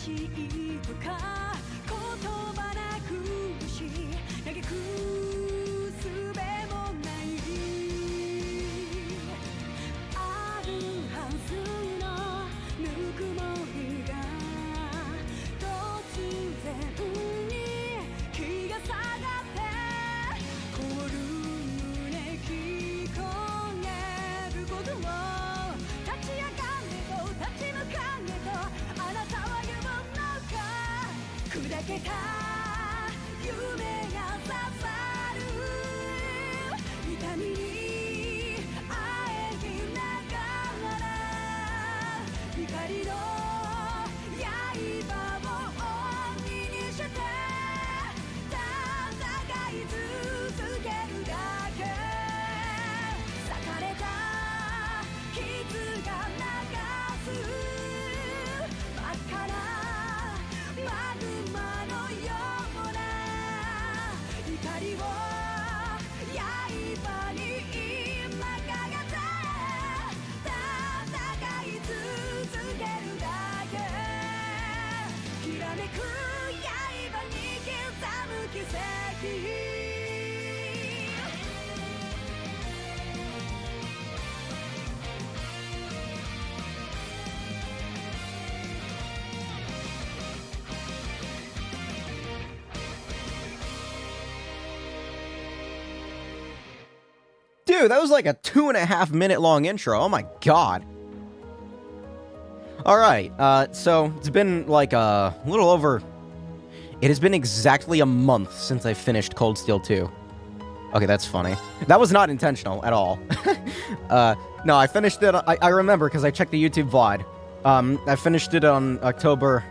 しいとか言葉なくし嘆く術もないあるはずのぬくもりが突然に気が下がって凍る胸聞こえることを立ち上がれと立ち向かえとあなたは言うのか砕けた夢が刺さる痛みにあえぎながら光の刃を鬼にして戦い続けるだけ裂かれた傷が流す真っ赤なマグマのような怒りを刃に今かけて戦い続けるだけきらめく刃に刻む奇跡Dude, that was like a 2.5 minute long intro. Oh my god. Alright, so it's been like a little over... It has been exactly a month since I finished Cold Steel 2. Okay, that's funny. That was not intentional at all. No, I finished it... I remember because I checked the YouTube VOD. I finished it on October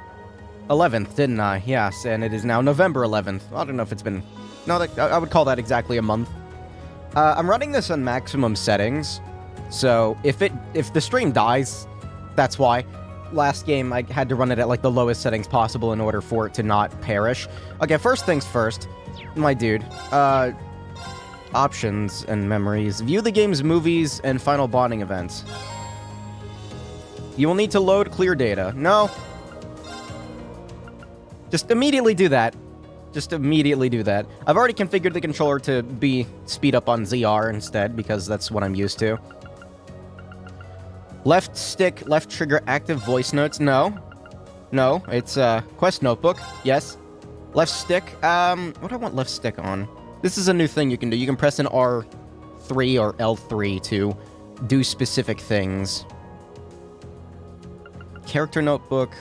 11th, didn't I? Yes, and it is now November 11th. I don't know if it's been... No, I would call that exactly a month. I'm running this on maximum settings, so if the stream dies, that's why. Last game, I had to run it at, like, the lowest settings possible in order for it to not perish. Okay, first things first, my dude. Options and memories. View the game's movies and final bonding events. You will need to load clear data. No. Just immediately do that. Just immediately do that. I've already configured the controller to be speed up on ZR instead, because that's what I'm used to. Left stick, left trigger, active voice notes. No. No, it's Quest Notebook. Yes. Left stick. What do I want left stick on? This is a new thing you can do. You can press an R3 or L3 to do specific things. Character notebook.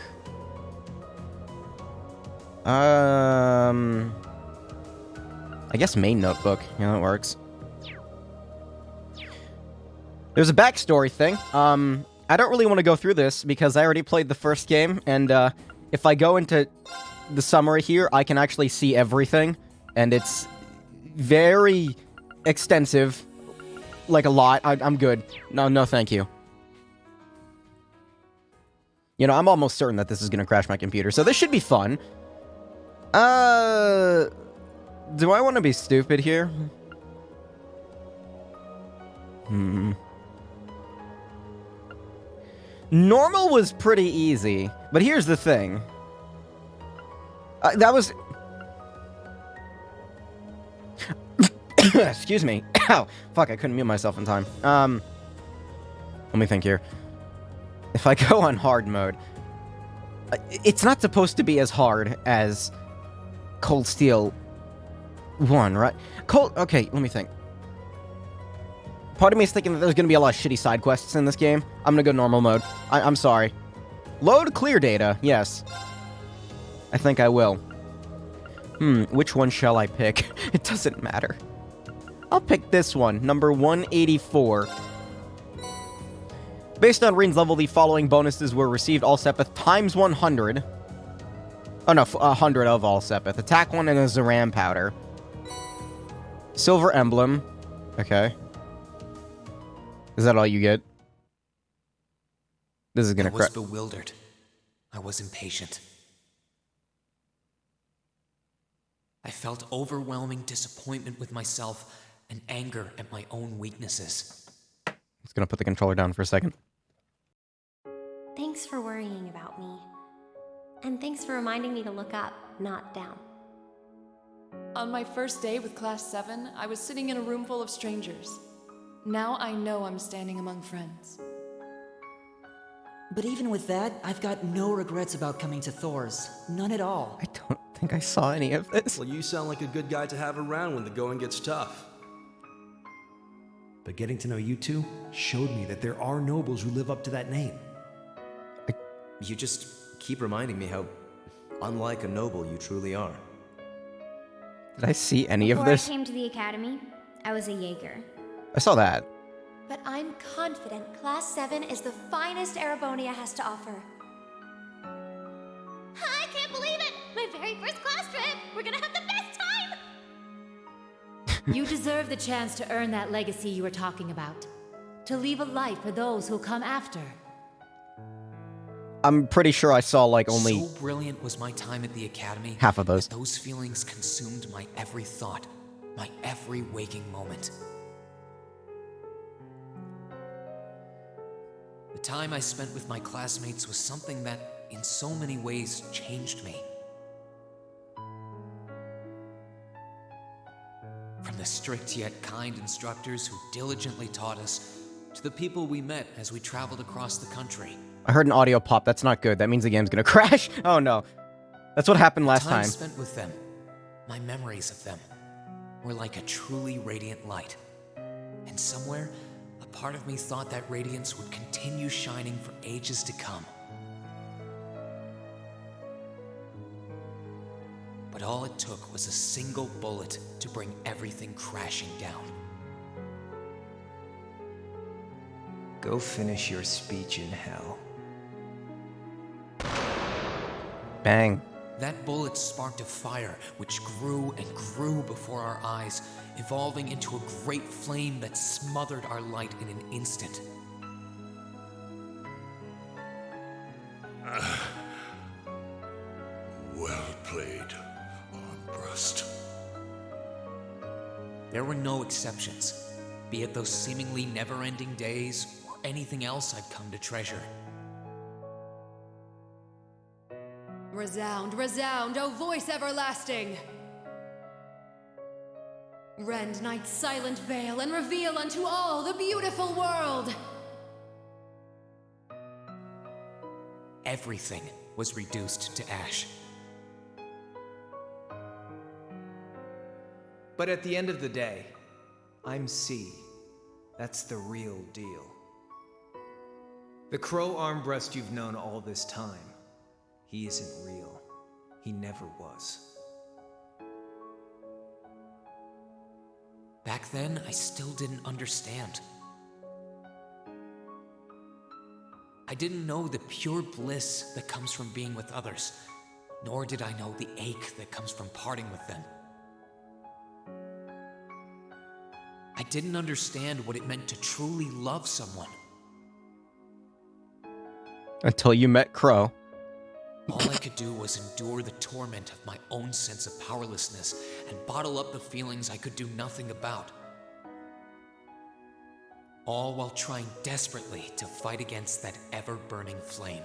I guess main notebook. Yeah, that works. There's a backstory thing. I don't really want to go through this because I already played the first game, and if I go into the summary here, I can actually see everything, and it's very extensive. Like a lot. I'm good. No, thank you. You know, I'm almost certain that this is gonna crash my computer, so this should be fun. Do I want to be stupid here? Normal was pretty easy, but here's the thing. That was... Excuse me. Ow. Fuck, I couldn't mute myself in time. Let me think here. If I go on hard mode... It's not supposed to be as hard as Cold Steel 1, right? Okay, let me think. Part of me is thinking that there's going to be a lot of shitty side quests in this game. I'm going to go normal mode. I'm sorry. Load clear data. Yes. I think I will. Which one shall I pick? It doesn't matter. I'll pick this one, number 184. Based on Rin's level, the following bonuses were received. All Sepith times 100. Oh no, 100 of all Sepith. Attack 1 and a Zaram powder. Silver emblem. Okay. Is that all you get? This is gonna crash. I was bewildered. I was impatient. I felt overwhelming disappointment with myself and anger at my own weaknesses. Just gonna put the controller down for a second. Thanks for worrying about me. And thanks for reminding me to look up, not down. On my first day with Class 7, I was sitting in a room full of strangers. Now I know I'm standing among friends. But even with that, I've got no regrets about coming to Thor's. None at all. I don't think I saw any of this. Well, you sound like a good guy to have around when the going gets tough. But getting to know you two showed me that there are nobles who live up to that name. You just keep reminding me how unlike a noble you truly are. Did I see any of Before this? I came to the academy, I was a Jaeger. I saw that. But I'm confident Class 7 is the finest Erebonia has to offer. I can't believe it! My very first class trip! We're gonna have the best time! You deserve the chance to earn that legacy you were talking about. To leave a light for those who'll come after. I'm pretty sure I saw like only So brilliant was my time at the academy. half of those. that Those feelings consumed my every thought, my every waking moment. The time I spent with my classmates was something that, in so many ways, changed me. From the strict yet kind instructors who diligently taught us, to the people we met as we traveled across the country. I heard an audio pop. That's not good. That means the game's gonna crash. Oh no. That's what happened last Time time. spent with them, my memories of them, were like a truly radiant light. And somewhere, a part of me thought that radiance would continue shining for ages to come. But all it took was a single bullet to bring everything crashing down. Go finish your speech in hell. Bang. That bullet sparked a fire which grew and grew before our eyes, evolving into a great flame that smothered our light in an instant. Well played, Armbrust. There were no exceptions, be it those seemingly never-ending days or anything else I've come to treasure. Resound, resound, O voice everlasting! Rend night's silent veil and reveal unto all the beautiful world! Everything was reduced to ash. But at the end of the day, I'm C. That's the real deal. The Crow Armbrust you've known all this time, he isn't real. He never was. Back then, I still didn't understand. I didn't know the pure bliss that comes from being with others, nor did I know the ache that comes from parting with them. I didn't understand what it meant to truly love someone. Until you met Crow. All I could do was endure the torment of my own sense of powerlessness and bottle up the feelings I could do nothing about. All while trying desperately to fight against that ever-burning flame.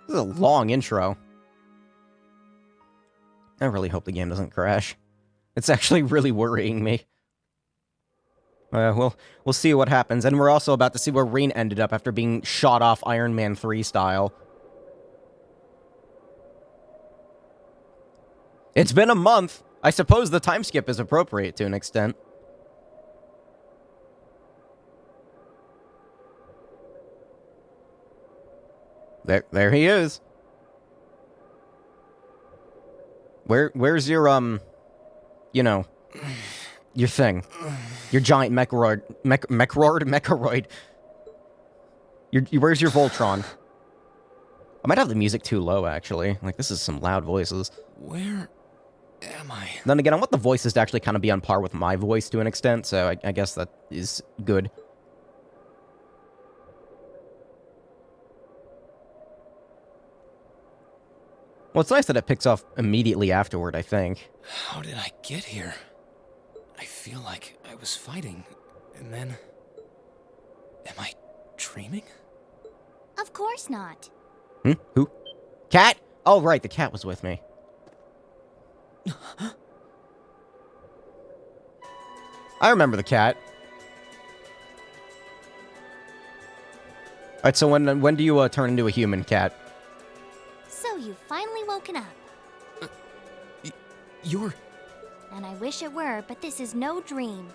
This is a long intro. I really hope the game doesn't crash. It's actually really worrying me. We'll see what happens. And we're also about to see where Rain ended up after being shot off Iron Man 3 style. It's been a month. I suppose the time skip is appropriate to an extent. There he is. Where's your, you know, your thing? Your giant Mecharoid. Where's your Voltron? I might have the music too low, actually. Like, this is some loud voices. Where am I? Then again, I want the voices to actually kind of be on par with my voice to an extent, so I guess that is good. Well, it's nice that it picks off immediately afterward, I think. How did I get here? I feel like I was fighting, and then Am I dreaming? Of course not. Who? Cat? Oh, right, the cat was with me. I remember the cat. Alright, so when do you turn into a human, Cat? So you've finally woken up. You're... And I wish it were, but this is no dream.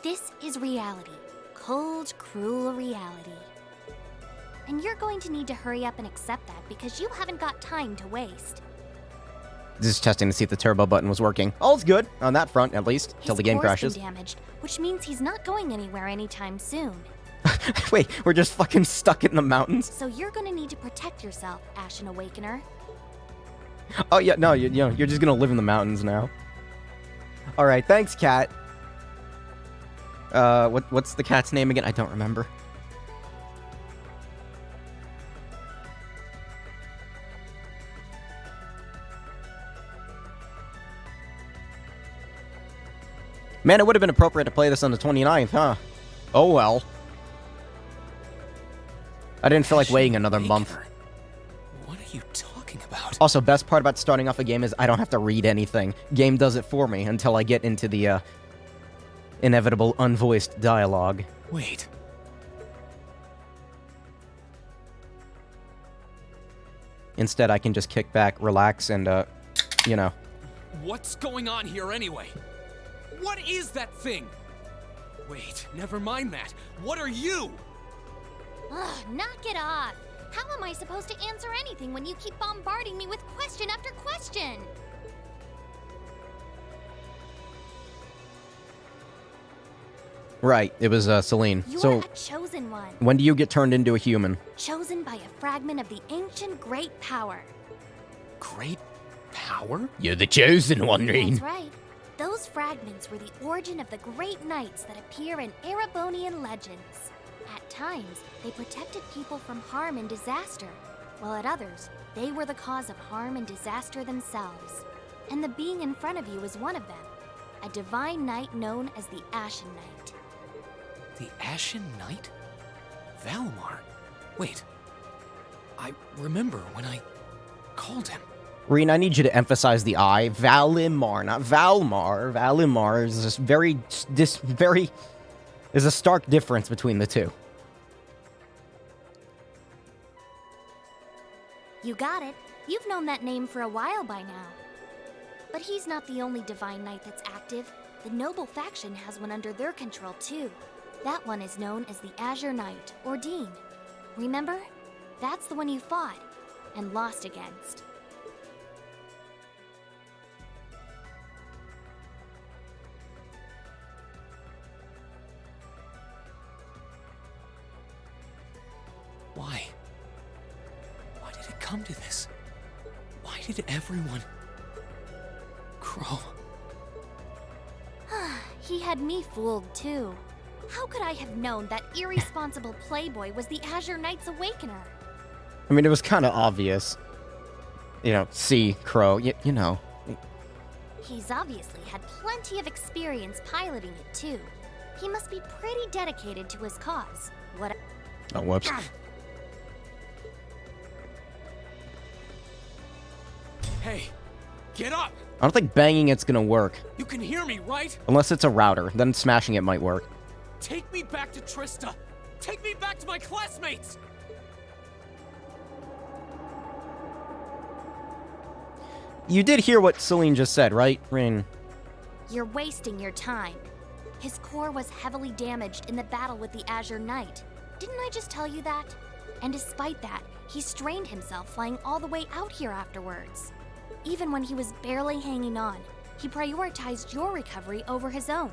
This is reality. Cold, cruel reality. And you're going to need to hurry up and accept that because you haven't got time to waste. Just testing to see if the turbo button was working. All's good on that front, at least, till the game crashes. His core's been damaged, which means he's not going anywhere anytime soon. Wait, we're just fucking stuck in the mountains? So you're gonna need to protect yourself, Ashen Awakener. Oh yeah, no, you're just gonna live in the mountains now. All right, thanks, Cat. What's the cat's name again? I don't remember. Man, it would have been appropriate to play this on the 29th, huh? Oh well. I didn't feel like waiting another month. What are you talking about? Also, best part about starting off a game is I don't have to read anything. Game does it for me until I get into the, inevitable unvoiced dialogue. Wait. Instead, I can just kick back, relax, and, you know. What's going on here anyway? What is that thing? Wait, never mind that. What are you? Ugh, knock it off. How am I supposed to answer anything when you keep bombarding me with question after question? Right, it was, Celine. You're So, a chosen one. when do you get turned into a human? Chosen by a fragment of the ancient great power. Great power? You're the chosen one, That's right. Those fragments were the origin of the great knights that appear in Erebonian legends. At times, they protected people from harm and disaster, while at others, they were the cause of harm and disaster themselves. And the being in front of you is one of them, a divine knight known as the Ashen Knight. The Ashen Knight? Valimar? Wait. I remember when I called him. Reen, I need you to emphasize the I. Valimar, not Valmar. Valimar is there's a stark difference between the two. You got it. You've known that name for a while by now. But he's not the only divine knight that's active. The noble faction has one under their control too. That one is known as the Azure Knight, or Dean. Remember? That's the one you fought and lost against. Why? Why did it come to this? Why did everyone... Crow? He had me fooled too. How could I have known that irresponsible playboy was the Azure Knight's Awakener? I mean, it was kind of obvious. You know, see, Crow, you know. He's obviously had plenty of experience piloting it too. He must be pretty dedicated to his cause. What? Oh, whoops. Hey, get up! I don't think banging it's gonna work. You can hear me, right? Unless it's a router, then smashing it might work. Take me back to Trista! Take me back to my classmates! You did hear what Celine just said, right, Rin? You're wasting your time. His core was heavily damaged in the battle with the Azure Knight. Didn't I just tell you that? And despite that, he strained himself flying all the way out here afterwards. Even when he was barely hanging on, he prioritized your recovery over his own.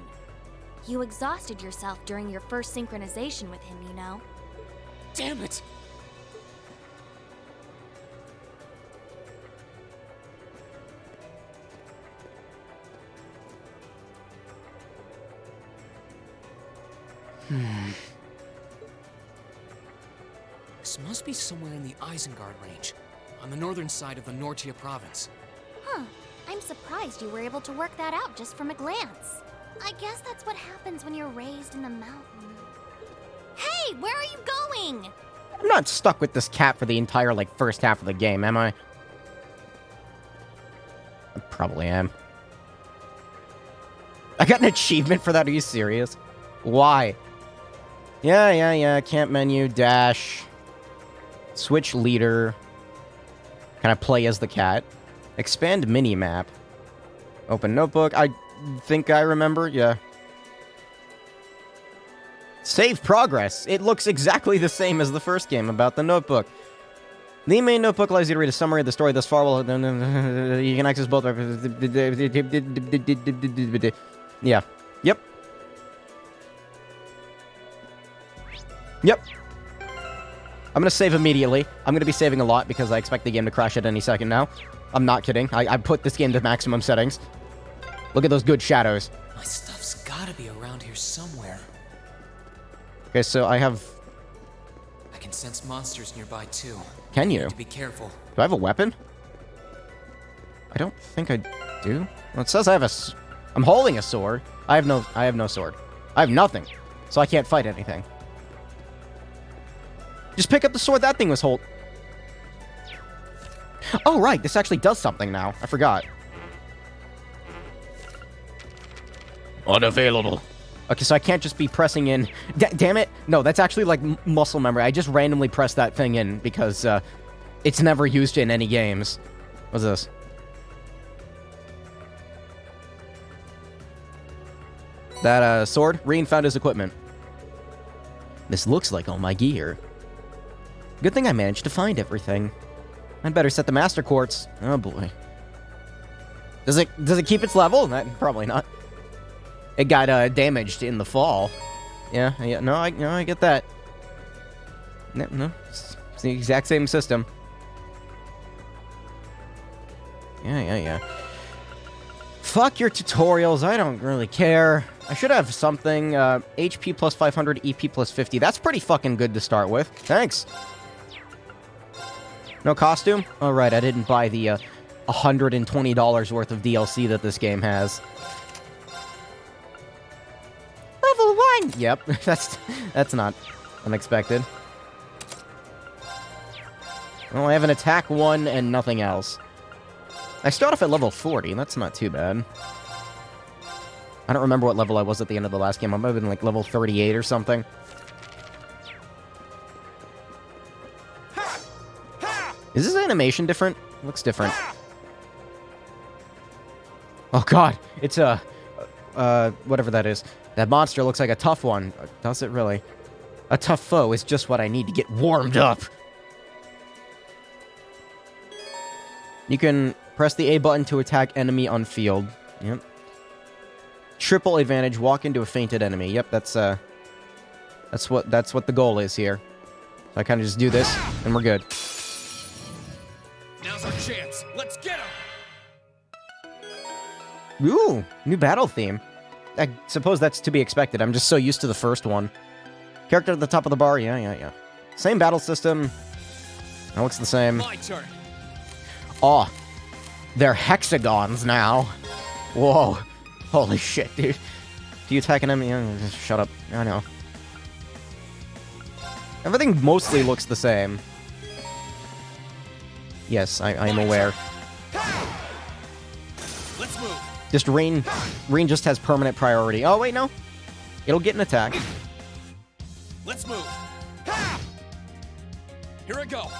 You exhausted yourself during your first synchronization with him, you know? Damn it! This must be somewhere in the Isengard range, on the northern side of the Nortia province. Huh. I'm surprised you were able to work that out just from a glance. I guess that's what happens when you're raised in the mountain. Hey, Where are you going? I'm not stuck with this cat for the entire, like, first half of the game, am I? I probably am. I got an achievement for that, are you serious? Why? Yeah, camp menu, dash. Switch leader. Can I play as the cat? Expand mini-map. Open notebook, I think I remember, yeah. Save progress. It looks exactly the same as the first game about the notebook. The main notebook allows you to read a summary of the story thus far. Well, you can access both. Yeah. Yep. I'm gonna save immediately. I'm gonna be saving a lot because I expect the game to crash at any second now. I'm not kidding. I put this game to maximum settings. Look at those good shadows. My stuff's gotta be around here somewhere. Okay, so I have... I can sense monsters nearby too. Can you? Need to be careful. Do I have a weapon? I don't think I do. Well, it says I have a... I'm holding a sword. I have no sword. I have nothing. So I can't fight anything. Just pick up the sword that thing was holding. Oh, right. This actually does something now. I forgot. Unavailable. Okay, so I can't just be pressing in... damn it. No, that's actually like muscle memory. I just randomly pressed that thing in because it's never used in any games. What's this? That sword? Reen found his equipment. This looks like all my gear. Good thing I managed to find everything. I'd better set the master quartz. Oh boy. Does it keep its level? Probably not. It got damaged in the fall. Yeah, no, I get that. No, it's the exact same system. Yeah. Fuck your tutorials, I don't really care. I should have something, HP plus 500, EP plus 50. That's pretty fucking good to start with. Thanks. No costume? Alright, I didn't buy the, $120 worth of DLC that this game has. Level 1! Yep, that's not unexpected. Well, I have an attack 1 and nothing else. I start off at level 40, that's not too bad. I don't remember what level I was at the end of the last game. I might have been like level 38 or something. Is this animation different? It looks different. Oh god, it's whatever that is. That monster looks like a tough one. Does it really? A tough foe is just what I need to get warmed up. You can press the A button to attack enemy on field. Yep. Triple advantage, walk into a fainted enemy. Yep, that's what the goal is here. So I kind of just do this, and we're good. Now's our chance. Let's get him. Ooh, new battle theme. I suppose that's to be expected. I'm just so used to the first one. Character at the top of the bar. Yeah. Same battle system. That looks the same. My turn. Oh, they're hexagons now. Whoa. Holy shit, dude. Do you attack an enemy? Just shut up. I know. Everything mostly looks the same. Yes, I'm aware. Let's move. Just Rain just has permanent priority. Oh, wait, no. It'll get an attack. Let's move. Here I go.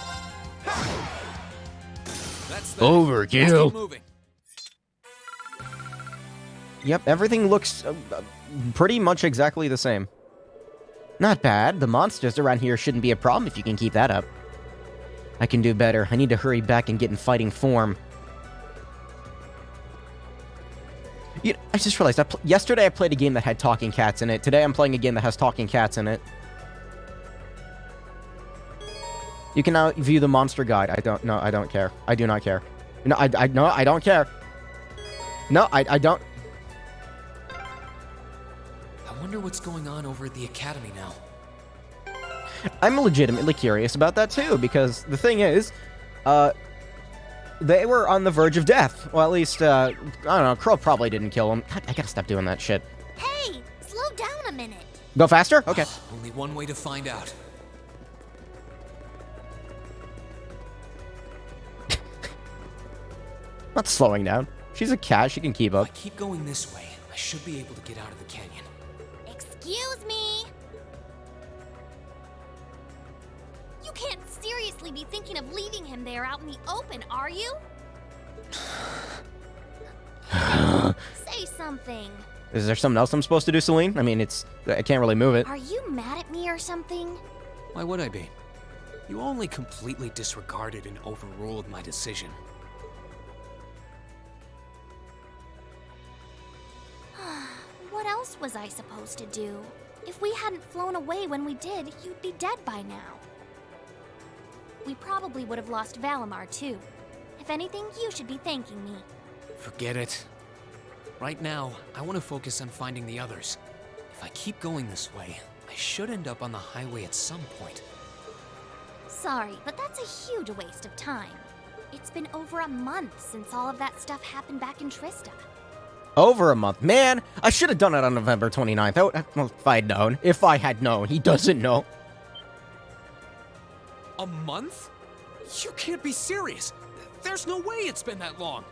That's the Overkill. Yep, everything looks pretty much exactly the same. Not bad. The monsters around here shouldn't be a problem if you can keep that up. I can do better. I need to hurry back and get in fighting form. I just realized, yesterday I played a game that had talking cats in it. Today I'm playing a game that has talking cats in it. You can now view the monster guide. I don't care. I do not care. No, I don't care. No, I don't. I wonder what's going on over at the academy now. I'm legitimately curious about that too, because the thing is, they were on the verge of death. Well, at least, I don't know, Crow probably didn't kill him. God, I gotta stop doing that shit. Hey, slow down a minute. Go faster? Okay. Only one way to find out. Not slowing down. She's a cat. She can keep If up. I keep going this way, I should be able to get out of the canyon. Excuse me? You can't seriously be thinking of leaving him there out in the open, are you? Say something. Is there something else I'm supposed to do, Celine? I mean, I can't really move it. Are you mad at me or something? Why would I be? You only completely disregarded and overruled my decision. What else was I supposed to do? If we hadn't flown away when we did, you'd be dead by now. We probably would have lost Valimar too. If anything, you should be thanking me. Forget it. Right now, I want to focus on finding the others. If I keep going this way, I should end up on the highway at some point. Sorry, but that's a huge waste of time. It's been over a month since all of that stuff happened back in Trista. Over a month. Man, I should have done it on November 29th. Well, if I'd known. If I had known. He doesn't know. A month? You can't be serious. There's no way it's been that long.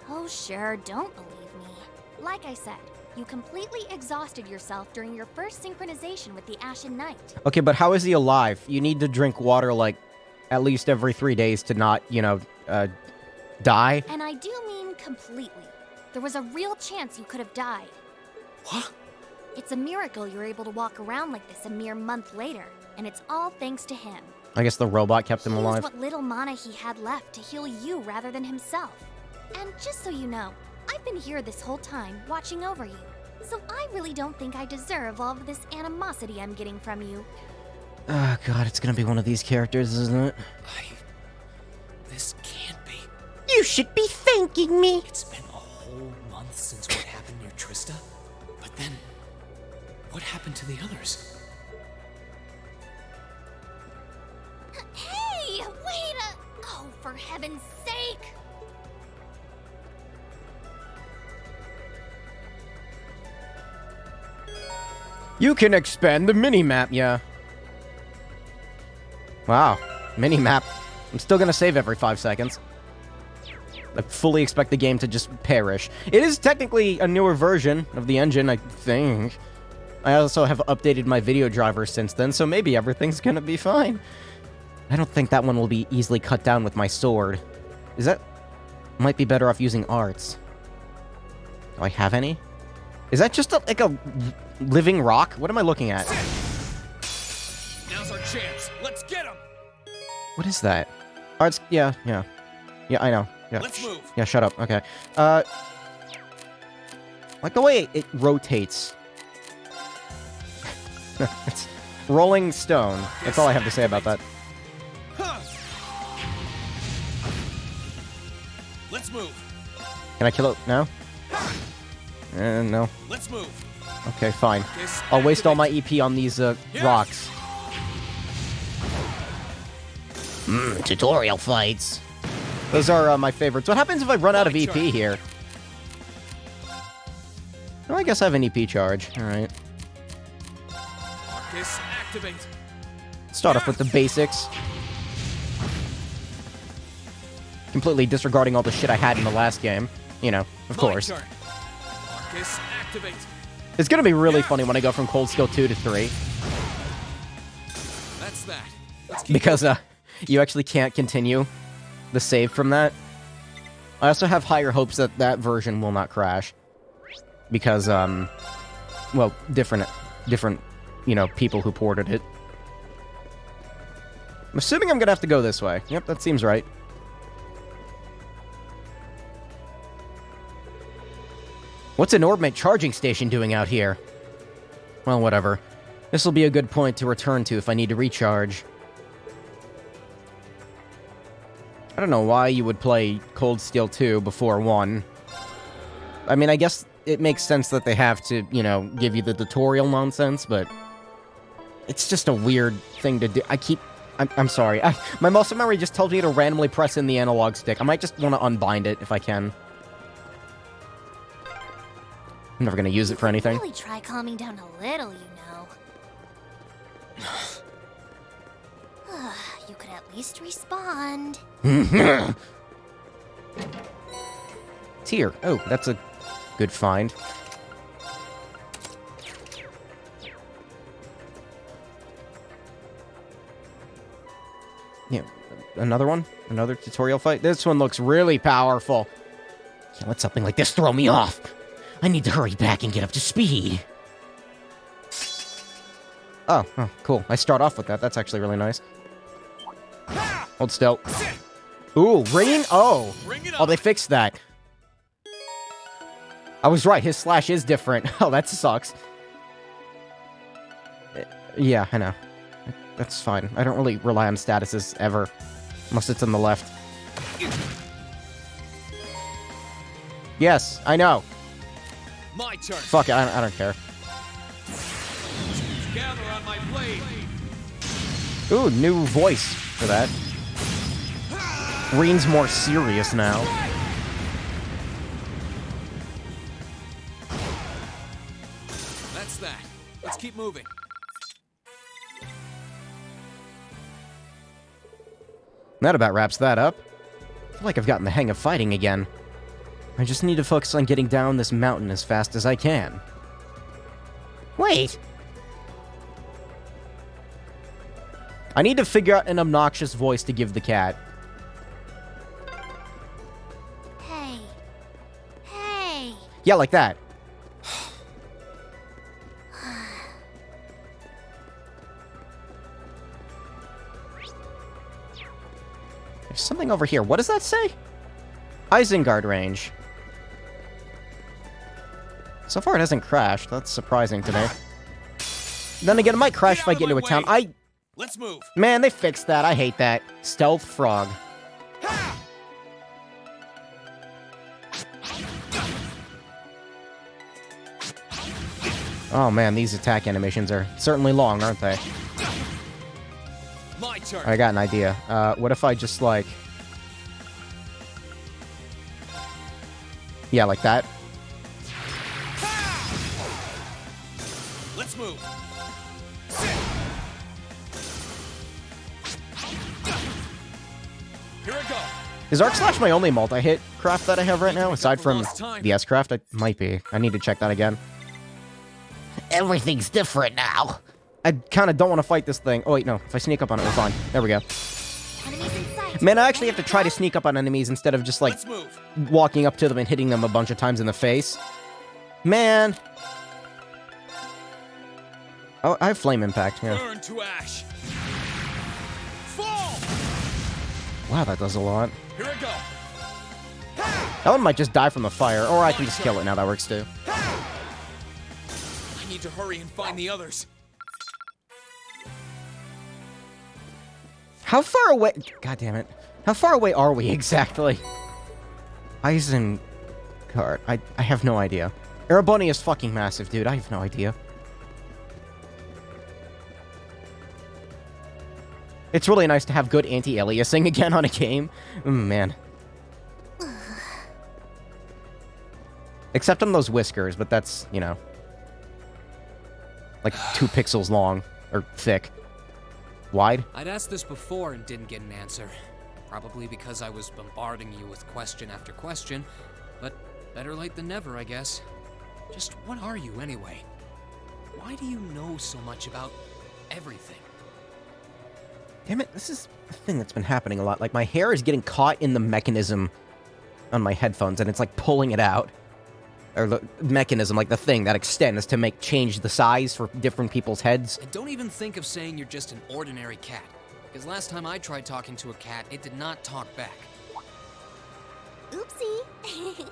Oh sure, don't believe me. Like I said, you completely exhausted yourself during your first synchronization with the Ashen Knight. Okay, but how is he alive? You need to drink water, like, at least every 3 days to not, die. And I do mean completely. There was a real chance you could have died. What? It's a miracle you're able to walk around like this a mere month later, and it's all thanks to him. I guess the robot kept him He used alive. what little mana he had left to heal you rather than himself. And just so you know, I've been here this whole time, watching over you. So I really don't think I deserve all of this animosity I'm getting from you. Oh, God, it's gonna be one of these characters, isn't it? This can't be. You should be thanking me. It's been a whole month since what happened near Trista. But then, what happened to the others? Hey, wait a... Oh, for heaven's sake! You can expand the mini-map, yeah. Wow, mini-map. I'm still gonna save every 5 seconds. I fully expect the game to just perish. It is technically a newer version of the engine, I think. I also have updated my video driver since then, so maybe everything's gonna be fine. I don't think that one will be easily cut down with my sword. Is that... Might be better off using arts. Do I have any? Is that just like a living rock? What am I looking at? Now's our chance. Let's get him. What is that? Arts... Yeah, I know. Yeah. Let's move. Yeah, shut up. Okay. Like the way it rotates. It's Rolling Stone. That's all I have to say about that. Huh. Let's move. Can I kill it now? No. Let's move. Okay, fine. I'll waste all my EP on these rocks. Tutorial fights. Those are my favorites. What happens if I run out of EP here? Oh, I guess I have an EP charge. All right. Marcus, activate. Start off with the basics. Completely disregarding all the shit I had in the last game. You know, of course. My turn. Marcus, activate. It's gonna be really funny when I go from Cold Steel 2 to 3. That's that. Let's keep Because, you actually can't continue the save from that. I also have higher hopes that that version will not crash. Because, well, different, people who ported it. I'm assuming I'm gonna have to go this way. Yep, that seems right. What's an Orbmate charging station doing out here? Well, whatever. This will be a good point to return to if I need to recharge. I don't know why you would play Cold Steel 2 before 1. I mean, I guess it makes sense that they have to, give you the tutorial nonsense, but... It's just a weird thing to do. I'm sorry. My muscle memory just tells me to randomly press in the analog stick. I might just want to unbind it if I can. I'm never gonna use it for anything. Really try calming down a little, you know. You could at least respond. Tear. Oh, that's a good find. Yeah, another one? Another tutorial fight? This one looks really powerful. Can't let something like this throw me off. I need to hurry back and get up to speed. Oh, cool. I start off with that. That's actually really nice. Hold still. Ooh, rain? Oh. Oh, they fixed that. I was right. His slash is different. Oh, that sucks. Yeah, I know. That's fine. I don't really rely on statuses ever. Unless it's on the left. Yes, I know. My turn. Fuck it, I don't care. Gather on my blade. Ooh, new voice for that. Reen's more serious now. That's that. Let's keep moving. That about wraps that up. I feel like I've gotten the hang of fighting again. I just need to focus on getting down this mountain as fast as I can. Wait! I need to figure out an obnoxious voice to give the cat. Hey. Hey. Yeah, like that. There's something over here. What does that say? Isengard range. So far it hasn't crashed. That's surprising to me. Then again, it might crash if I get into a town. Let's move. Man, they fixed that. I hate that. Stealth frog. Oh man, these attack animations are certainly long, aren't they? My turn. I got an idea. What if I just like... Yeah, like that. Let's move. Here I go. Is Arc Slash my only multi-hit craft that I have right now, aside from the S-craft? It might be. I need to check that again. Everything's different now. I kind of don't want to fight this thing. Oh, wait, no. If I sneak up on it, we're fine. There we go. Man, I actually have to try to sneak up on enemies instead of just, like, walking up to them and hitting them a bunch of times in the face. Man. Oh, I have Flame Impact, yeah. Burn to ash. Fall. Wow, that does a lot. Here I go. That one might just die from the fire, or I can just kill it now. That works, too. I need to hurry and find the others. How far away... God damn it. How far away are we, exactly? Isengard. I have no idea. Erebony is fucking massive, dude. I have no idea. It's really nice to have good anti-aliasing again on a game. Man. Except on those whiskers, but that's, you know... like 2 pixels long. Or thick. Wide? I'd asked this before and didn't get an answer. Probably because I was bombarding you with question after question. But better late than never, I guess. Just what are you, anyway? Why do you know so much about everything? Damn it, this is a thing that's been happening a lot. Like, my hair is getting caught in the mechanism on my headphones, and it's, like, pulling it out. Or the mechanism, like the thing that extends to change the size for different people's heads. And don't even think of saying you're just an ordinary cat. Because last time I tried talking to a cat, it did not talk back. Oopsie.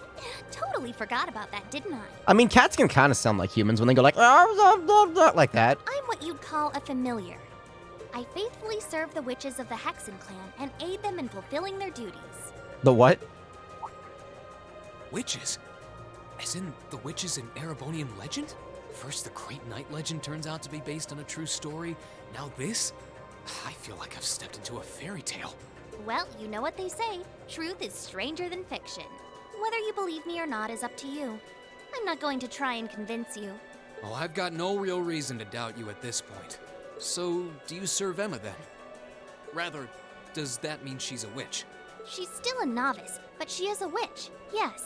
Totally forgot about that, didn't I? I mean, cats can kind of sound like humans when they go like, like that. I'm what you'd call a familiar. I faithfully serve the witches of the Hexen clan and aid them in fulfilling their duties. The what? Witches? As in the witches in Erebonian legend? First the Great Night legend turns out to be based on a true story, now this? I feel like I've stepped into a fairy tale. Well, you know what they say, truth is stranger than fiction. Whether you believe me or not is up to you. I'm not going to try and convince you. Well, I've got no real reason to doubt you at this point. So, do you serve Emma then? Rather, does that mean she's a witch? She's still a novice, but she is a witch, yes.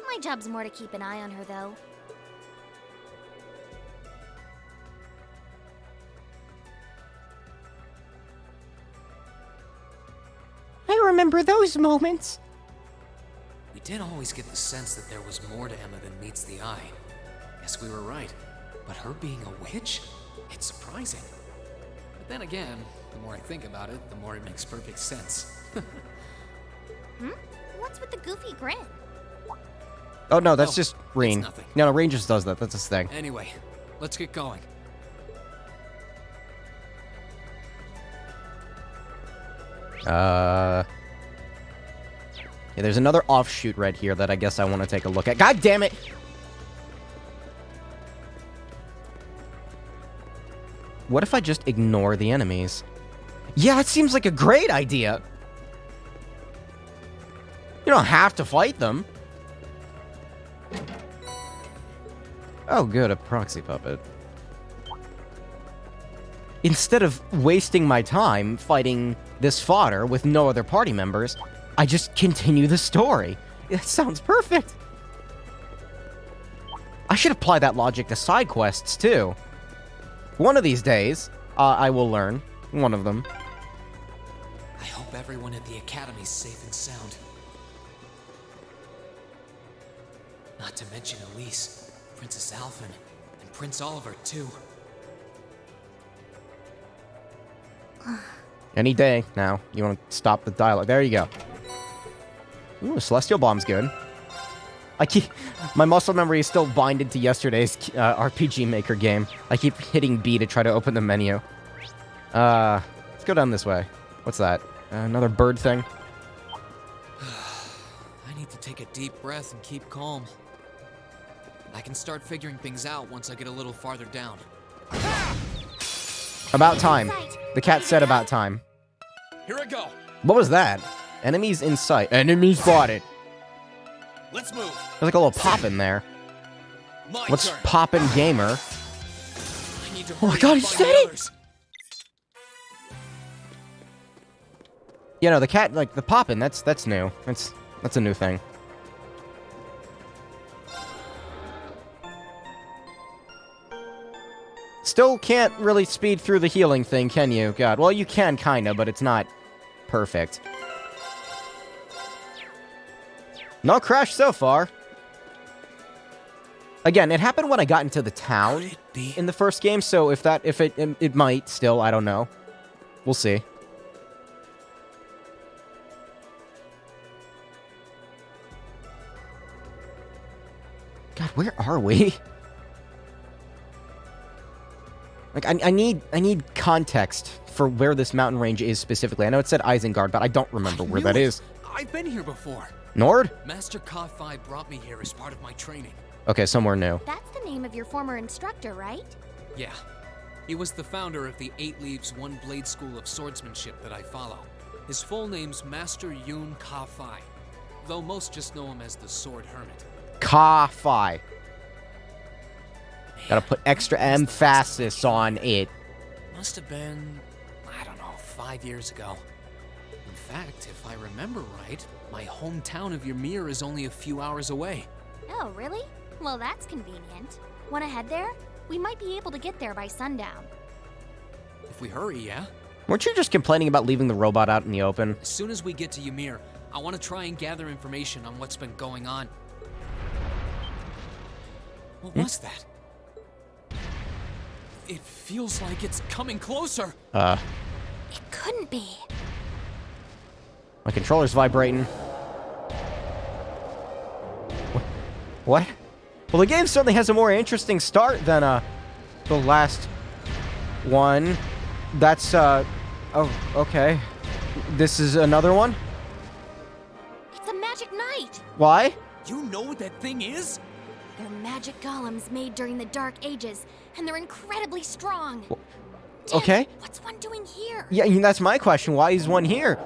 My job's more to keep an eye on her, though. I remember those moments. We did always get the sense that there was more to Emma than meets the eye. Guess we were right. But her being a witch? It's surprising. But then again, the more I think about it, the more it makes perfect sense. What's with the goofy grin? Oh, no, that's Oh, just it's Reen. nothing. No, Reen just does that. That's his thing. Anyway, let's get going. Yeah, there's another offshoot right here that I guess I want to take a look at. God damn it! What if I just ignore the enemies? Yeah, it seems like a great idea. You don't have to fight them. Oh, good, a proxy puppet. Instead of wasting my time fighting this fodder with no other party members, I just continue the story. That sounds perfect. I should apply that logic to side quests, too. One of these days, I will learn one of them. I hope everyone at the Academy's safe and sound. Not to mention Elise, Princess Alphen, and Prince Oliver, too. Any day now. You want to stop the dialogue. There you go. Ooh, Celestial Bomb's good. My muscle memory is still binded to yesterday's RPG Maker game. I keep hitting B to try to open the menu. Let's go down this way. What's that? Another bird thing? I need to take a deep breath and keep calm. I can start figuring things out once I get a little farther down. About time. The cat said about time. Here I go. What was that? Enemies in sight. Enemies spotted. Let's move. There's like a little pop in there. What's poppin' gamer? Oh my god, he said it! You know, the cat, like, the poppin', that's new. That's a new thing. Still can't really speed through the healing thing, can you? God, well, you can, kinda, but it's not perfect. No crash so far. Again, it happened when I got into the town in the first game, so if it might still, I don't know. We'll see. God, where are we? Like, I need context for where this mountain range is specifically. I know it said Isengard, but I don't remember where that is. I've been here before. Nord? Master Ka-Fi brought me here as part of my training. Okay, somewhere new. That's the name of your former instructor, right? Yeah. He was the founder of the 8 Leaves, 1 Blade School of Swordsmanship that I follow. His full name's Master Yun Ka-Fi, though most just know him as the Sword Hermit. Ka-Fi. Gotta put extra emphasis on it. Must have been, I don't know, 5 years ago. In fact, if I remember right, my hometown of Ymir is only a few hours away. Oh, really? Well, that's convenient. Wanna head there? We might be able to get there by sundown. If we hurry, yeah? Weren't you just complaining about leaving the robot out in the open? As soon as we get to Ymir, I want to try and gather information on what's been going on. What was that? It feels like it's coming closer. It couldn't be. My controller's vibrating. What? Well, the game certainly has a more interesting start than the last one. That's oh, okay. This is another one? It's a magic knight! Why? You know what that thing is? They're magic golems made during the Dark Ages, and they're incredibly strong. Okay. What's one doing here? Yeah, that's my question. Why is one here?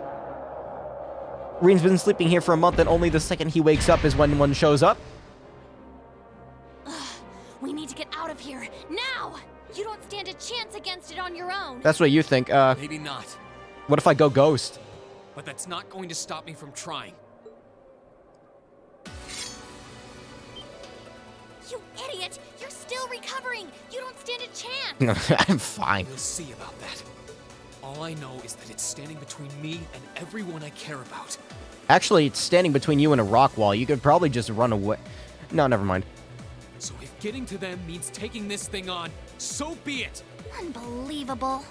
Reen's been sleeping here for a month, and only the second he wakes up is when one shows up? stand a chance against it on your own. That's what you think. Maybe not. What if I go ghost? But that's not going to stop me from trying. You idiot! You're still recovering! You don't stand a chance! I'm fine. We'll see about that. All I know is that it's standing between me and everyone I care about. Actually, it's standing between you and a rock wall. You could probably just run away. No, never mind. So if getting to them means taking this thing on, so be it! Unbelievable.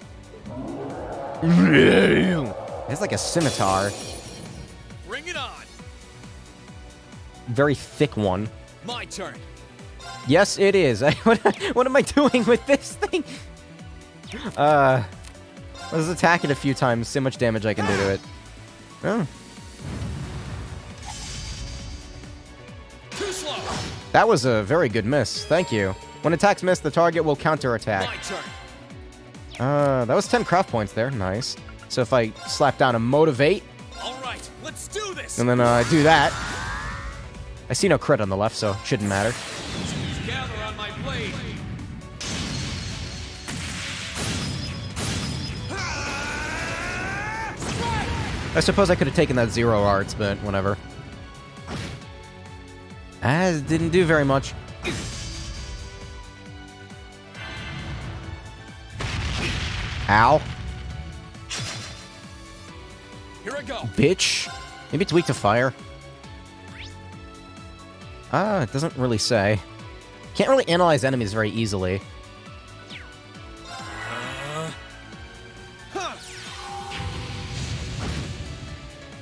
It's like a scimitar. Bring it on! Very thick one. My turn. Yes, it is. What am I doing with this thing? Let's attack it a few times. See how much damage I can do to it. Oh. Too slow. That was a very good miss. Thank you. When attacks miss, the target will counterattack. My turn. That was 10 craft points there. Nice. So if I slap down a motivate, All right, let's do this. and then do that. I see no crit on the left, so it shouldn't matter. Gather on my blade. I suppose I could have taken that 0 arts, but whatever. It didn't do very much. Ow. Here I go. Bitch. Maybe it's weak to fire. It doesn't really say. Can't really analyze enemies very easily.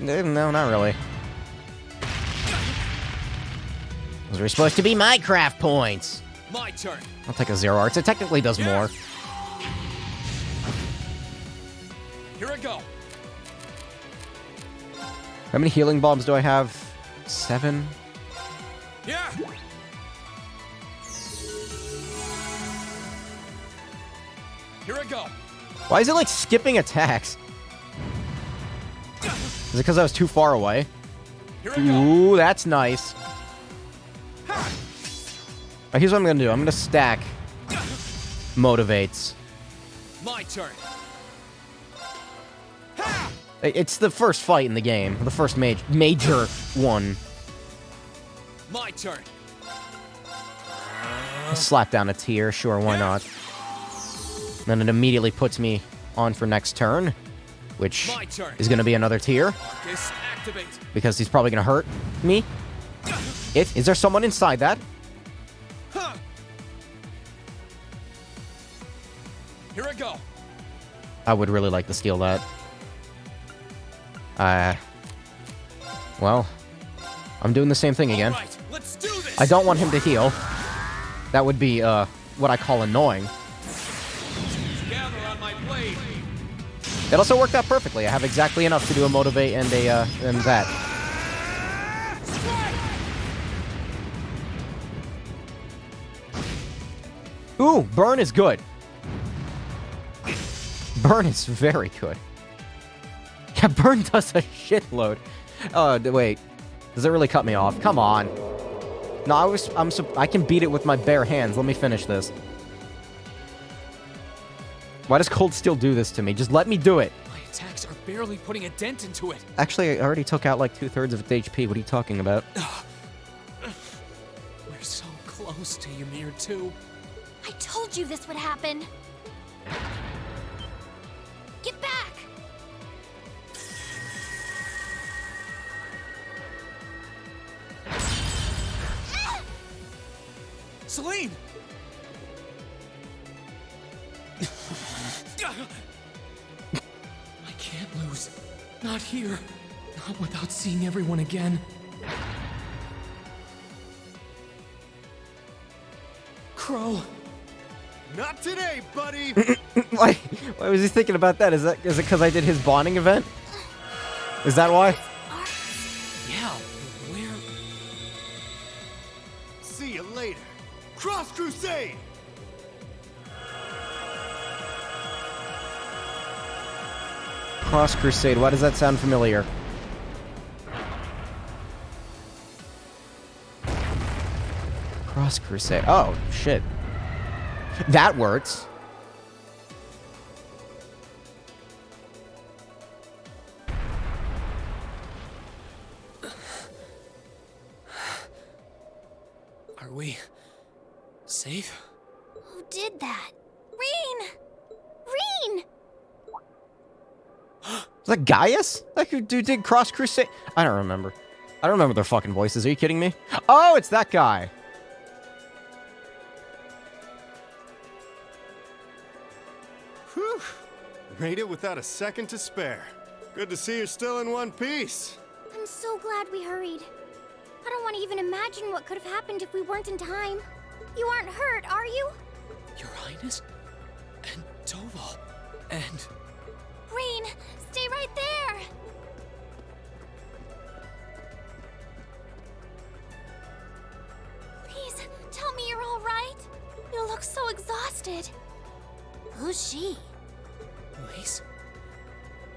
No, not really. Those were supposed to be my craft points. My turn. I'll take a 0 arts. It technically does more. Here I go. How many healing bombs do I have? 7? Yeah. Here I go. Why is it like skipping attacks? Is it because I was too far away? Here I go. Ooh, that's nice. Here's what I'm gonna do. I'm gonna stack motivates. My turn. It's the first fight in the game. The first major one. My turn. Slap down a tier. Sure, why not? Then it immediately puts me on for next turn, which My turn. is gonna be another tier. Marcus, activate. Because he's probably gonna hurt me. Is there someone inside that? Here I go. I would really like to steal that. Well, I'm doing the same thing again. All right, let's do this. I don't want him to heal. That would be, what I call annoying. Gather on my blade. It also worked out perfectly. I have exactly enough to do a motivate and and that. Ooh, burn is good. Burn is very good. Yeah, burn does a shitload. Oh, wait. Does it really cut me off? Come on. No, I can beat it with my bare hands. Let me finish this. Why does Cold Steel do this to me? Just let me do it. My attacks are barely putting a dent into it. Actually, I already took out like 2/3 of its HP. What are you talking about? We're so close to Ymir too. I told you this would happen. Get back! Celine! I can't lose. Not here. Not without seeing everyone again. Crow. Not today, buddy! Why was he thinking about that? Is it because I did his bonding event? Is that why? Yeah, where? See you later. Cross Crusade! Cross Crusade. Why does that sound familiar? Cross Crusade. Oh, shit. That works. safe? Who did that? Reen! Reen! Is that Gaius? That dude did Cross Crusade? I don't remember. I don't remember their fucking voices. Are you kidding me? Oh, it's that guy. Whew. Made it without a second to spare. Good to see you're still in one piece. I'm so glad we hurried. I don't want to even imagine what could have happened if we weren't in time. You aren't hurt, are you? Your Highness? And Toval? And... Reen, stay right there! Please, tell me you're all right. You look so exhausted. Who's she? Elise?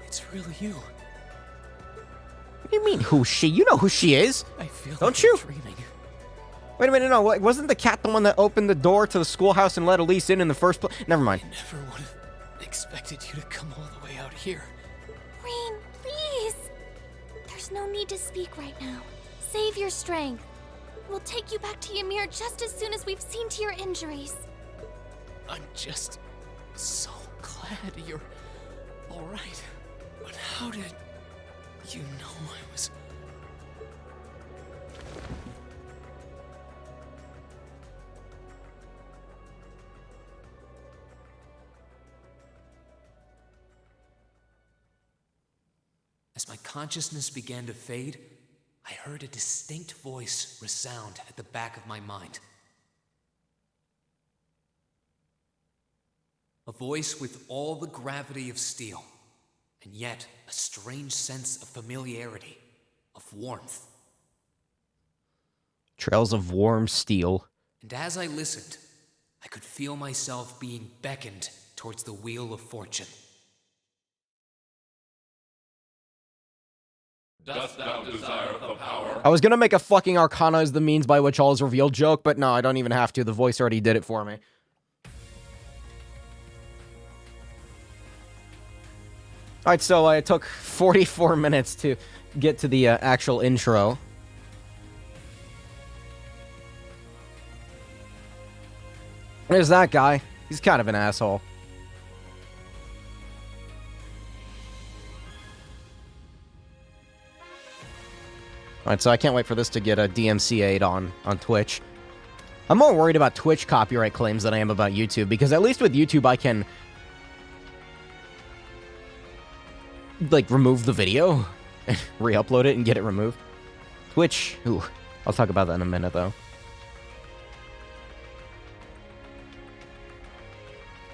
It's really you. What do you mean, who's she? You know who she is. I feel Don't like you? I'm dreaming. Wait a minute, no. Wasn't the cat the one that opened the door to the schoolhouse and let Elise in the first place? Never mind. I never would have expected you to come all the way out here. Reen, please! There's no need to speak right now. Save your strength. We'll take you back to Ymir just as soon as we've seen to your injuries. I'm just so glad you're all right. But how did you know I was... As my consciousness began to fade, I heard a distinct voice resound at the back of my mind. A voice with all the gravity of steel, and yet a strange sense of familiarity, of warmth. Trails of warm steel. And as I listened, I could feel myself being beckoned towards the wheel of fortune. Dost thou desire the power? I was gonna make a fucking Arcana is the means by which all is revealed joke, but no, I don't even have to. The voice already did it for me. Alright, so it took 44 minutes to get to the actual intro. There's that guy. He's kind of an asshole. Alright, so I can't wait for this to get a DMCA'd on Twitch. I'm more worried about Twitch copyright claims than I am about YouTube, because at least with YouTube I can... like, remove the video and re-upload it and get it removed. Twitch, ooh, I'll talk about that in a minute, though.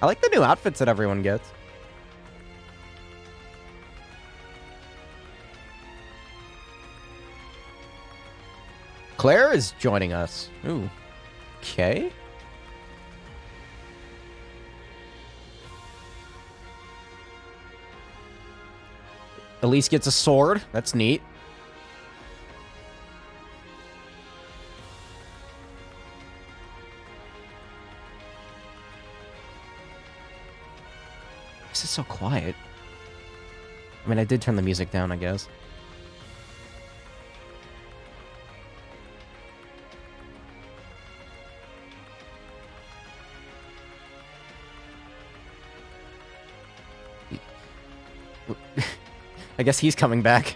I like the new outfits that everyone gets. Claire is joining us. Ooh. Okay. Elise gets a sword. That's neat. This is so quiet. I mean, I did turn the music down, I guess. I guess he's coming back.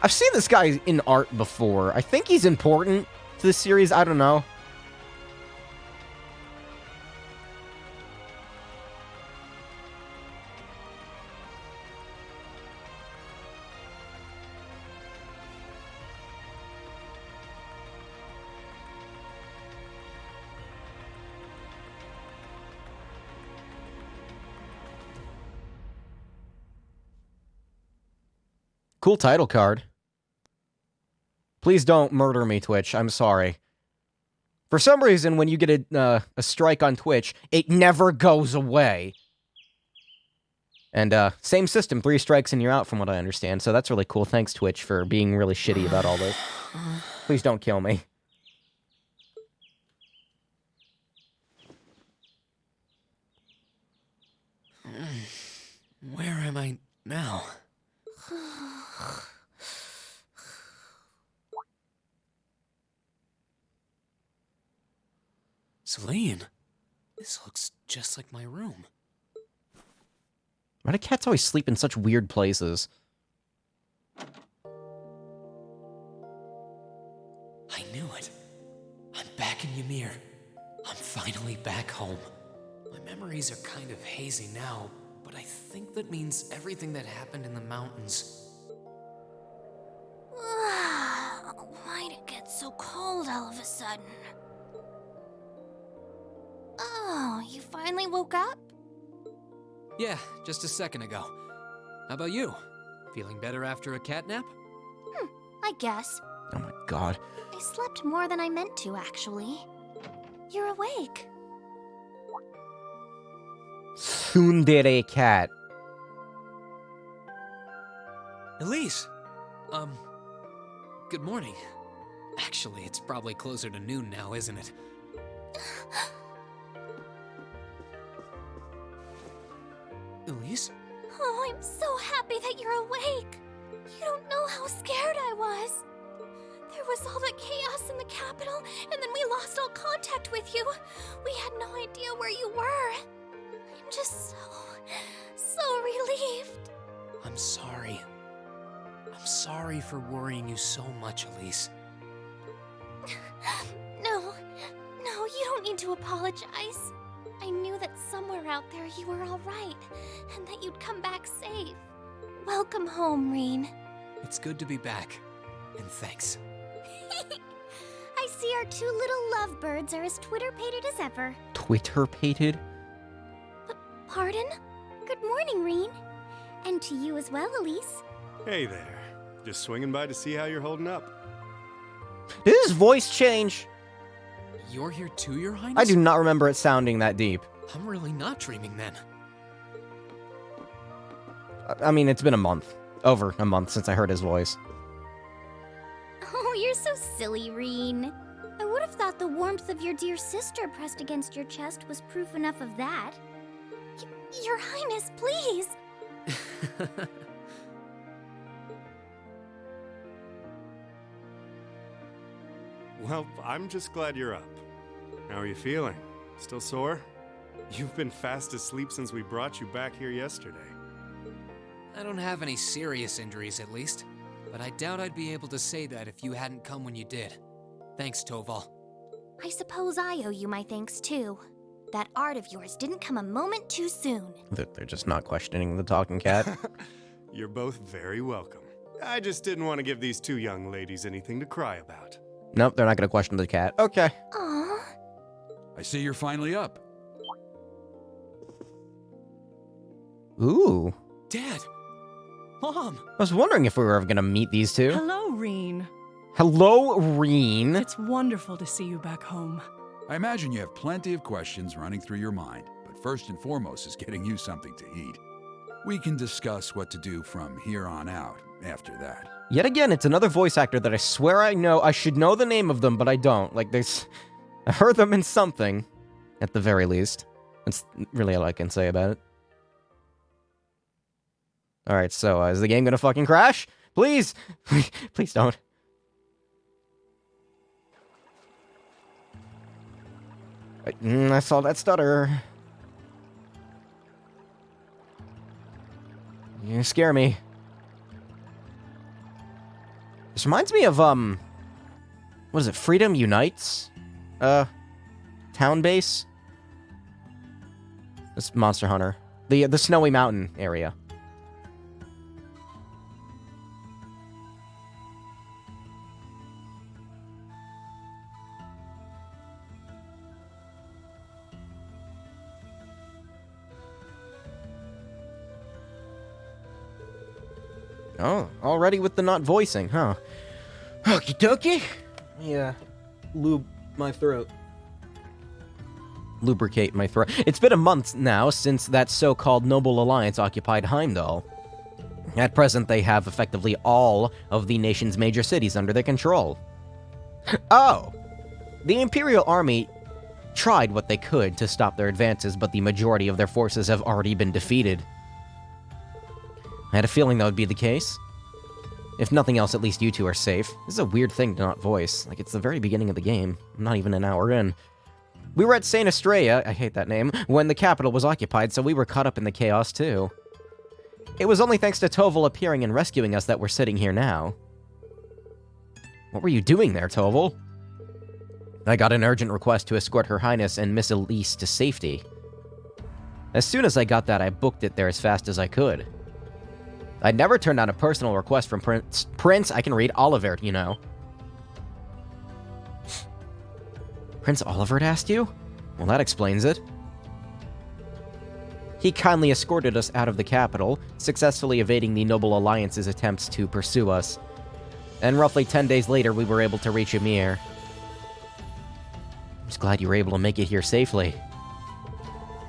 I've seen this guy in art before. I think he's important to the series. I don't know. Cool title card. Please don't murder me, Twitch. I'm sorry. For some reason, when you get a strike on Twitch, it never goes away. And same system, 3 strikes and you're out from what I understand. So that's really cool. Thanks, Twitch, for being really shitty about all this. Please don't kill me. Where am I now? Celine, this looks just like my room. Why do cats always sleep in such weird places? I knew it. I'm back in Ymir. I'm finally back home. My memories are kind of hazy now, but I think that means everything that happened in the mountains. Why'd it get so cold all of a sudden? Oh, you finally woke up? Yeah, just a second ago. How about you? Feeling better after a cat nap? I guess. Oh my god. I slept more than I meant to, actually. You're awake. Tsundere cat. Elise! Good morning. Actually, it's probably closer to noon now, isn't it? Elise? Oh, I'm so happy that you're awake. You don't know how scared I was. There was all that chaos in the capital, and then we lost all contact with you. We had no idea where you were. I'm just so relieved. I'm sorry. I'm sorry for worrying you so much, Elise. No, you don't need to apologize. I knew that somewhere out there you were all right, and that you'd come back safe. Welcome home, Reen. It's good to be back, and thanks. I see our two little lovebirds are as Twitter-pated as ever. Twitter-pated? Pardon? Good morning, Reen. And to you as well, Elise. Hey there. Just swinging by to see how you're holding up. Did his voice change? You're here too, Your Highness? I do not remember it sounding that deep. I'm really not dreaming then. I mean, it's been a month. Over a month since I heard his voice. Oh, you're so silly, Reen. I would have thought the warmth of your dear sister pressed against your chest was proof enough of that. Your Highness, please! Well, I'm just glad you're up. How are you feeling? Still sore? You've been fast asleep since we brought you back here yesterday. I don't have any serious injuries, at least. But I doubt I'd be able to say that if you hadn't come when you did. Thanks, Toval. I suppose I owe you my thanks, too. That art of yours didn't come a moment too soon. They're just not questioning the talking cat. You're both very welcome. I just didn't want to give these two young ladies anything to cry about. Nope, they're not going to question the cat. Okay. Aww. I see you're finally up. Ooh. Dad! Mom! I was wondering if we were ever going to meet these two. Hello, Reen. Hello, Reen. It's wonderful to see you back home. I imagine you have plenty of questions running through your mind, but first and foremost is getting you something to eat. We can discuss what to do from here on out after that. Yet again, it's another voice actor that I swear I know. I should know the name of them, but I don't. Like, I heard them in something, at the very least. That's really all I can say about it. Alright, so, is the game gonna fucking crash? Please! Please don't. I saw that stutter. You scare me. This reminds me of, what is it, Freedom Unites? Town base? This Monster Hunter. The Snowy Mountain area. Oh, already with the not voicing, huh? Okie dokie. Yeah. Lube my throat. Lubricate my throat. It's been a month now since that so-called Noble Alliance occupied Heimdall. At present, they have effectively all of the nation's major cities under their control. Oh! The Imperial Army tried what they could to stop their advances, but the majority of their forces have already been defeated. I had a feeling that would be the case. If nothing else, at least you two are safe. This is a weird thing to not voice. Like, it's the very beginning of the game. I'm not even an hour in. We were at Saint Estrella, I hate that name, when the capital was occupied, so we were caught up in the chaos too. It was only thanks to Toval appearing and rescuing us that we're sitting here now. What were you doing there, Toval? I got an urgent request to escort Her Highness and Miss Elise to safety. As soon as I got that, I booked it there as fast as I could. I'd never turned down a personal request from Prince, I can read, Olivert, you know. Prince Olivert asked you? Well, that explains it. He kindly escorted us out of the capital, successfully evading the Noble Alliance's attempts to pursue us. And roughly 10 days later, we were able to reach Ymir. I'm just glad you were able to make it here safely.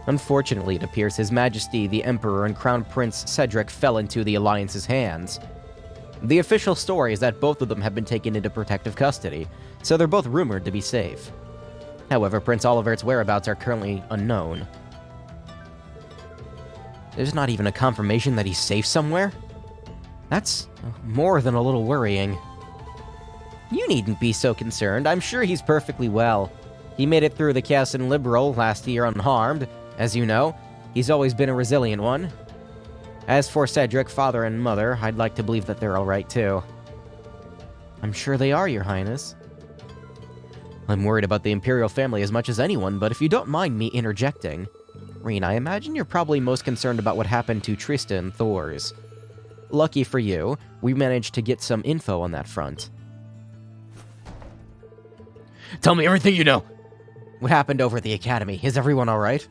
Unfortunately, it appears His Majesty the Emperor and Crown Prince Cedric fell into the Alliance's hands. The official story is that both of them have been taken into protective custody, so they're both rumored to be safe. However, Prince Olivert's whereabouts are currently unknown. There's not even a confirmation that he's safe somewhere? That's more than a little worrying. You needn't be so concerned. I'm sure he's perfectly well. He made it through the Cassin Liberal last year unharmed. As you know, he's always been a resilient one. As for Cedric, father and mother, I'd like to believe that they're alright too. I'm sure they are, Your Highness. I'm worried about the Imperial family as much as anyone, but if you don't mind me interjecting, Rean, I imagine you're probably most concerned about what happened to Tristan Thors. Lucky for you, we managed to get some info on that front. Tell me everything you know! What happened over at the Academy? Is everyone alright?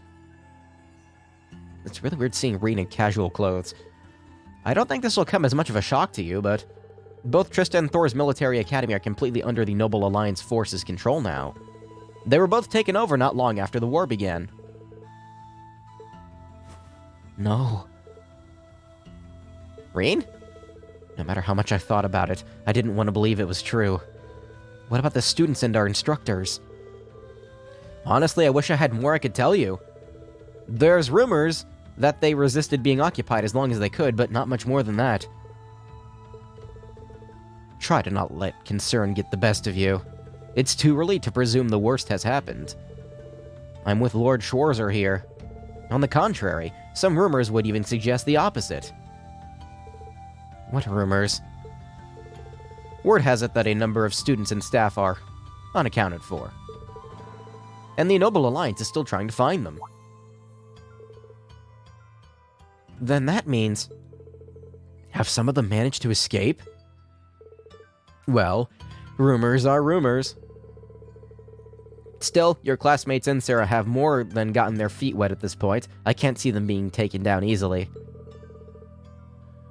It's really weird seeing Rean in casual clothes. I don't think this will come as much of a shock to you, but both Tristan and Thor's military academy are completely under the Noble Alliance forces' control now. They were both taken over not long after the war began. No. Rean? No matter how much I thought about it, I didn't want to believe it was true. What about the students and our instructors? Honestly, I wish I had more I could tell you. There's rumors that they resisted being occupied as long as they could, but not much more than that. Try to not let concern get the best of you. It's too early to presume the worst has happened. I'm with Lord Schwarzer here. On the contrary, some rumors would even suggest the opposite. What rumors? Word has it that a number of students and staff are unaccounted for. And the Noble Alliance is still trying to find them. Then that means... have some of them managed to escape? Well, rumors are rumors. Still, your classmates and Sarah have more than gotten their feet wet at this point. I can't see them being taken down easily.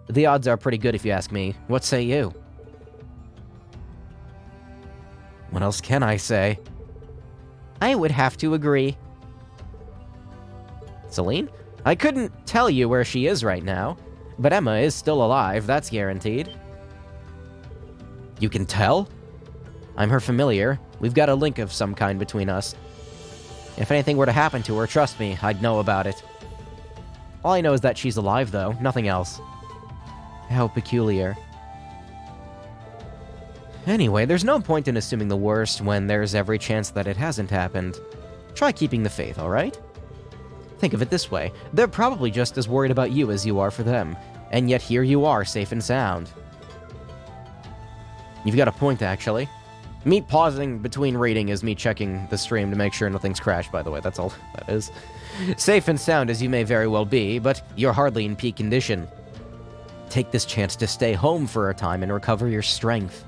The odds are pretty good if you ask me. What say you? What else can I say? I would have to agree. Celine? I couldn't tell you where she is right now, but Emma is still alive, that's guaranteed. You can tell? I'm her familiar. We've got a link of some kind between us. If anything were to happen to her, trust me, I'd know about it. All I know is that she's alive, though, nothing else. How peculiar. Anyway, there's no point in assuming the worst when there's every chance that it hasn't happened. Try keeping the faith, alright? Think of it this way, they're probably just as worried about you as you are for them, and yet here you are, safe and sound. You've got a point, actually. Me pausing between reading is me checking the stream to make sure nothing's crashed, by the way, that's all that is. Safe and sound as you may very well be, but you're hardly in peak condition. Take this chance to stay home for a time and recover your strength.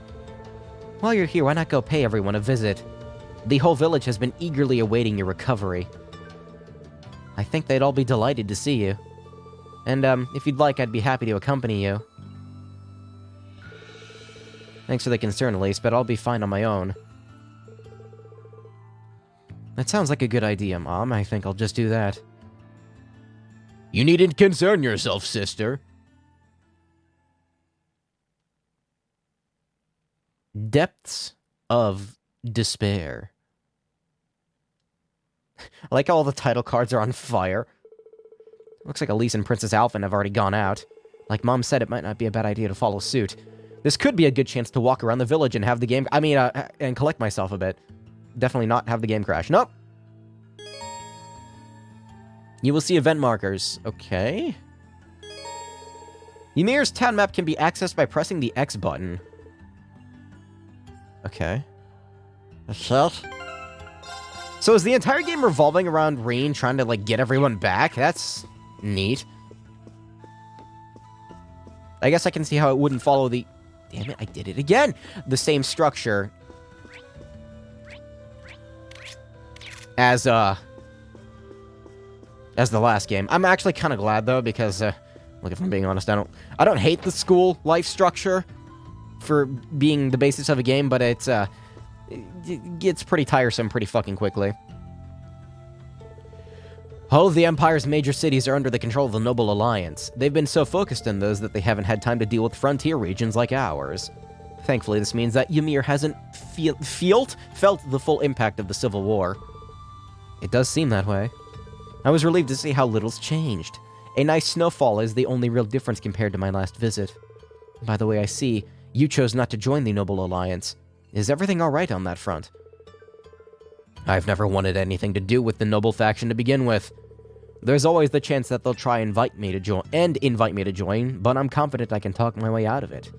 While you're here, why not go pay everyone a visit? The whole village has been eagerly awaiting your recovery. I think they'd all be delighted to see you. And, if you'd like, I'd be happy to accompany you. Thanks for the concern, Elise, but I'll be fine on my own. That sounds like a good idea, Mom. I think I'll just do that. You needn't concern yourself, sister. Depths of Despair. I like how all the title cards are on fire. Looks like Elise and Princess Alphen have already gone out. Like Mom said, it might not be a bad idea to follow suit. This could be a good chance to walk around the village and have the game... and collect myself a bit. Definitely not have the game crash. Nope. You will see event markers. Okay. Ymir's town map can be accessed by pressing the X button. Okay. So is the entire game revolving around Rean trying to, like, get everyone back? That's neat. I guess I can see how it wouldn't follow the... Damn it, I did it again! The same structure as the last game. I'm actually kind of glad, though, because, look, if I'm being honest, I don't hate the school life structure for being the basis of a game, but it gets pretty tiresome pretty fucking quickly. All of the Empire's major cities are under the control of the Noble Alliance. They've been so focused on those that they haven't had time to deal with frontier regions like ours. Thankfully, this means that Ymir hasn't felt the full impact of the Civil War. It does seem that way. I was relieved to see how little's changed. A nice snowfall is the only real difference compared to my last visit. By the way, I see you chose not to join the Noble Alliance. Is everything alright on that front? I've never wanted anything to do with the Noble faction to begin with. There's always the chance that they'll try and invite me to join, but I'm confident I can talk my way out of it.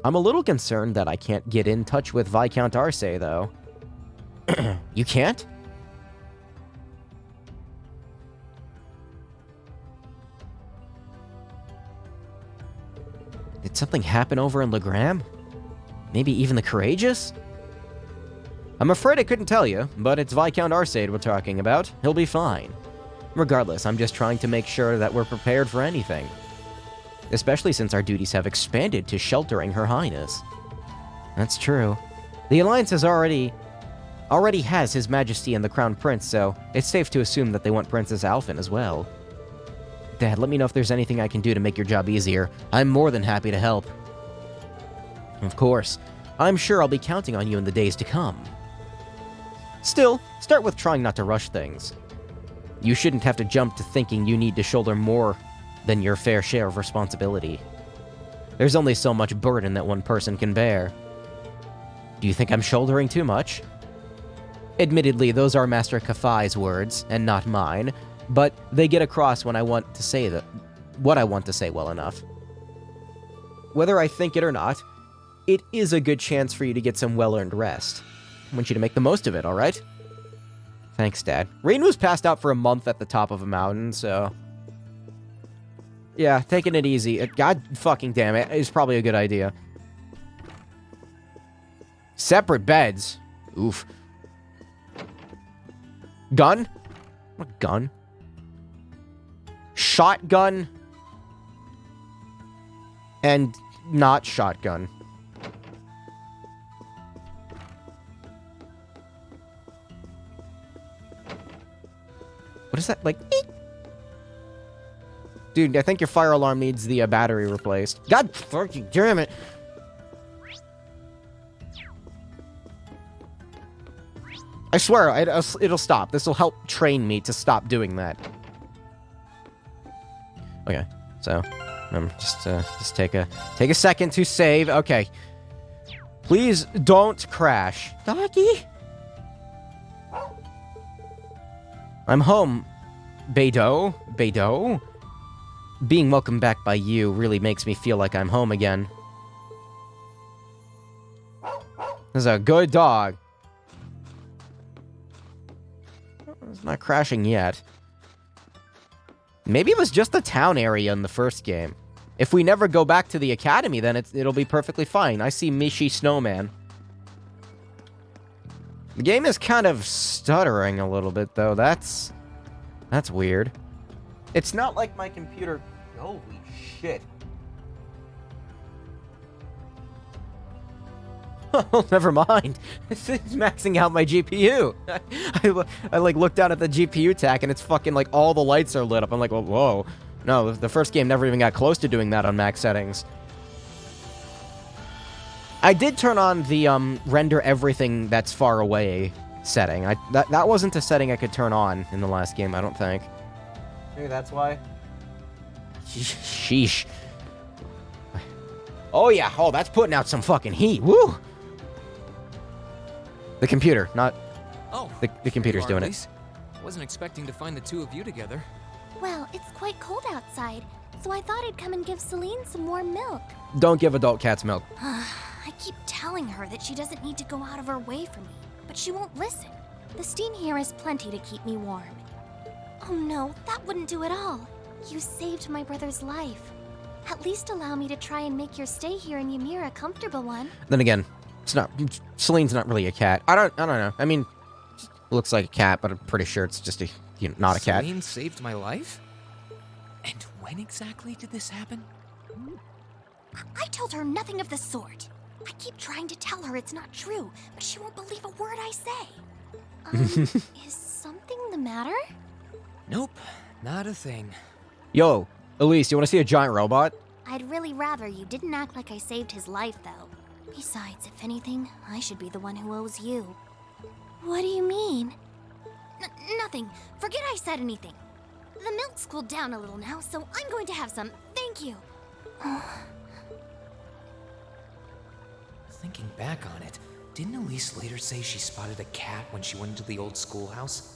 I'm a little concerned that I can't get in touch with Viscount Arce, though. You can't? Did something happen over in Legram? Maybe even the Courageous? I'm afraid I couldn't tell you, but it's Viscount Arcade we're talking about. He'll be fine. Regardless, I'm just trying to make sure that we're prepared for anything. Especially since our duties have expanded to sheltering Her Highness. That's true. The Alliance already has His Majesty and the Crown Prince, so it's safe to assume that they want Princess Alphen as well. Dad, let me know if there's anything I can do to make your job easier. I'm more than happy to help. Of course. I'm sure I'll be counting on you in the days to come. Still, start with trying not to rush things. You shouldn't have to jump to thinking you need to shoulder more than your fair share of responsibility. There's only so much burden that one person can bear. Do you think I'm shouldering too much? Admittedly, those are Master Kafai's words, and not mine, but they get across when I want to say what I want to say well enough. Whether I think it or not, it is a good chance for you to get some well-earned rest. I want you to make the most of it, alright? Thanks, Dad. Rean was passed out for a month at the top of a mountain, so... yeah, taking it easy. God fucking damn it, is probably a good idea. Separate beds? Oof. Gun? What gun? Shotgun? And not shotgun. What is that, like? Dude, I think your fire alarm needs the battery replaced. God fucking damn it! I swear, it'll stop. This will help train me to stop doing that. Okay, so just take a second to save. Okay, please don't crash, doggy. I'm home, Beidou. Being welcomed back by you really makes me feel like I'm home again. This is a good dog. It's not crashing yet. Maybe it was just the town area in the first game. If we never go back to the academy, then it'll be perfectly fine. I see Mishi Snowman. The game is kind of stuttering a little bit, though. That's weird. It's not like my computer... holy shit. Oh, never mind. It's maxing out my GPU. I like looked down at the GPU tach and it's fucking like all the lights are lit up. I'm like, well, whoa. No, the first game never even got close to doing that on max settings. I did turn on the render everything that's far away setting. That wasn't a setting I could turn on in the last game, I don't think. Maybe that's why. Sheesh. Oh yeah, oh, that's putting out some fucking heat. Woo! The computer, not... oh, the computer's doing it. I wasn't expecting to find the two of you together. Well, it's quite cold outside, so I thought I'd come and give Celine some warm milk. Don't give adult cats milk. I keep telling her that she doesn't need to go out of her way for me, but she won't listen. The steam here is plenty to keep me warm. Oh no, that wouldn't do at all. You saved my brother's life. At least allow me to try and make your stay here in Ymir a comfortable one. Then again, it's not. Celine's not really a cat. I don't know. I mean, it looks like a cat, but I'm pretty sure it's just not a cat. Celine saved my life? And when exactly did this happen? I told her nothing of the sort. I keep trying to tell her it's not true, but she won't believe a word I say. Is something the matter? Nope, not a thing. Yo, Elise, you want to see a giant robot? I'd really rather you didn't act like I saved his life, though. Besides, if anything, I should be the one who owes you. What do you mean? Nothing. Forget I said anything. The milk's cooled down a little now, so I'm going to have some. Thank you. Thinking back on it, didn't Elise later say she spotted a cat when she went into the old schoolhouse?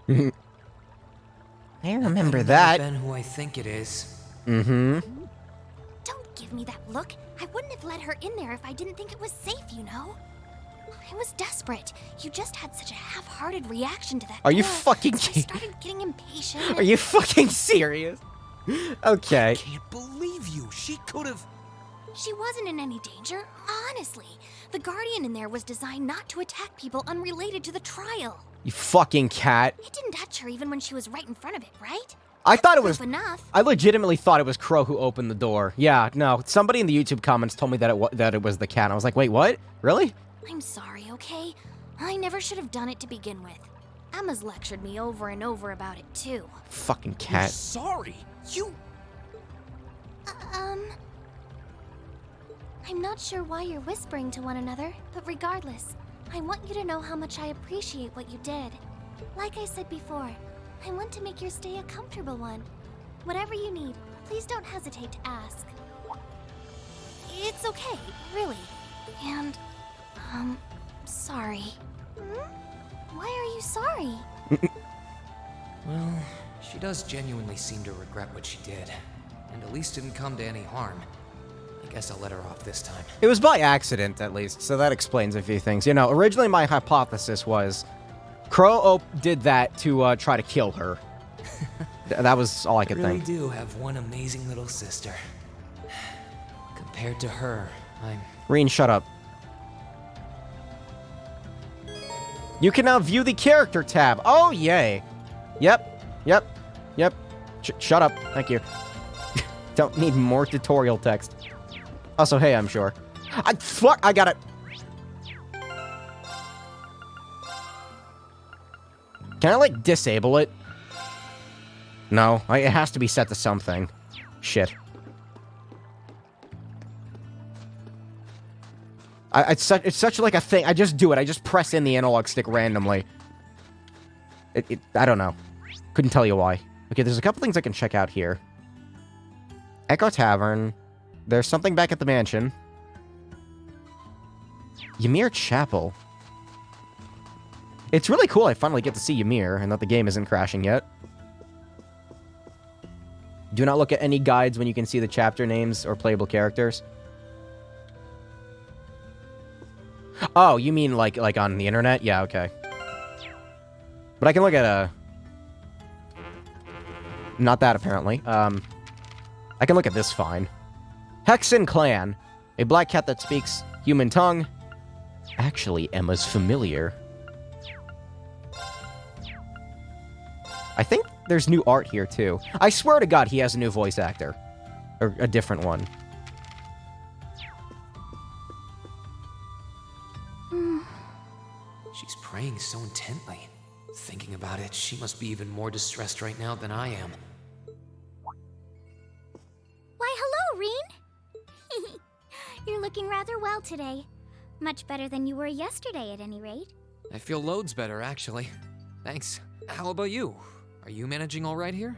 I remember Might that. have been who I think it is. Mm-hmm. Don't give me that look. I wouldn't have let her in there if I didn't think it was safe, you know? I was desperate. You just had such a half-hearted reaction to that. Are you door, fucking so I kidding? started getting impatient. Are you fucking serious? Okay. I can't believe you. She could have. She wasn't in any danger, honestly. The Guardian in there was designed not to attack people unrelated to the trial. You fucking cat. It didn't touch her even when she was right in front of it, right? I thought it was. Proof enough. I legitimately thought it was Crow who opened the door. Yeah, no. Somebody in the YouTube comments told me that it was the cat. I was like, wait, what? Really? I'm sorry, okay? I never should have done it to begin with. Emma's lectured me over and over about it, too. Fucking cat. Sorry. You. I'm not sure why you're whispering to one another, but regardless, I want you to know how much I appreciate what you did. Like I said before, I want to make your stay a comfortable one. Whatever you need, please don't hesitate to ask. It's okay, really. And, sorry. Why are you sorry? Well, she does genuinely seem to regret what she did. And Elise didn't come to any harm. I guess I'll let her off this time. It was by accident, at least, so that explains a few things. You know, originally my hypothesis was Crow did that to try to kill her. That was all I could really think. do have one amazing little sister. Compared to her, I'm... Reen, shut up. You can now view the character tab. Oh, yay. Yep. Shut up. Thank you. Don't need more tutorial text. Also, hey, I'm sure. Fuck, I got it. Can I, like, disable it? No, it has to be set to something. Shit. It's such like a thing. I just do it. I just press in the analog stick randomly. I don't know. Couldn't tell you why. Okay, there's a couple things I can check out here. Echo Tavern. There's something back at the mansion. Ymir Chapel. It's really cool I finally get to see Ymir and that the game isn't crashing yet. Do not look at any guides when you can see the chapter names or playable characters. Oh, you mean like on the internet? Yeah, okay. But I can look at not that, apparently. I can look at this fine. Hexen Clan. A black cat that speaks human tongue. Actually, Emma's familiar. I think there's new art here, too. I swear to God, he has a new voice actor. Or a different one. She's praying so intently. Thinking about it, she must be even more distressed right now than I am. Why, hello, Reen! You're looking rather well today. Much better than you were yesterday, at any rate. I feel loads better, actually. Thanks. How about you? Are you managing all right here?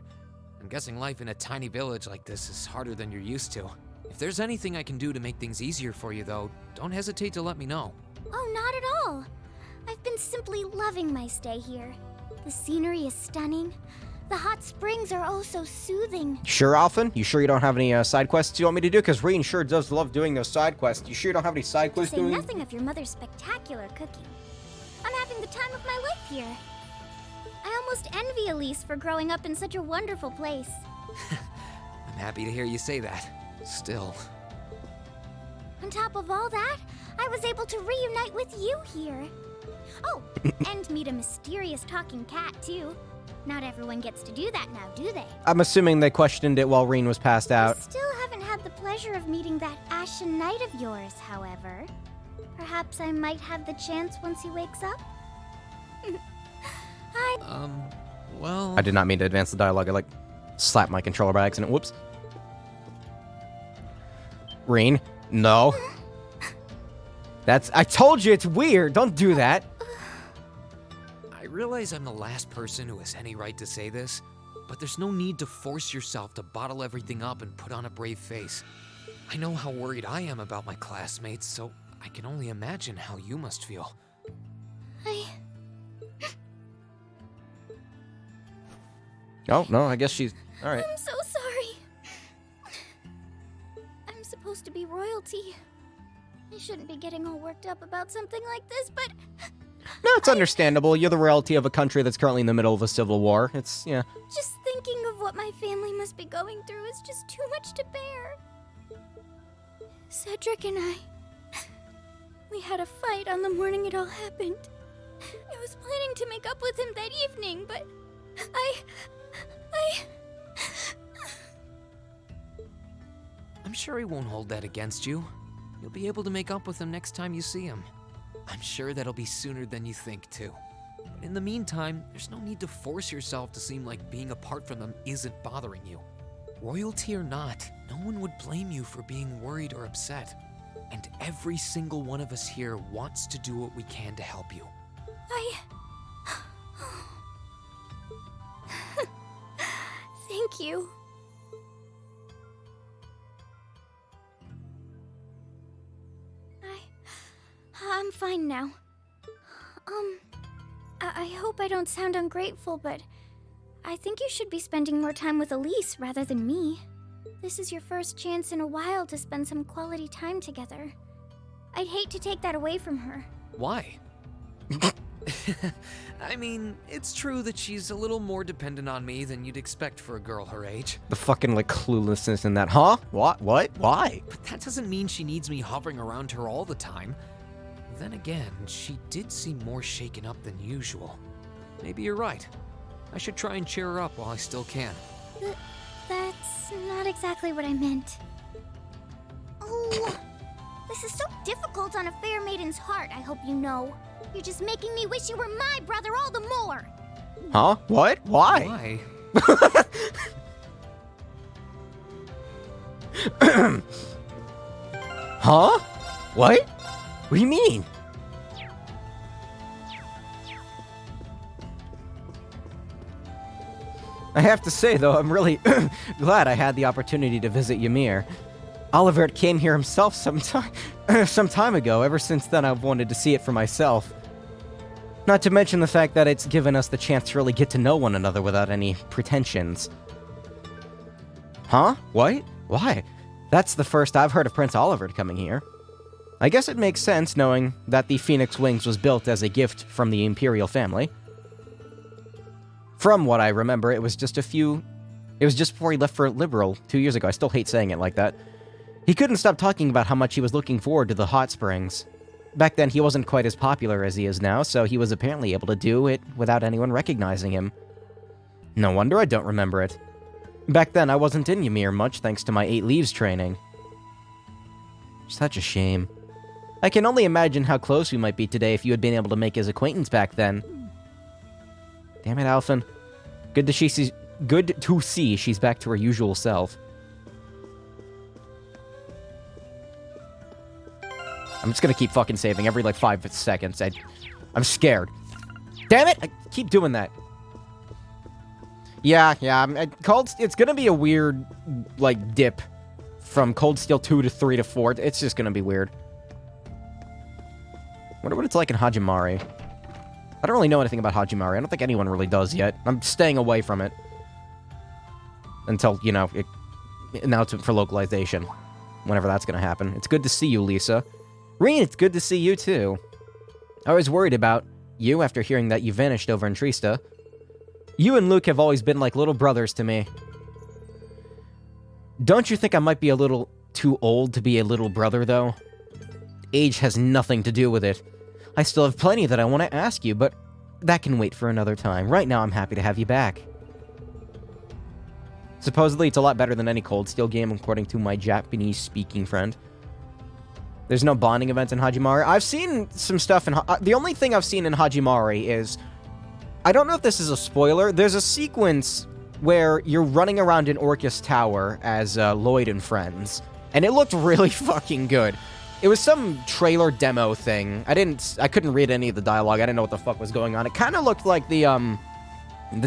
I'm guessing life in a tiny village like this is harder than you're used to. If there's anything I can do to make things easier for you, though, don't hesitate to let me know. Oh, not at all. I've been simply loving my stay here. The scenery is stunning. The hot springs are oh so soothing. Sure, Alphen? You sure you don't have any side quests you want me to do? Because Reen sure does love doing those side quests. You sure you don't have any side quests To say doing? nothing of your mother's spectacular cooking. I'm having the time of my life here. I almost envy Elise for growing up in such a wonderful place. I'm happy to hear you say that. Still. On top of all that, I was able to reunite with you here. Oh, and meet a mysterious talking cat, too. Not everyone gets to do that now, do they? I'm assuming they questioned it while Reen was passed out. I still haven't had the pleasure of meeting that Ashen Knight of yours, however. Perhaps I might have the chance once he wakes up? Well... I did not mean to advance the dialogue. I, slapped my controller by accident. Whoops. Reen, no. I told you it's weird. Don't do that. I realize I'm the last person who has any right to say this, but there's no need to force yourself to bottle everything up and put on a brave face. I know how worried I am about my classmates, so I can only imagine how you must feel. Oh, no, I guess she's... Alright. I'm so sorry. I'm supposed to be royalty. I shouldn't be getting all worked up about something like this, but... No, it's understandable. You're the royalty of a country that's currently in the middle of a civil war. It's, yeah. Just thinking of what my family must be going through is just too much to bear. Cedric and I... We had a fight on the morning it all happened. I was planning to make up with him that evening, but... I'm sure he won't hold that against you. You'll be able to make up with him next time you see him. I'm sure that'll be sooner than you think, too. But in the meantime, there's no need to force yourself to seem like being apart from them isn't bothering you. Royalty or not, no one would blame you for being worried or upset. And every single one of us here wants to do what we can to help you. Thank you. I'm fine now. I hope I don't sound ungrateful, but I think you should be spending more time with Elise rather than me. This is your first chance in a while to spend some quality time together. I'd hate to take that away from her. Why? I mean, it's true that she's a little more dependent on me than you'd expect for a girl her age. The fucking, cluelessness in that. Huh? What? Why? But that doesn't mean she needs me hovering around her all the time. Then again, she did seem more shaken up than usual. Maybe you're right. I should try and cheer her up while I still can. That's not exactly what I meant. Oh, this is so difficult on a fair maiden's heart, I hope you know. You're just making me wish you were my brother all the more. Huh? What? Why? Huh? What? What do you mean? I have to say, though, I'm really glad I had the opportunity to visit Ymir. Olivert came here himself some time ago. Ever since then, I've wanted to see it for myself. Not to mention the fact that it's given us the chance to really get to know one another without any pretensions. Huh? What? Why? That's the first I've heard of Prince Olivert coming here. I guess it makes sense, knowing that the Phoenix Wings was built as a gift from the Imperial family. From what I remember, it was just before he left for Liberal 2 years ago. I still hate saying it like that. He couldn't stop talking about how much he was looking forward to the hot springs. Back then, he wasn't quite as popular as he is now, so he was apparently able to do it without anyone recognizing him. No wonder I don't remember it. Back then, I wasn't in Ymir much thanks to my 8 Leaves training. Such a shame. I can only imagine how close we might be today if you had been able to make his acquaintance back then. Damn it, Alphen. Good to see she's back to her usual self. I'm just gonna keep fucking saving every, 5 seconds. I'm scared. Damn it! I keep doing that. Yeah, it's gonna be a weird, dip from Cold Steel 2 to 3 to 4. It's just gonna be weird. Wonder what it's like in Hajimari. I don't really know anything about Hajimari. I don't think anyone really does yet. I'm staying away from it. Until, you know, announcement for localization. Whenever that's gonna happen. It's good to see you, Lisa. Rean, it's good to see you, too. I was worried about you after hearing that you vanished over in Trista. You and Luke have always been like little brothers to me. Don't you think I might be a little too old to be a little brother, though? Age has nothing to do with it. I still have plenty that I want to ask you, but that can wait for another time. Right now, I'm happy to have you back. Supposedly, it's a lot better than any Cold Steel game, according to my Japanese-speaking friend. There's no bonding events in Hajimari. I've seen some stuff in... the only thing I've seen in Hajimari is... I don't know if this is a spoiler. There's a sequence where you're running around in Orcus Tower as Lloyd and friends. And it looked really fucking good. It was some trailer demo thing. I couldn't read any of the dialogue. I didn't know what the fuck was going on. It kind of looked like the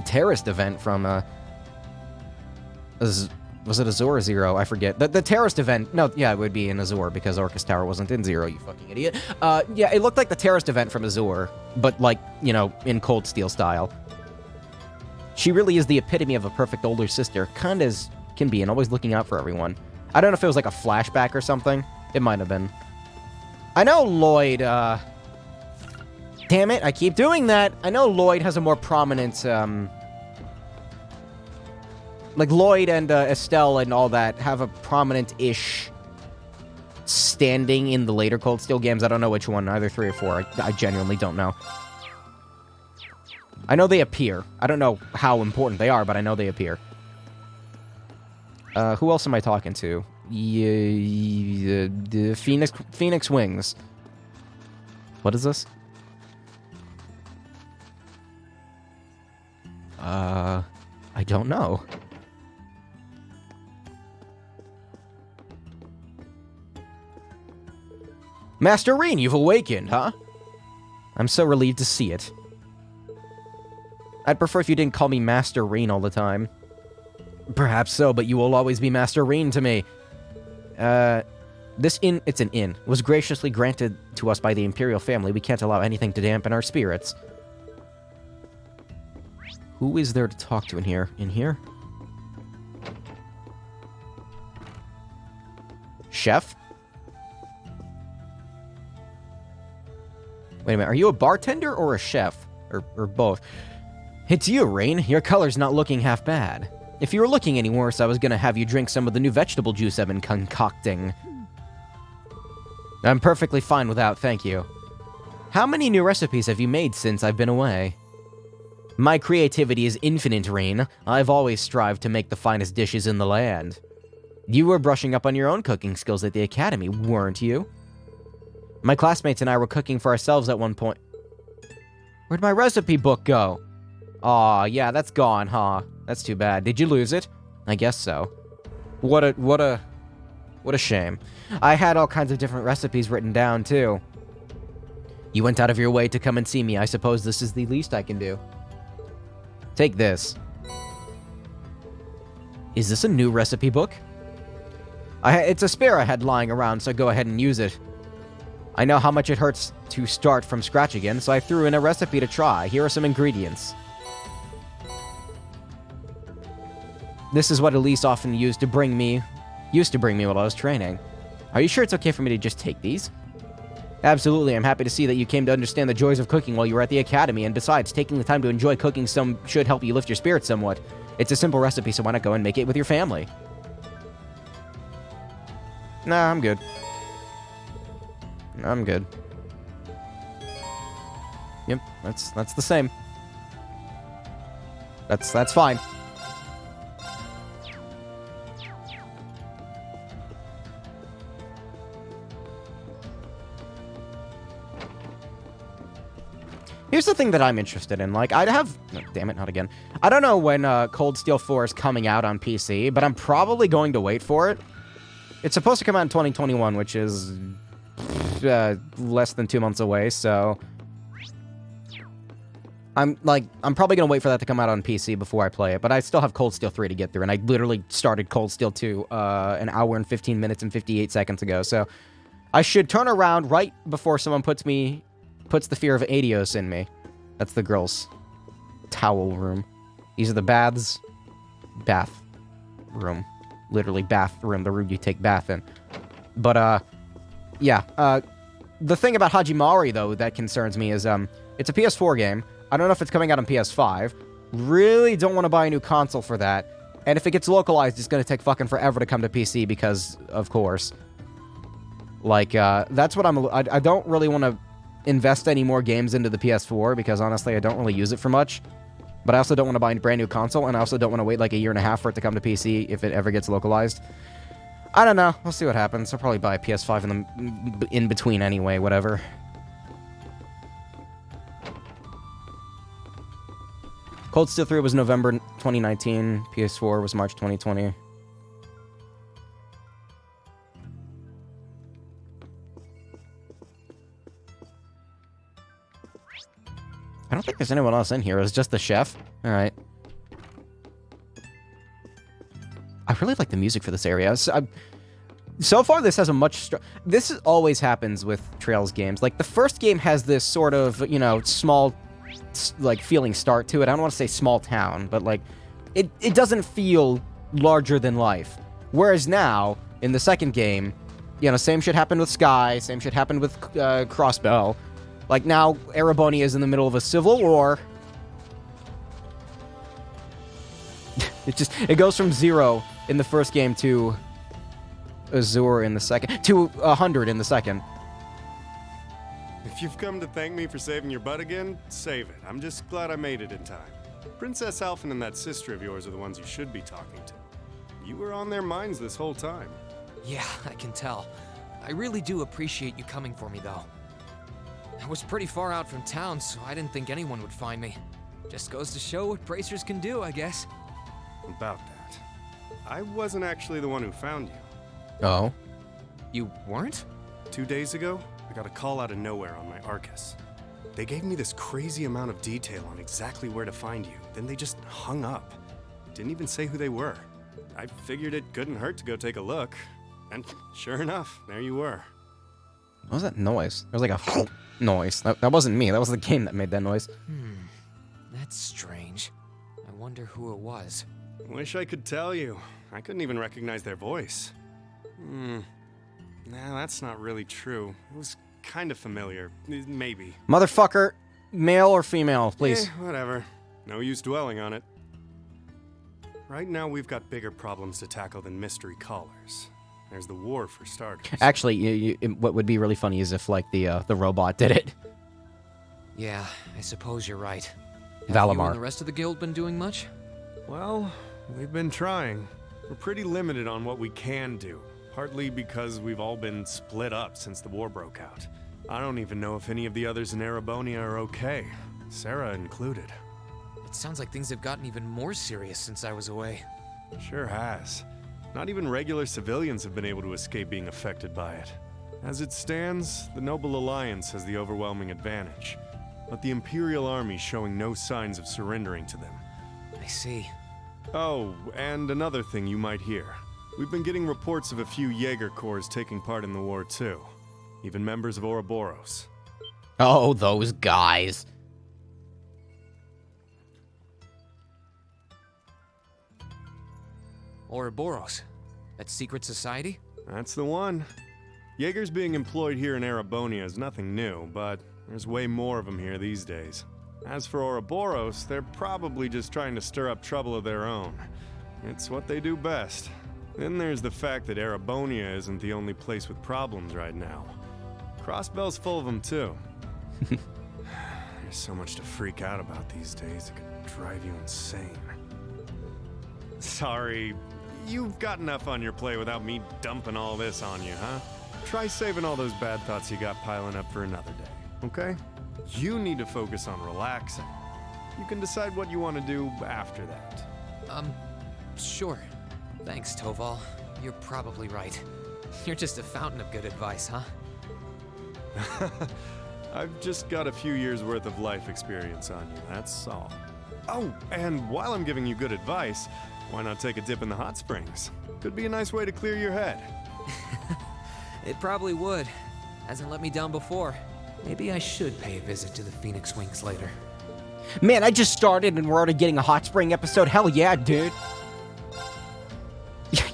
terrorist event from, was it Azure or Zero? I forget. The terrorist event, no, yeah, it would be in Azure because Orcus Tower wasn't in Zero, you fucking idiot. Yeah, it looked like the terrorist event from Azure, but like, you know, in Cold Steel style. She really is the epitome of a perfect older sister, kind as can be, and always looking out for everyone. I don't know if it was like a flashback or something. It might have been. I know Lloyd, damn it, I keep doing that. I know Lloyd has a more prominent, like, Lloyd and Estelle and all that have a prominent-ish standing in the later Cold Steel games. I don't know which one, either 3 or 4. I genuinely don't know. I know they appear. I don't know how important they are, but I know they appear. Who else am I talking to? The Phoenix Wings. What is this? I don't know. Master Rean, you've awakened, huh? I'm so relieved to see it. I'd prefer if you didn't call me Master Rean all the time. Perhaps so, but you will always be Master Rean to me. This inn, it's an inn, was graciously granted to us by the Imperial family. We can't allow anything to dampen our spirits. Who is there to talk to in here? In here? Chef? Wait a minute, are you a bartender or a chef? Or both? It's you, Rain. Your color's not looking half bad. If you were looking any worse, I was gonna have you drink some of the new vegetable juice I've been concocting. I'm perfectly fine without, thank you. How many new recipes have you made since I've been away? My creativity is infinite, Rain. I've always strived to make the finest dishes in the land. You were brushing up on your own cooking skills at the academy, weren't you? My classmates and I were cooking for ourselves at one point. Where'd my recipe book go? Aw, yeah, that's gone, huh? That's too bad. Did you lose it? I guess so. What a shame. I had all kinds of different recipes written down, too. You went out of your way to come and see me. I suppose this is the least I can do. Take this. Is this a new recipe book? It's a spare I had lying around, so go ahead and use it. I know how much it hurts to start from scratch again, so I threw in a recipe to try. Here are some ingredients. This is what Elise often used to bring me while I was training. Are you sure it's okay for me to just take these? Absolutely, I'm happy to see that you came to understand the joys of cooking while you were at the academy, and besides, taking the time to enjoy cooking should help you lift your spirits somewhat. It's a simple recipe, so why not go and make it with your family? Nah, I'm good. I'm good. Yep, that's the same. That's fine. Here's the thing that I'm interested in. Like, I'd have... No, damn it, not again. I don't know when Cold Steel 4 is coming out on PC, but I'm probably going to wait for it. It's supposed to come out in 2021, which is less than 2 months away, so... I'm probably gonna wait for that to come out on PC before I play it, but I still have Cold Steel 3 to get through, and I literally started Cold Steel 2 an hour and 15 minutes and 58 seconds ago, so I should turn around right before someone puts the fear of Adios in me. That's the girls' towel room. These are the bath room. Literally bathroom, the room you take bath in. But, yeah, the thing about Hajimari, though, that concerns me is, it's a PS4 game. I don't know if it's coming out on PS5. Really don't want to buy a new console for that. And if it gets localized, it's going to take fucking forever to come to PC because, of course. Like, that's what I don't really want to invest any more games into the PS4 because, honestly, I don't really use it for much. But I also don't want to buy a brand new console, and I also don't want to wait like a year and a half for it to come to PC if it ever gets localized. I don't know. We'll see what happens. I'll probably buy a PS5 in between anyway, whatever. Cold Steel 3 was November 2019. PS4 was March 2020. I don't think there's anyone else in here. It's just the chef. All right. I really like the music for this area. So far, this has a much... This always happens with Trails games. Like, the first game has this sort of, you know, small, like, feeling start to it. I don't want to say small town, but, like, it doesn't feel larger than life. Whereas now, in the second game, you know, same shit happened with Sky, same shit happened with Crossbell. Like, now, Erebonia is in the middle of a civil war. It goes from 0 in the first game to Azure in the second, to 100 in the second. If you've come to thank me for saving your butt again, save it. I'm just glad I made it in time. Princess Alphen and that sister of yours are the ones you should be talking to. You were on their minds this whole time. Yeah, I can tell. I really do appreciate you coming for me, though. I was pretty far out from town, so I didn't think anyone would find me. Just goes to show what bracers can do, I guess. About that. I wasn't actually the one who found you. Oh? You weren't? 2 days ago, I got a call out of nowhere on my Arcus. They gave me this crazy amount of detail on exactly where to find you, then they just hung up. Didn't even say who they were. I figured it couldn't hurt to go take a look. And sure enough, there you were. What was that noise? There was like a noise. That wasn't me. That was the game that made that noise. That's strange. I wonder who it was. Wish I could tell you. I couldn't even recognize their voice. Nah, that's not really true. It was kind of familiar. Maybe. Motherfucker, male or female, please. Whatever. No use dwelling on it. Right now, we've got bigger problems to tackle than mystery callers. There's the war, for starters. Actually, what would be really funny is if, like, the robot did it. Yeah, I suppose you're right. Valimar. Have you and the rest of the guild been doing much? Well, we've been trying. We're pretty limited on what we can do. Partly because we've all been split up since the war broke out. I don't even know if any of the others in Erebonia are okay. Sarah included. It sounds like things have gotten even more serious since I was away. Sure has. Not even regular civilians have been able to escape being affected by it. As it stands, the Noble Alliance has the overwhelming advantage, but the Imperial Army's showing no signs of surrendering to them. I see. Oh, and another thing you might hear. We've been getting reports of a few Jaeger Corps taking part in the war too. Even members of Ouroboros. Oh, those guys. Ouroboros. That secret society? That's the one. Jaegers being employed here in Erebonia is nothing new, but there's way more of them here these days. As for Ouroboros, they're probably just trying to stir up trouble of their own. It's what they do best. Then there's the fact that Erebonia isn't the only place with problems right now. Crossbell's full of them too. There's so much to freak out about these days, it could drive you insane. Sorry, you've got enough on your plate without me dumping all this on you, huh? Try saving all those bad thoughts you got piling up for another day, okay? You need to focus on relaxing. You can decide what you want to do after that. Sure. Thanks, Toval. You're probably right. You're just a fountain of good advice, huh? I've just got a few years worth of life experience on you, that's all. Oh, and while I'm giving you good advice, why not take a dip in the hot springs? Could be a nice way to clear your head. It probably would. Hasn't let me down before. Maybe I should pay a visit to the Phoenix Wings later. Man, I just started and we're already getting a hot spring episode. Hell yeah, dude.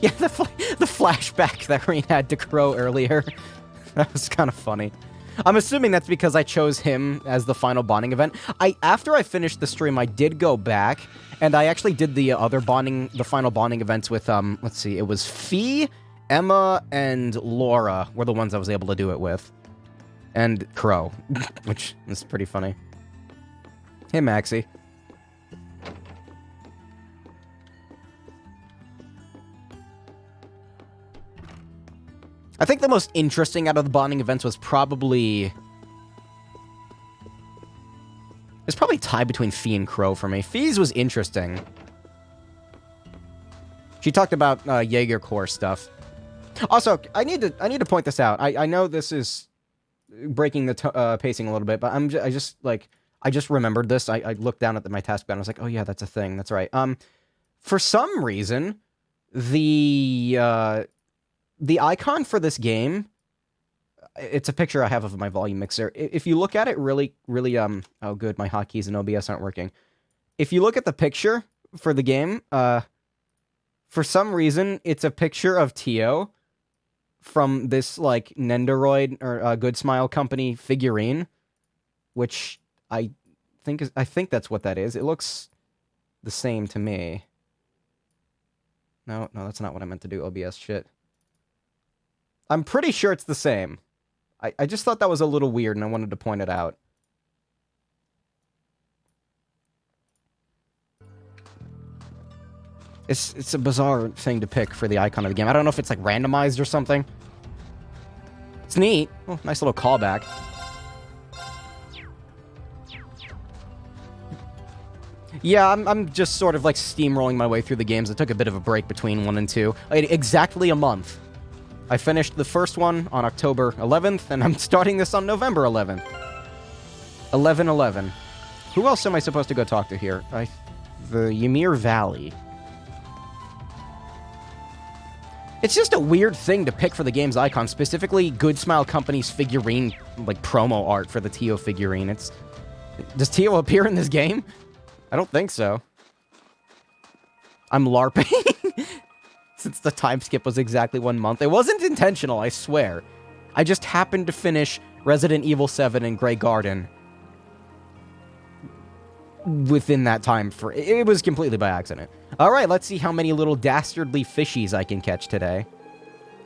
Yeah, the flashback that Rean had to Crow earlier. That was kind of funny. I'm assuming that's because I chose him as the final bonding event. After I finished the stream, I did go back, and I actually did the the final bonding events with, let's see, it was Fee, Emma, and Laura were the ones I was able to do it with. And Crow, which is pretty funny. Hey, Maxie. I think the most interesting out of the bonding events was probably... It's probably tied between Fee and Crow for me. Fee's was interesting. She talked about Jaeger Corps stuff. Also, I need to point this out. I know this is breaking the pacing a little bit, but I just remembered this. I looked down at my taskbar and I was like, oh yeah, that's a thing. That's right. For some reason, the icon for this game, it's a picture I have of my volume mixer. If you look at it really, oh good, my hotkeys and OBS aren't working. If you look at the picture for the game, for some reason, it's a picture of Tio from this, like, Nendoroid, or Good Smile Company figurine, which I think that's what that is. It looks the same to me. No, that's not what I meant to do, OBS shit. I'm pretty sure it's the same. I just thought that was a little weird, and I wanted to point it out. It's a bizarre thing to pick for the icon of the game. I don't know if it's, like, randomized or something. It's neat. Oh, nice little callback. Yeah, I'm just sort of, like, steamrolling my way through the games. I took a bit of a break between 1 and 2. Exactly a month. I finished the first one on October 11th, and I'm starting this on November 11th. 11/11. Who else am I supposed to go talk to here? The Ymir Valley. It's just a weird thing to pick for the game's icon, specifically Good Smile Company's figurine, like, promo art for the Tio figurine. Does Tio appear in this game? I don't think so. I'm LARPing. Since the time skip was exactly 1 month. It wasn't intentional, I swear. I just happened to finish Resident Evil 7 and Grey Garden within that time. It was completely by accident. Alright, let's see how many little dastardly fishies I can catch today.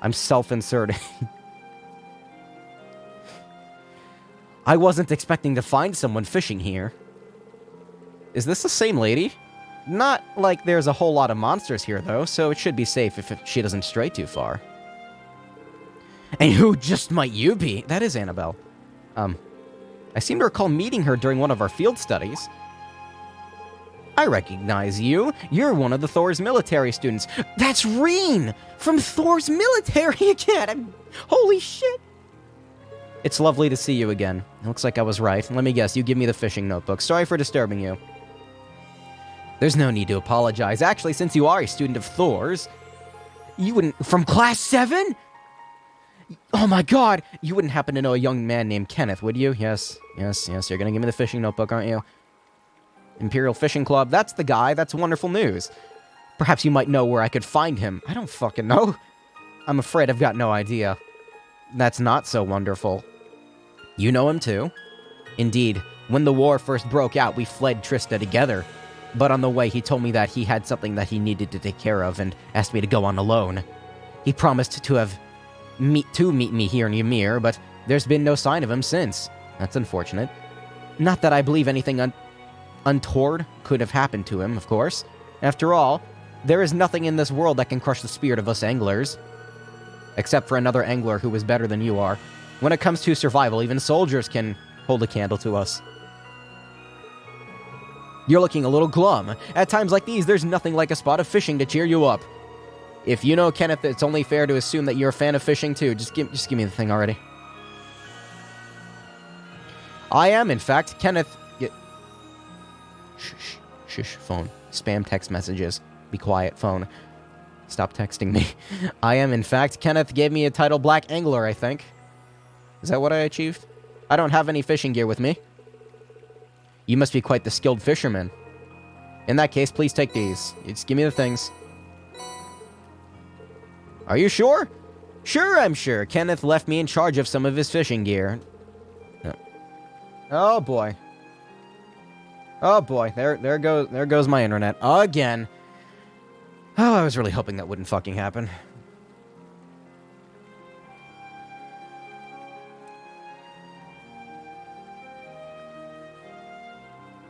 I'm self-inserting. I wasn't expecting to find someone fishing here. Is this the same lady? Not like there's a whole lot of monsters here, though, so it should be safe if she doesn't stray too far. And who just might you be? That is Annabelle. I seem to recall meeting her during one of our field studies. I recognize you. You're one of the Thor's military students. That's Rean! From Thor's military academy! Holy shit! It's lovely to see you again. It looks like I was right. Let me guess, you give me the fishing notebook. Sorry for disturbing you. There's no need to apologize. Actually, since you are a student of Thor's, you wouldn't... From Class 7? Oh my god! You wouldn't happen to know a young man named Kenneth, would you? Yes. You're gonna give me the fishing notebook, aren't you? Imperial Fishing Club, that's the guy. That's wonderful news. Perhaps you might know where I could find him. I don't fucking know. I'm afraid I've got no idea. That's not so wonderful. You know him too? Indeed, when the war first broke out, we fled Trista together. But on the way, he told me that he had something that he needed to take care of and asked me to go on alone. He promised to meet me here in Ymir, but there's been no sign of him since. That's unfortunate. Not that I believe anything untoward could have happened to him, of course. After all, there is nothing in this world that can crush the spirit of us anglers. Except for another angler who is better than you are. When it comes to survival, even soldiers can hold a candle to us. You're looking a little glum. At times like these, there's nothing like a spot of fishing to cheer you up. If you know Kenneth, it's only fair to assume that you're a fan of fishing too. Just give me the thing already. I am, in fact, Kenneth... Shush, phone. Spam text messages. Be quiet, phone. Stop texting me. I am, in fact, Kenneth gave me a title Black Angler, I think. Is that what I achieved? I don't have any fishing gear with me. You must be quite the skilled fisherman. In that case, please take these. Just give me the things. Are you sure? Sure, I'm sure. Kenneth left me in charge of some of his fishing gear. Oh, boy. Oh, boy. There goes my internet. Again. Oh, I was really hoping that wouldn't fucking happen.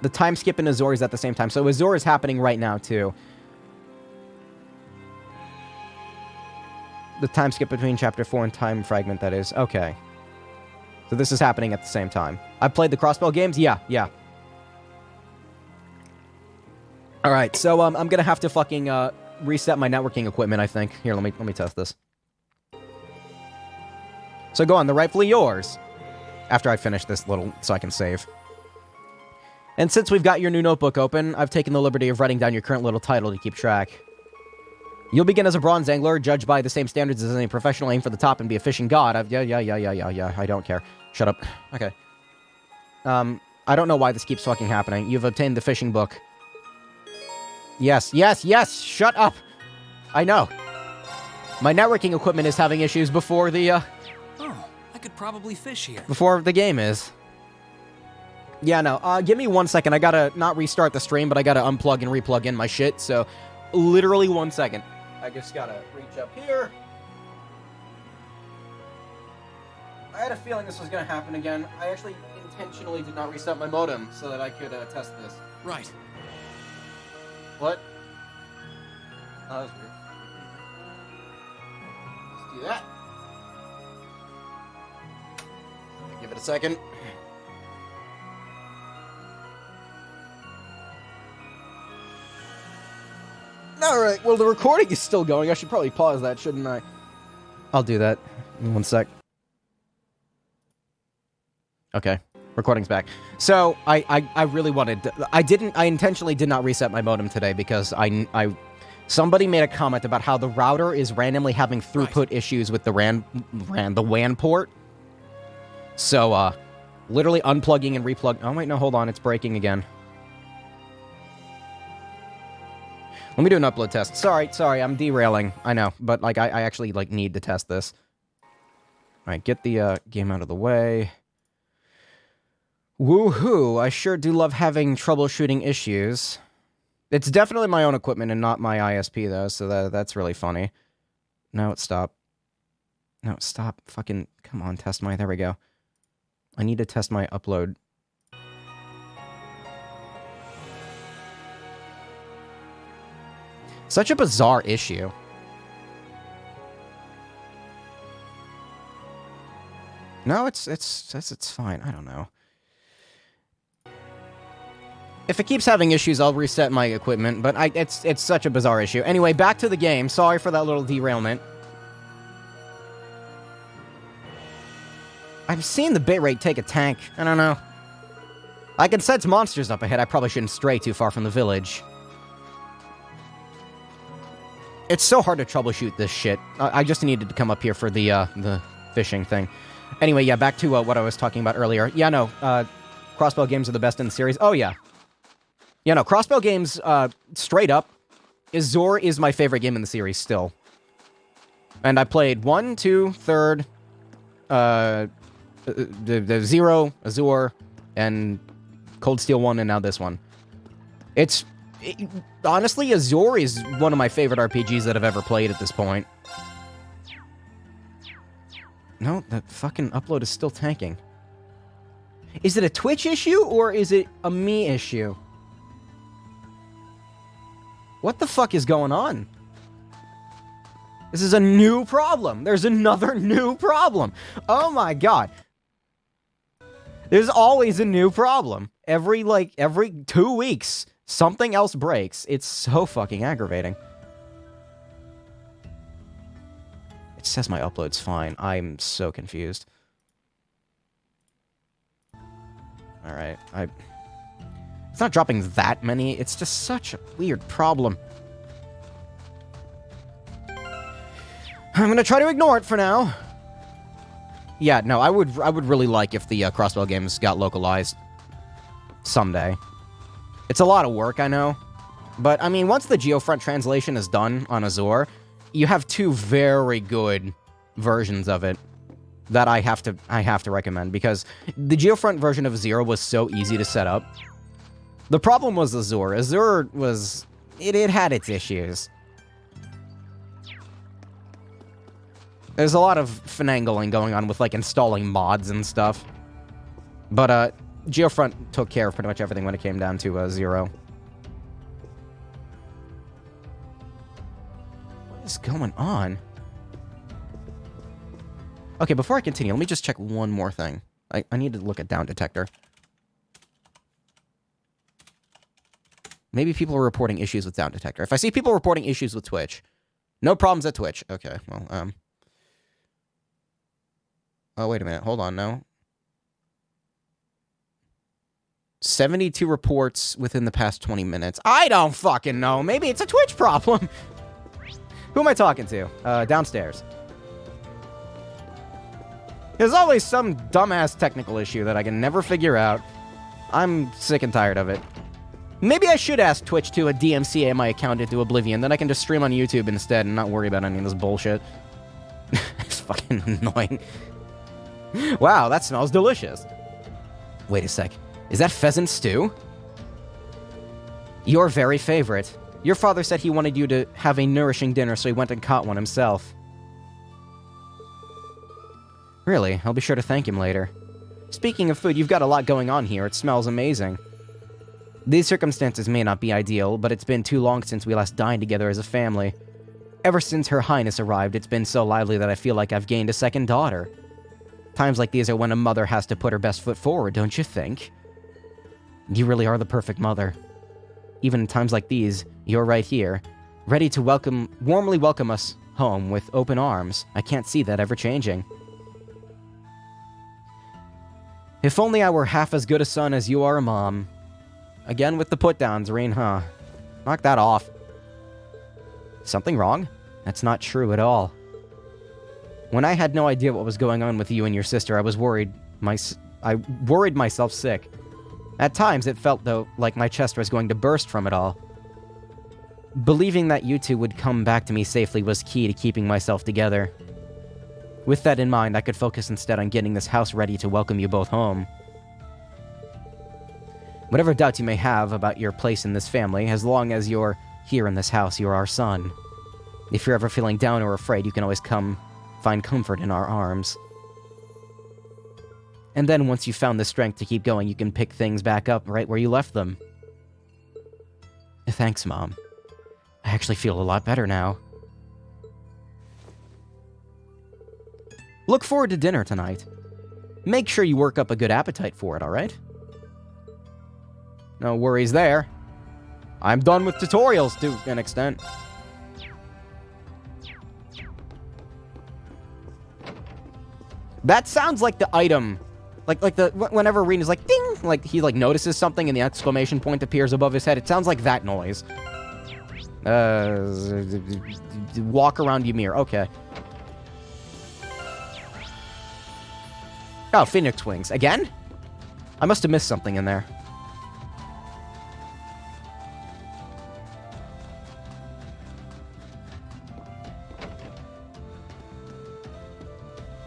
The time skip in Azure is at the same time. So Azure is happening right now, too. The time skip between Chapter 4 and Time Fragment, that is. Okay. So this is happening at the same time. I've played the Crossbell games? Yeah. Alright, so I'm gonna have to fucking reset my networking equipment, I think. Here, let me test this. So go on, they're rightfully yours. After I finish this little, so I can save. And since we've got your new notebook open, I've taken the liberty of writing down your current little title to keep track. You'll begin as a bronze angler, judged by the same standards as any professional, aim for the top and be a fishing god. Yeah, I don't care. Shut up. Okay. I don't know why this keeps fucking happening. You've obtained the fishing book. Yes, shut up! I know. My networking equipment is having issues before the, Oh, I could probably fish here. Before the game is. Yeah, no, give me 1 second. I gotta not restart the stream, but I gotta unplug and replug in my shit, so literally 1 second. I just gotta reach up here. I had a feeling this was gonna happen again. I actually intentionally did not reset my modem so that I could test this. Right. What? Oh, that was weird. Let's do that. Give it a second. Alright, well, the recording is still going. I should probably pause that, shouldn't I? I'll do that in 1 sec. Okay, recording's back. So, I really wanted to, I intentionally did not reset my modem today because somebody made a comment about how the router is randomly having throughput issues with the the WAN port. So, literally unplugging and replugging. Oh, wait, no, hold on, it's breaking again. Let me do an upload test. Sorry, I'm derailing. I know, but, like, I actually, like, need to test this. Alright, get the, game out of the way. Woohoo! I sure do love having troubleshooting issues. It's definitely my own equipment and not my ISP, though, so that's really funny. No, stop. No, stop. Fucking, come on, test my, there we go. I need to test my upload. Such a bizarre issue. No, it's fine. I don't know. If it keeps having issues, I'll reset my equipment, but it's such a bizarre issue. Anyway, back to the game. Sorry for that little derailment. I've seen the bitrate take a tank. I don't know. I can sense monsters up ahead. I probably shouldn't stray too far from the village. It's so hard to troubleshoot this shit. I just needed to come up here for the fishing thing. Anyway, yeah, back to what I was talking about earlier. Yeah, no, Crossbell games are the best in the series. Oh, yeah. Yeah, no, Crossbell games, straight up, Azure is my favorite game in the series still. And I played 1, 2, 3rd, the 0, Azure, and Cold Steel 1, and now this one. Honestly, Azure is one of my favorite RPGs that I've ever played at this point. No, the fucking upload is still tanking. Is it a Twitch issue, or is it a me issue? What the fuck is going on? This is a new problem. There's another new problem. Oh my god. There's always a new problem. Every 2 weeks, something else breaks. It's so fucking aggravating. It says my upload's fine. I'm so confused. Alright, It's not dropping that many, it's just such a weird problem. I'm gonna try to ignore it for now. Yeah, no, I would really like if the Crossbell games got localized someday. It's a lot of work, I know. But, I mean, once the Geofront translation is done on Azure, you have two very good versions of it that I have to recommend, because the Geofront version of Zero was so easy to set up. The problem was Azure. Azure was... It had its issues. There's a lot of finagling going on with, like, installing mods and stuff. But, Geofront took care of pretty much everything when it came down to, Zero. What is going on? Okay, before I continue, let me just check one more thing. I need to look at Down Detector. Maybe people are reporting issues with Down Detector. If I see people reporting issues with Twitch, no problems at Twitch. Okay, well, oh, wait a minute. Hold on, no. 72 reports within the past 20 minutes. I don't fucking know. Maybe it's a Twitch problem. Who am I talking to? Downstairs. There's always some dumbass technical issue that I can never figure out. I'm sick and tired of it. Maybe I should ask Twitch to DMCA my account into oblivion, then I can just stream on YouTube instead and not worry about any of this bullshit. It's fucking annoying. Wow, that smells delicious. Wait a sec. Is that pheasant stew? Your very favorite. Your father said he wanted you to have a nourishing dinner, so he went and caught one himself. Really? I'll be sure to thank him later. Speaking of food, you've got a lot going on here. It smells amazing. These circumstances may not be ideal, but it's been too long since we last dined together as a family. Ever since Her Highness arrived, it's been so lively that I feel like I've gained a second daughter. Times like these are when a mother has to put her best foot forward, don't you think? You really are the perfect mother. Even in times like these, you're right here, ready to warmly welcome us home with open arms. I can't see that ever changing. If only I were half as good a son as you are a mom. Again with the put-downs, Rean, huh? Knock that off. Something wrong? That's not true at all. When I had no idea what was going on with you and your sister, I was worried. I worried myself sick. At times, it felt, though, like my chest was going to burst from it all. Believing that you two would come back to me safely was key to keeping myself together. With that in mind, I could focus instead on getting this house ready to welcome you both home. Whatever doubts you may have about your place in this family, as long as you're here in this house, you're our son. If you're ever feeling down or afraid, you can always come find comfort in our arms. And then once you've found the strength to keep going, you can pick things back up right where you left them. Thanks, Mom. I actually feel a lot better now. Look forward to dinner tonight. Make sure you work up a good appetite for it, alright? No worries there. I'm done with tutorials to an extent. That sounds like the item. Like the whenever Rean is like ding, like he like notices something and the exclamation point appears above his head. It sounds like that noise. Walk around Ymir. Okay. Oh, Phoenix Wings. Again? I must have missed something in there.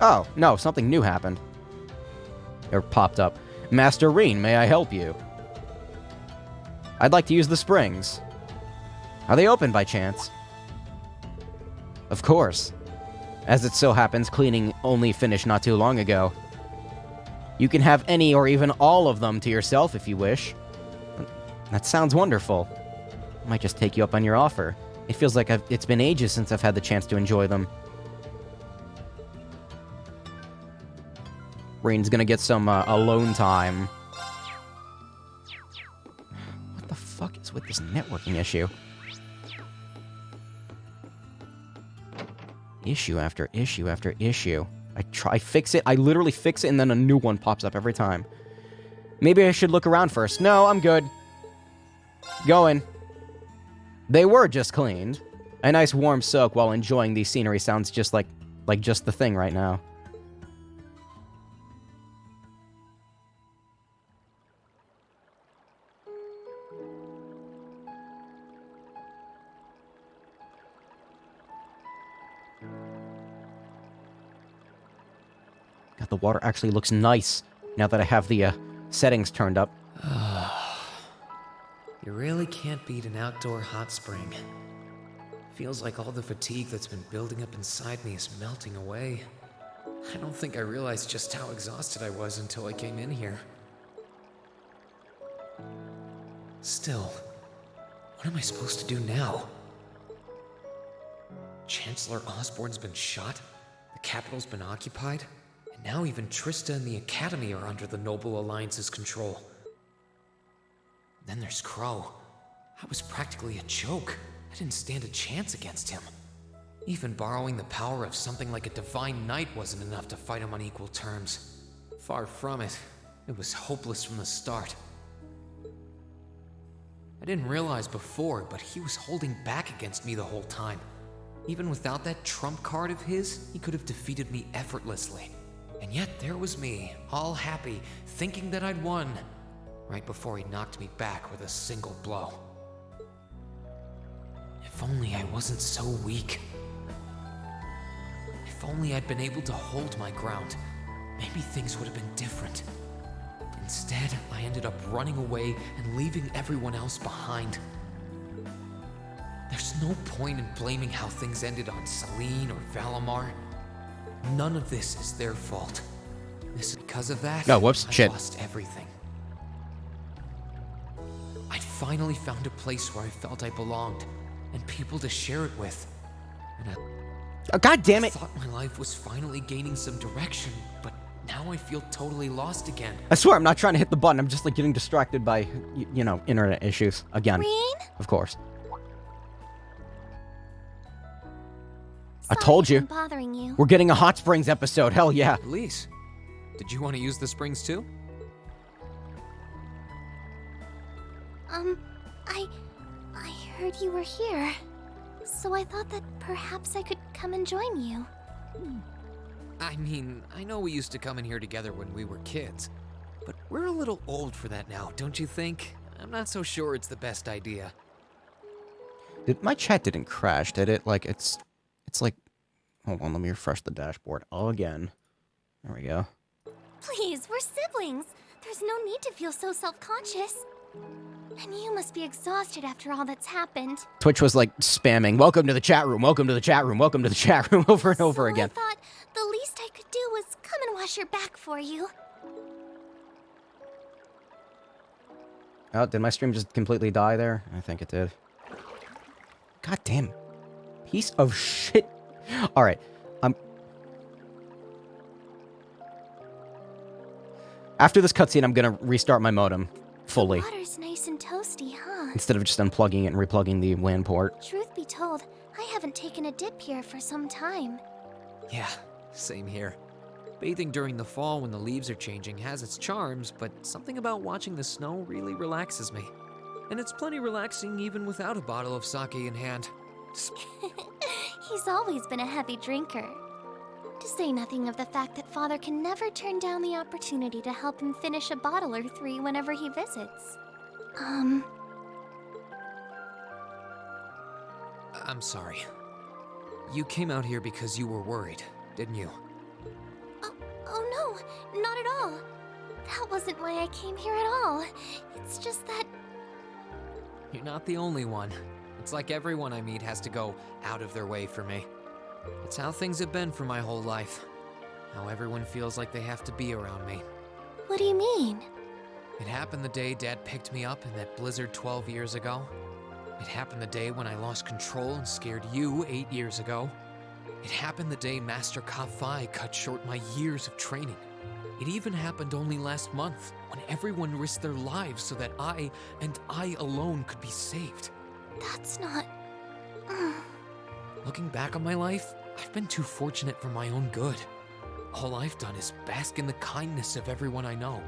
Oh, no, something new happened. Or popped up. Master Rean, may I help you? I'd like to use the springs. Are they open by chance? Of course. As it so happens, cleaning only finished not too long ago. You can have any or even all of them to yourself if you wish. That sounds wonderful. I might just take you up on your offer. It feels like it's been ages since I've had the chance to enjoy them. Rean's gonna get some alone time. What the fuck is with this networking issue? Issue after issue after issue. I fix it, I literally fix it, and then a new one pops up every time. Maybe I should look around first. No, I'm good. Going. They were just cleaned. A nice warm soak while enjoying the scenery sounds just like just the thing right now. God, the water actually looks nice now that I have the settings turned up. You really can't beat an outdoor hot spring. Feels like all the fatigue that's been building up inside me is melting away. I don't think I realized just how exhausted I was until I came in here. Still, what am I supposed to do now? Chancellor Osborne's been shot, the capital's been occupied, and now even Trista and the Academy are under the Noble Alliance's control. Then there's Crow. I was practically a joke. I didn't stand a chance against him. Even borrowing the power of something like a Divine Knight wasn't enough to fight him on equal terms. Far from it. It was hopeless from the start. I didn't realize before, but he was holding back against me the whole time. Even without that trump card of his, he could have defeated me effortlessly. And yet there was me, all happy, thinking that I'd won, right before he knocked me back with a single blow. If only I wasn't so weak. If only I'd been able to hold my ground, maybe things would have been different. Instead, I ended up running away and leaving everyone else behind. There's no point in blaming how things ended on Celine or Valimar. None of this is their fault. This is because of that. Oh, whoops, I shit. lost everything. I finally found a place where I felt I belonged, and people to share it with. And Oh, God damn I it! thought my life was finally gaining some direction, but now I feel totally lost again. I swear I'm not trying to hit the button. I'm just like getting distracted by, you know, internet issues again. Green? Of course. I Sorry told if you. I'm bothering you. We're getting a Hot Springs episode. Hell yeah. Elise, did you want to use the springs too? I heard you were here, so I thought that perhaps I could come and join you. I mean, I know we used to come in here together when we were kids, but we're a little old for that now, don't you think? I'm not so sure it's the best idea. My chat didn't crash, did it? Like, it's like... Hold on, let me refresh the dashboard again. There we go. Please, we're siblings. There's no need to feel so self-conscious. And you must be exhausted after all that's happened. Twitch was like spamming, welcome to the chat room, welcome to the chat room, welcome to the chat room, over and over again. I thought the least I could do was come and wash your back for you. Oh, did my stream just completely die there? I think it did. God damn. Piece of shit. Alright. After this cutscene, I'm gonna restart my modem. Fully. Water's nice and toasty, huh? Instead of just unplugging it and replugging the WAN port. Truth be told, I haven't taken a dip here for some time. Yeah, same here. Bathing during the fall when the leaves are changing has its charms, but something about watching the snow really relaxes me. And it's plenty relaxing even without a bottle of sake in hand. He's always been a heavy drinker. To say nothing of the fact that Father can never turn down the opportunity to help him finish a bottle or three whenever he visits. I'm sorry. You came out here because you were worried, didn't you? Oh no, not at all. That wasn't why I came here at all. It's just that... You're not the only one. It's like everyone I meet has to go out of their way for me. It's how things have been for my whole life. How everyone feels like they have to be around me. What do you mean? It happened the day Dad picked me up in that blizzard 12 years ago. It happened the day when I lost control and scared you 8 years ago. It happened the day Master Ka-Fai cut short my years of training. It even happened only last month, when everyone risked their lives so that I, and I alone, could be saved. That's not... Looking back on my life, I've been too fortunate for my own good. All I've done is bask in the kindness of everyone I know,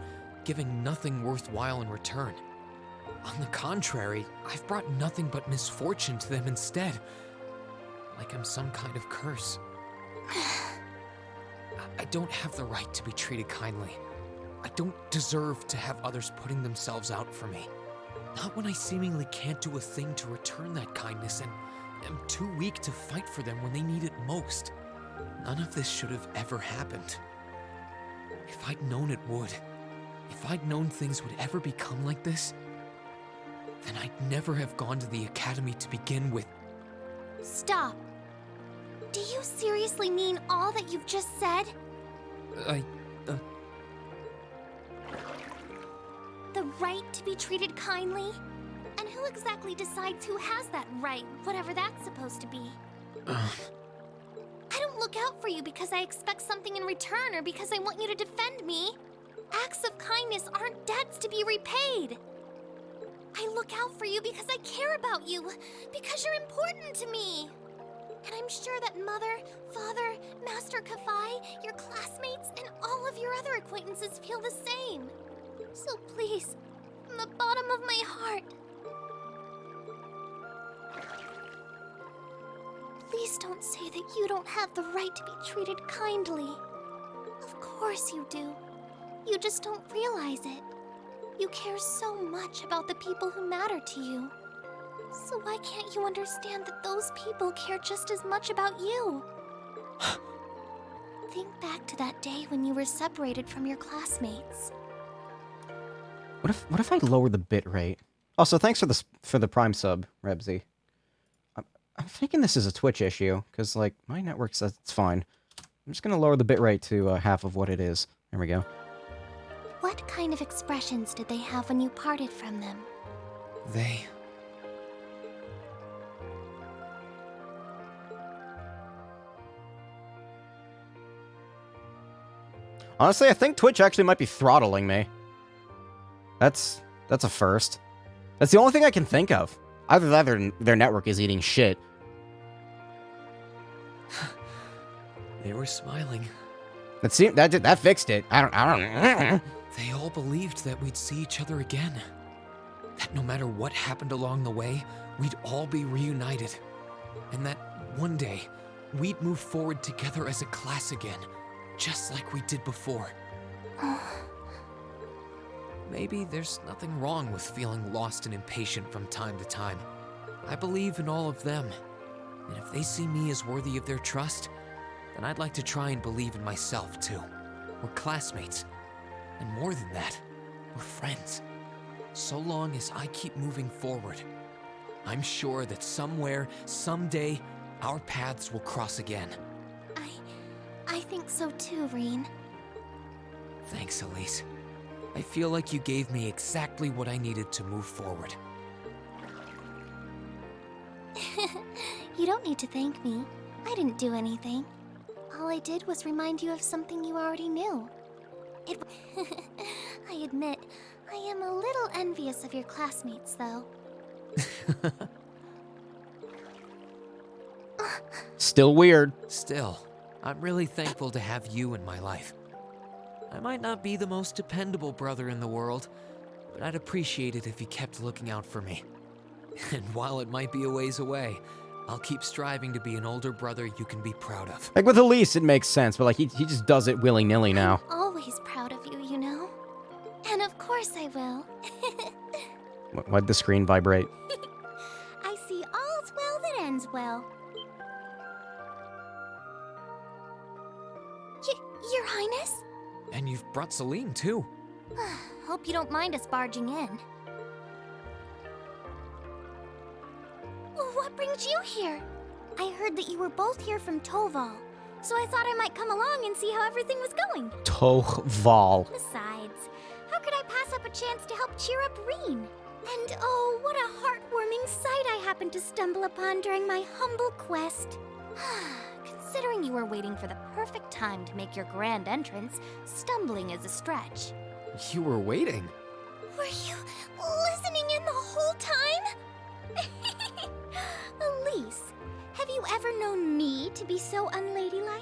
giving nothing worthwhile in return. On the contrary, I've brought nothing but misfortune to them instead. Like I'm some kind of curse. I don't have the right to be treated kindly. I don't deserve to have others putting themselves out for me. Not when I seemingly can't do a thing to return that kindness and am too weak to fight for them when they need it most. None of this should have ever happened. If I'd known it would, if I'd known things would ever become like this, then I'd never have gone to the academy to begin with. Stop. Do you seriously mean all that you've just said? The right to be treated kindly? And who exactly decides who has that right, whatever that's supposed to be? I don't look out for you because I expect something in return or because I want you to defend me. Acts of kindness aren't debts to be repaid. I look out for you because I care about you, because you're important to me. And I'm sure that Mother, Father, Master Kafai, your classmates, and all of your other acquaintances feel the same. So please, from the bottom of my heart, please don't say that you don't have the right to be treated kindly. Of course you do. You just don't realize it. You care so much about the people who matter to you. So why can't you understand that those people care just as much about you? Think back to that day when you were separated from your classmates. What if I lower the bit rate? Also, thanks for the Prime sub, Rebsy. I'm thinking this is a Twitch issue, because, like, my network says it's fine. I'm just gonna lower the bit rate to half of what it is. There we go. What kind of expressions did they have when you parted from them? They... Honestly, I think Twitch actually might be throttling me. That's a first. That's the only thing I can think of. Either that or their network is eating shit. They were smiling. That fixed it. I don't. They all believed that we'd see each other again. That no matter what happened along the way, we'd all be reunited. And that one day, we'd move forward together as a class again, just like we did before. Maybe there's nothing wrong with feeling lost and impatient from time to time. I believe in all of them. And if they see me as worthy of their trust, then I'd like to try and believe in myself too. We're classmates. And more than that, we're friends. So long as I keep moving forward, I'm sure that somewhere, someday, our paths will cross again. I think so too, Rean. Thanks, Elise. I feel like you gave me exactly what I needed to move forward. You don't need to thank me. I didn't do anything. All I did was remind you of something you already knew. I admit, I am a little envious of your classmates, though. Still weird. Still, I'm really thankful to have you in my life. I might not be the most dependable brother in the world, but I'd appreciate it if you kept looking out for me. And while it might be a ways away, I'll keep striving to be an older brother you can be proud of. Like with Elise, it makes sense, but like he just does it willy-nilly now. I'm always proud of you, you know? And of course I will. Why'd the screen vibrate? I see all's well that ends well. Your Highness? And you've brought Celine, too. Hope you don't mind us barging in. What brings you here? I heard that you were both here from Toval, so I thought I might come along and see how everything was going. Toval. Besides, how could I pass up a chance to help cheer up Rean? And oh, what a heartwarming sight I happened to stumble upon during my humble quest. Considering you were waiting for the perfect time to make your grand entrance, stumbling is a stretch. You were waiting? Were you listening in the whole time? Elise, have you ever known me to be so unladylike?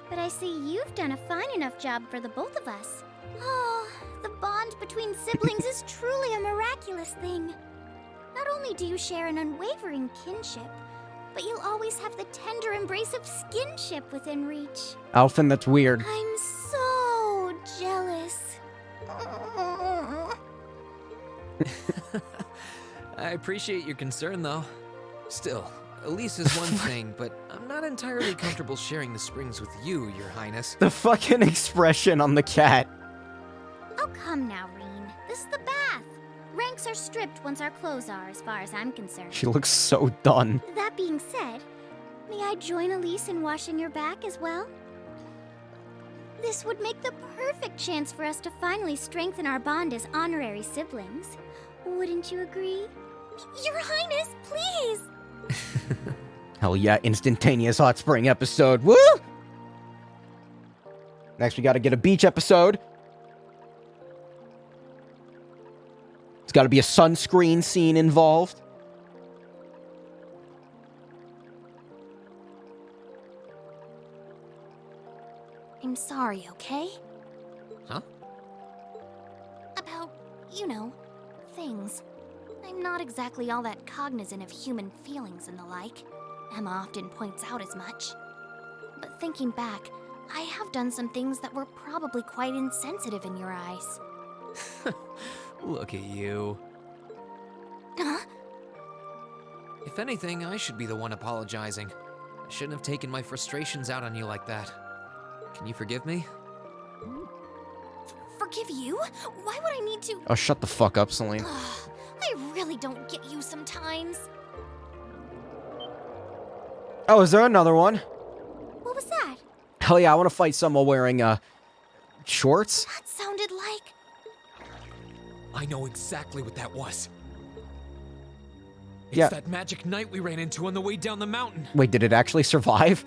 But I see you've done a fine enough job for the both of us. Oh, the bond between siblings is truly a miraculous thing. Not only do you share an unwavering kinship, but you'll always have the tender embrace of skinship within reach. Alphen, that's weird. I'm so jealous. I appreciate your concern, though. Still, Elise is one thing, but I'm not entirely comfortable sharing the springs with you, Your Highness. The fucking expression on the cat. Oh, come now, Reen. This is the bath. Ranks are stripped once our clothes are, as far as I'm concerned. She looks so done. That being said, may I join Elise in washing your back as well? This would make the perfect chance for us to finally strengthen our bond as honorary siblings. Wouldn't you agree? Your Highness, please! Hell yeah, instantaneous hot spring episode. Woo! Next, we gotta get a beach episode. It's gotta be a sunscreen scene involved. I'm sorry, okay? Huh? About, you know, things. I'm not exactly all that cognizant of human feelings and the like. Emma often points out as much. But thinking back, I have done some things that were probably quite insensitive in your eyes. Look at you. Huh? If anything, I should be the one apologizing. I shouldn't have taken my frustrations out on you like that. Can you forgive me? Forgive you? Why would I need to? Oh, shut the fuck up, Celine. I really don't get you sometimes. Oh, is there another one? What was that? Hell yeah, I want to fight someone wearing, shorts? That sounded like... I know exactly what that was. It's Yeah. that magic knight we ran into on the way down the mountain. Wait, did it actually survive?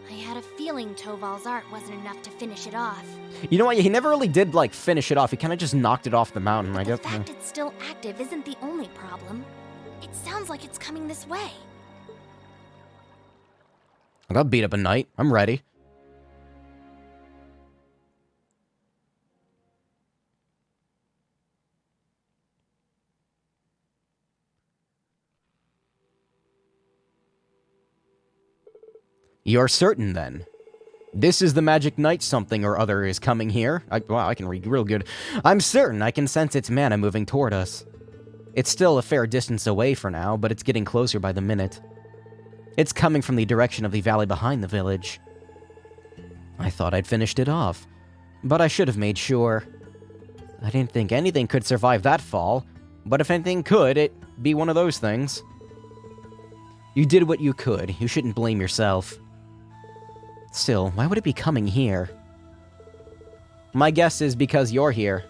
I had a feeling Toval's art wasn't enough to finish it off. You know what? He never really did, like, finish it off. He kind of just knocked it off the mountain, I The guess. fact it's still active isn't the only problem. It sounds like it's coming this way. I got beat up a knight. I'm ready. You're certain, then? This is the magic knight something or other is coming here. Wow, I can read real good. I'm certain I can sense its mana moving toward us. It's still a fair distance away for now, but it's getting closer by the minute. It's coming from the direction of the valley behind the village. I thought I'd finished it off, but I should have made sure. I didn't think anything could survive that fall, but if anything could, it'd be one of those things. You did what you could. You shouldn't blame yourself. Still, why would it be coming here? My guess is because you're here.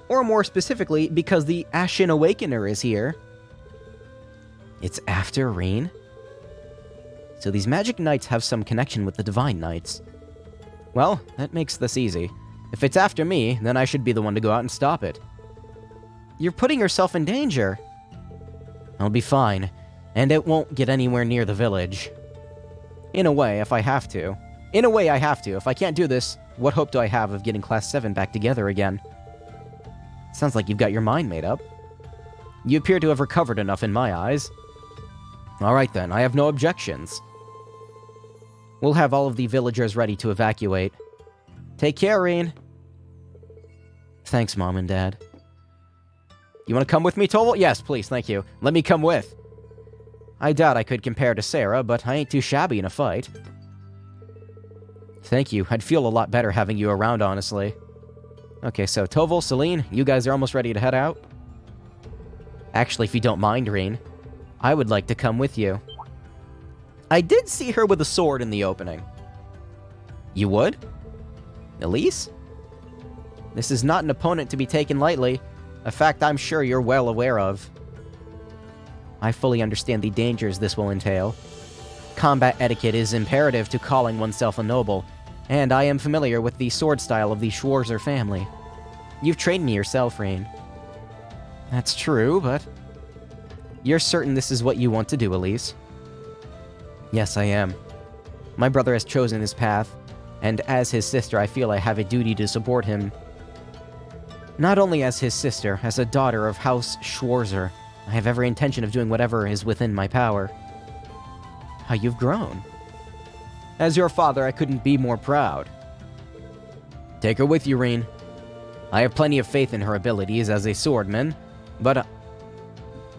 Or more specifically, because the Ashen Awakener is here. It's after Reen? So these magic knights have some connection with the divine knights. Well, that makes this easy. If it's after me, then I should be the one to go out and stop it. You're putting yourself in danger. I'll be fine, and it won't get anywhere near the village. In a way, if I have to. In a way, I have to. If I can't do this, what hope do I have of getting Class 7 back together again? Sounds like you've got your mind made up. You appear to have recovered enough in my eyes. Alright then, I have no objections. We'll have all of the villagers ready to evacuate. Take care, Reen. Thanks, Mom and Dad. You want to come with me, Toval? Yes, please, thank you. Let me come with. I doubt I could compare to Sarah, but I ain't too shabby in a fight. Thank you. I'd feel a lot better having you around, honestly. Okay, so Toval, Celine, you guys are almost ready to head out? Actually, if you don't mind, Reen, I would like to come with you. I did see her with a sword in the opening. You would? Elise? This is not an opponent to be taken lightly, a fact I'm sure you're well aware of. I fully understand the dangers this will entail. Combat etiquette is imperative to calling oneself a noble, and I am familiar with the sword style of the Schwarzer family. You've trained me yourself, Reen. That's true, but... You're certain this is what you want to do, Elise? Yes, I am. My brother has chosen his path, and as his sister, I feel I have a duty to support him. Not only as his sister, as a daughter of House Schwarzer, I have every intention of doing whatever is within my power. How you've grown. As your father, I couldn't be more proud. Take her with you, Reen. I have plenty of faith in her abilities as a swordman, but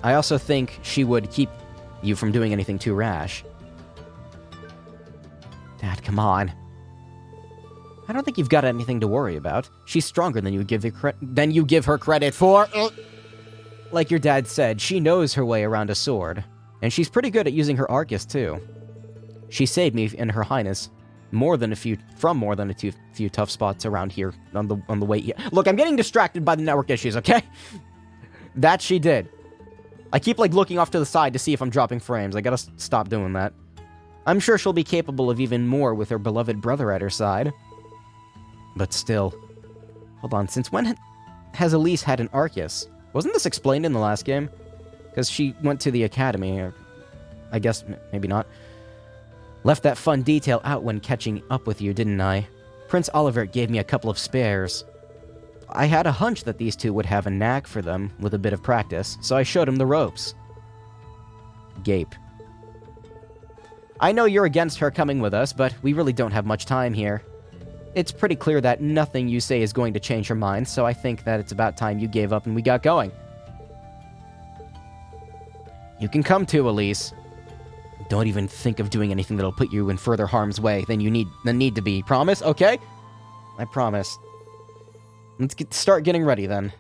I also think she would keep you from doing anything too rash. Dad, come on. I don't think you've got anything to worry about. She's stronger than you give her credit for. Like your dad said, she knows her way around a sword, and she's pretty good at using her Arcus too. She saved me and Her Highness from more than a few tough spots around here on the way here. Look, I'm getting distracted by the network issues, okay? That she did. I keep looking off to the side to see if I'm dropping frames. I gotta stop doing that. I'm sure she'll be capable of even more with her beloved brother at her side. But still. Hold on, since when has Elise had an Arcus? Wasn't this explained in the last game? Because she went to the academy, or I guess maybe not. Left that fun detail out when catching up with you, didn't I? Prince Oliver gave me a couple of spares. I had a hunch that these two would have a knack for them with a bit of practice, so I showed him the ropes. Gape. I know you're against her coming with us, but we really don't have much time here. It's pretty clear that nothing you say is going to change her mind, so I think that it's about time you gave up and we got going. You can come too, Elise. Don't even think of doing anything that'll put you in further harm's way than you need to be. Promise? Okay? I promise. Let's start getting ready then.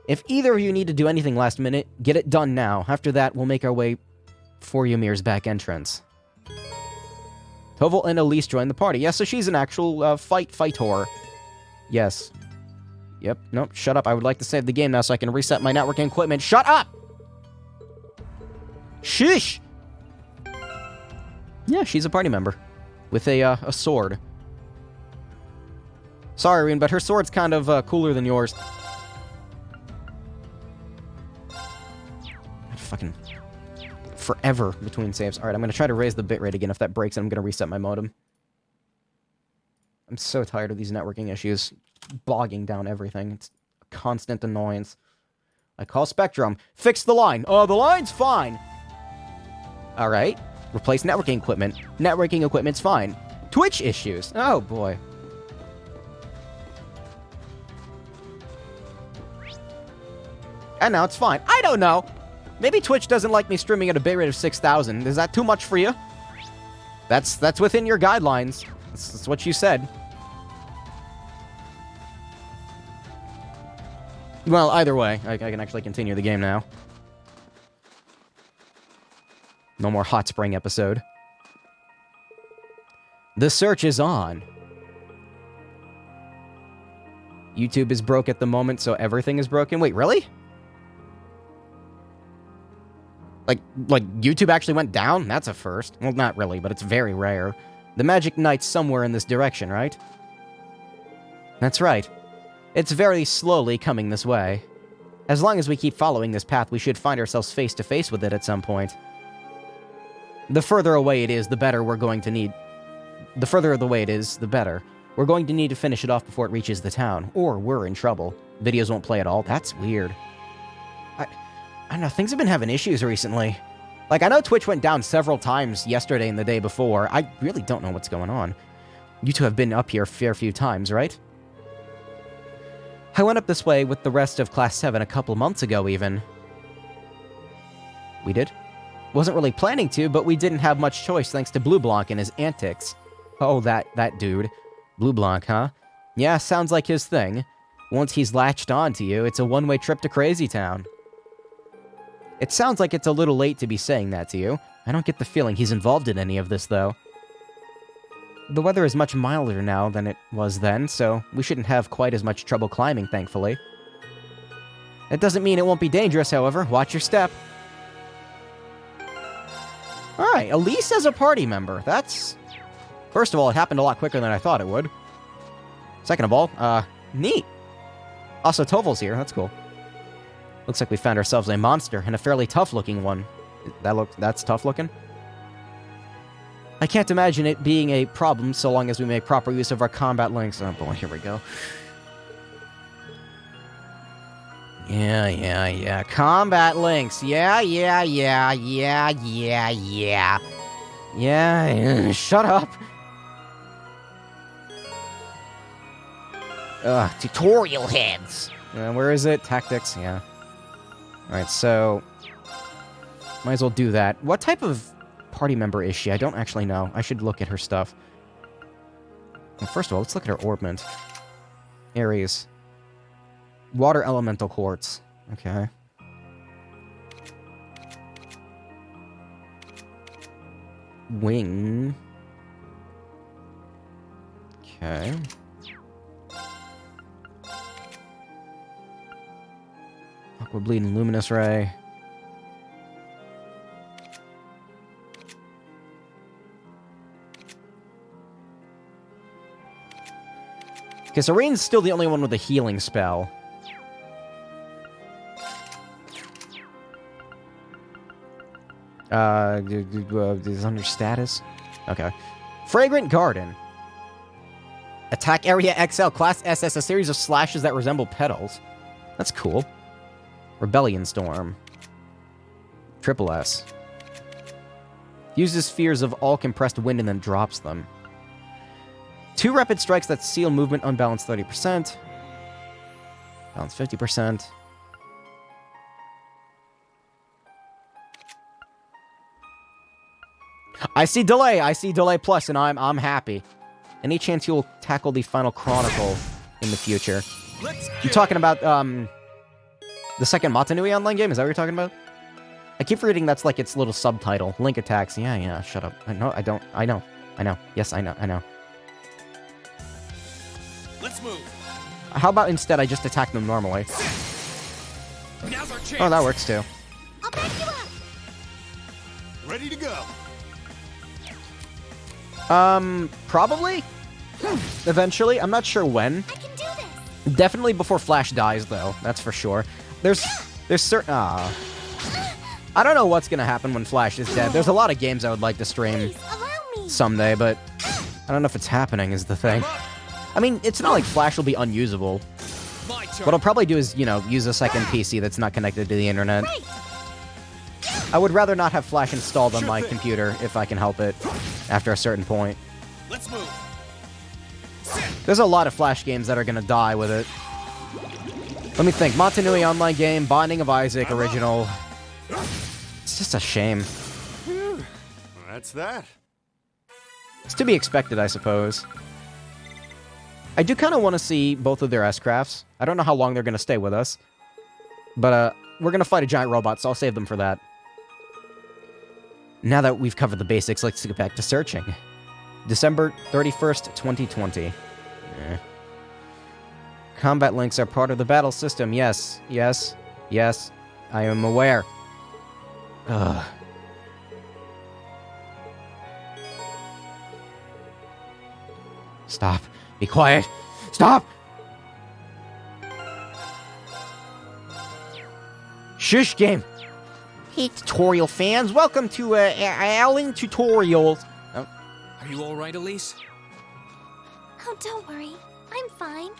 If either of you need to do anything last minute, get it done now. After that, we'll make our way for Ymir's back entrance. Toval and Elise join the party. Yes, so she's an actual fighter. Yes. Yep. Nope. Shut up. I would like to save the game now so I can reset my networking equipment. Shut up! Shush! Yeah, she's a party member. With a sword. Sorry, Reen, but her sword's kind of cooler than yours. Fucking forever between saves. Alright, I'm gonna try to raise the bitrate again. If that breaks, I'm gonna reset my modem. I'm so tired of these networking issues. Bogging down everything. It's a constant annoyance. I call Spectrum. Fix the line. Oh, the line's fine! Alright. Replace networking equipment. Networking equipment's fine. Twitch issues. Oh, boy. And now it's fine. I don't know. Maybe Twitch doesn't like me streaming at a bitrate of 6,000. Is that too much for you? That's within your guidelines. That's what you said. Well, either way, I can actually continue the game now. No more Hot Spring episode. The search is on. YouTube is broke at the moment, so everything is broken. Wait, really? Like YouTube actually went down? That's a first. Well, not really, but it's very rare. The Magic Knight's somewhere in this direction, right? That's right. It's very slowly coming this way. As long as we keep following this path, we should find ourselves face to face with it at some point. The further away it is, the better we're going to need. The further away it is, the better. We're going to need to finish it off before it reaches the town, or we're in trouble. Videos won't play at all. That's weird. I don't know, things have been having issues recently. Like, I know Twitch went down several times yesterday and the day before. I really don't know what's going on. You two have been up here a fair few times, right? I went up this way with the rest of Class 7 a couple months ago, even. We did? Wasn't really planning to, but we didn't have much choice thanks to Blue Blanc and his antics. Oh, that dude. Blue Blanc, huh? Yeah, sounds like his thing. Once he's latched on to you, it's a one-way trip to Crazy Town. It sounds like it's a little late to be saying that to you. I don't get the feeling he's involved in any of this, though. The weather is much milder now than it was then, so we shouldn't have quite as much trouble climbing, thankfully. It doesn't mean it won't be dangerous, however. Watch your step. Alright, Elise as a party member. That's... First of all, it happened a lot quicker than I thought it would. Second of all, neat. Also, Toval's here. That's cool. Looks like we found ourselves a monster, and a fairly tough-looking one. That's tough-looking? I can't imagine it being a problem so long as we make proper use of our combat links. Oh boy, here we go. Yeah. Combat links. Yeah. Yeah. Shut up. Tutorial heads. Where is it? Tactics. Yeah. Alright, so... might as well do that. What type of party member is she? I don't actually know. I should look at her stuff. Well, first of all, let's look at her orbment. Aries. Water elemental quartz. Okay. Wing. Okay. Aqua Bleed and Luminous Ray. Okay, so Rain's still the only one with a healing spell. Is under status? Okay. Fragrant Garden. Attack Area XL, Class SS, a series of slashes that resemble petals. That's cool. Rebellion Storm. Triple S. Uses spheres of all compressed wind and then drops them. 2 rapid strikes that seal movement, unbalanced 30%. Balance 50%. I see delay plus, and I'm happy. Any chance you'll tackle the final chronicle in the future? You talking about the second Matanui online game? Is that what you're talking about? I keep reading that's like its little subtitle. Link attacks. Yeah, shut up. I know. Yes, I know. Let's move. How about instead I just attack them normally? Now's our chance. Oh, that works too. I'll back you up. Ready to go. Probably? Eventually. I'm not sure when. I can do this. Definitely before Flash dies, though. That's for sure. There's certain... I don't know what's gonna happen when Flash is dead. There's a lot of games I would like to stream someday, but I don't know if it's happening is the thing. I mean, it's not like Flash will be unusable. What I'll probably do is, use a second PC that's not connected to the internet. I would rather not have Flash installed on my computer if I can help it after a certain point. Let's move. There's a lot of Flash games that are gonna die with it. Let me think. Matanui online game, Binding of Isaac original. It's just a shame. That's that. It's to be expected, I suppose. I do kind of want to see both of their S-Crafts. I don't know how long they're going to stay with us. But, we're going to fight a giant robot, so I'll save them for that. Now that we've covered the basics, let's get back to searching. December 31st, 2020. Combat links are part of the battle system. Yes. I am aware. Ugh. Stop. Be quiet. Stop! Shush game. Hey, tutorial fans. Welcome to, Alan Tutorials. Oh. Are you alright, Elise? Oh, don't worry. I'm fine.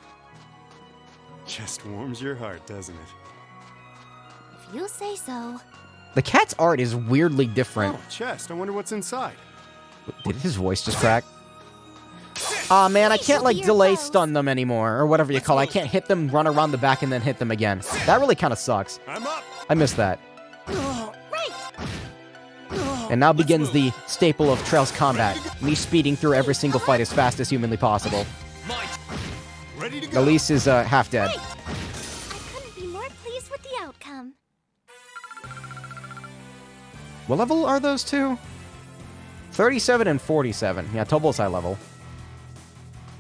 Just warms your heart, doesn't it? If you say so. The cat's art is weirdly different. Oh, chest. I wonder what's inside. Did his voice just crack? Aw, man, I can't, like, delay stun them anymore, or whatever you call it. I can't hit them, run around the back, and then hit them again. That really kind of sucks. I'm up. I miss that. Right. And now begins the staple of Trails combat. Me speeding through every single fight as fast as humanly possible. Ready to go. Elise is, half dead. Right. I couldn't be more pleased with the outcome. What level are those two? 37 and 47. Yeah, Tobol's high level.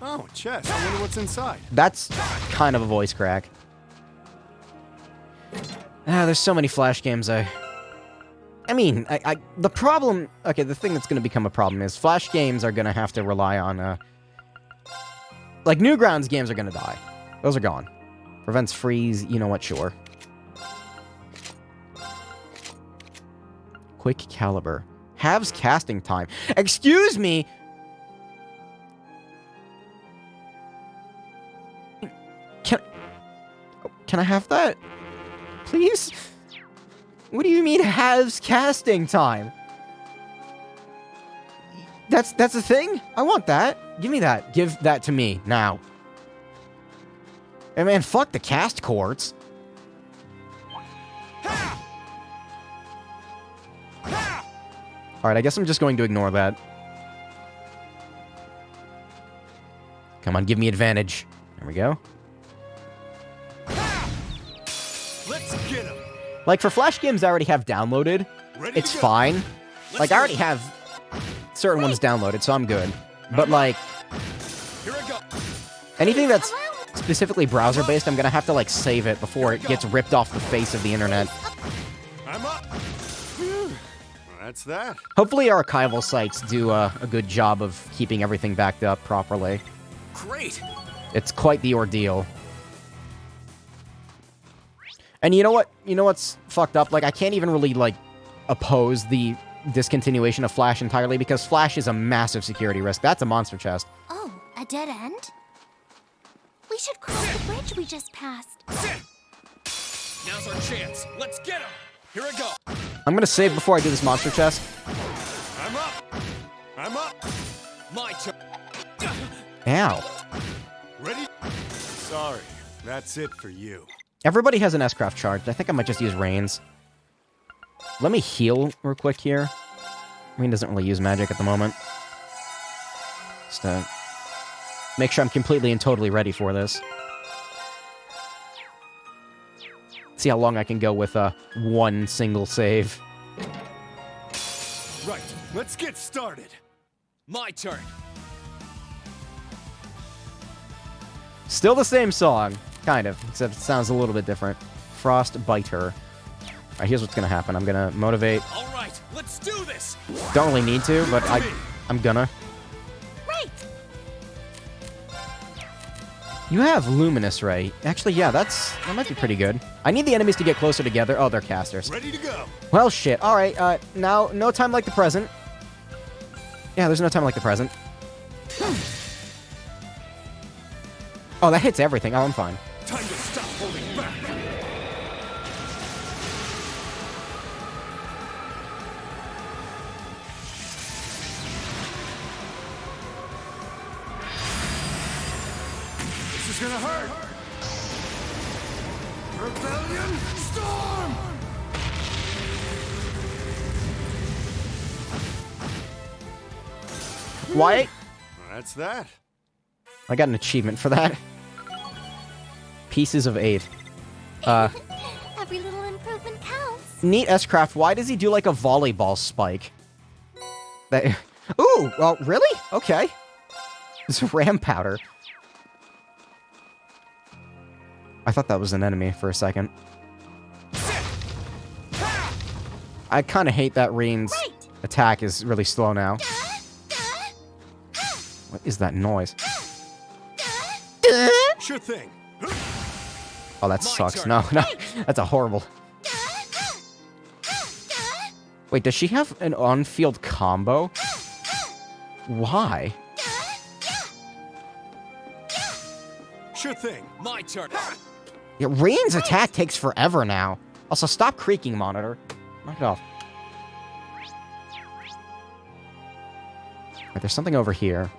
Oh, chest. I wonder what's inside. That's kind of a voice crack. There's so many Flash games the problem... Okay, the thing that's going to become a problem is Flash games are going to have to rely on, like, Newgrounds games are going to die. Those are gone. Prevents freeze, you know what, sure. Quick Caliber. Halves casting time. Excuse me! Can I have that? Please? What do you mean halves casting time? That's a thing? I want that. Give me that. Give that to me now. Hey man, fuck the cast courts. Alright, I guess I'm just going to ignore that. Come on, give me advantage. There we go. Let's get him. Like, for Flash games I already have downloaded, it's fine. Like, I already have certain ones downloaded, so I'm good. But, like, anything that's specifically browser-based, I'm gonna have to, like, save it before it gets ripped off the face of the internet. I'm up. That's that. Hopefully archival sites do a good job of keeping everything backed up properly. Great. It's quite the ordeal. And you know what? You know what's fucked up? Like, I can't even really, like, oppose the discontinuation of Flash entirely, because Flash is a massive security risk. That's a monster chest. Oh, a dead end? We should cross the bridge we just passed. Now's our chance. Let's get him. Here I go. I'm gonna save before I do this monster chest. I'm up. I'm up. My turn. Ow. Ready? Sorry. That's it for you. Everybody has an S-Craft charged. I think I might just use Reigns. Let me heal real quick here. Rain doesn't really use magic at the moment. Just to make sure I'm completely and totally ready for this. See how long I can go with one single save. Right. Let's get started. My turn. Still the same song, kind of, except it sounds a little bit different. Frostbiter. Alright, here's what's gonna happen. I'm gonna motivate. All right, let's do this. Don't really need to, but I'm gonna. Right. You have Luminous Ray. Actually, yeah, that might be pretty good. I need the enemies to get closer together. Oh, they're casters. Ready to go. Well, shit. Alright, now, no time like the present. Yeah, there's no time like the present. Oh, that hits everything. Oh, I'm fine. Time to stop holding back. This is gonna hurt. Rebellion Storm. Why? That's that. I got an achievement for that. Pieces of 8. Every little improvement counts. Neat S-Craft. Why does he do like a volleyball spike? That. Ooh! Well, really? Okay. It's ram powder. I thought that was an enemy for a second. I kind of hate that Rain's attack is really slow now. What is that noise? Sure thing. Oh, that sucks. No, that's a horrible. Wait, does she have an on-field combo? Why? Sure thing. My turn. Yeah, Rain's attack takes forever now. Also, stop creaking, monitor. Knock it off. Right, there's something over here.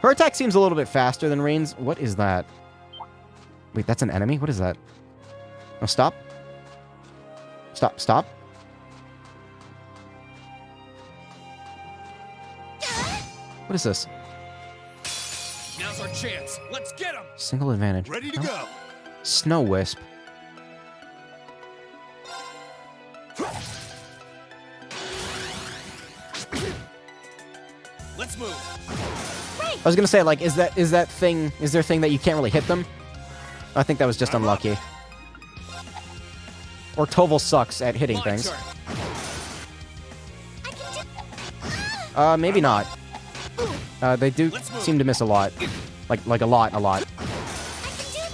Her attack seems a little bit faster than Rain's. What is that? Wait, that's an enemy? What is that? Oh, stop. Stop, stop. What is this? Now's our chance. Let's get him. Single advantage. Ready to No. go. Snow Wisp. Let's move. I was gonna say, like, is there a thing that you can't really hit them? I think that was just unlucky. Or Toval sucks at hitting things. Maybe not. They do seem to miss a lot. Like a lot.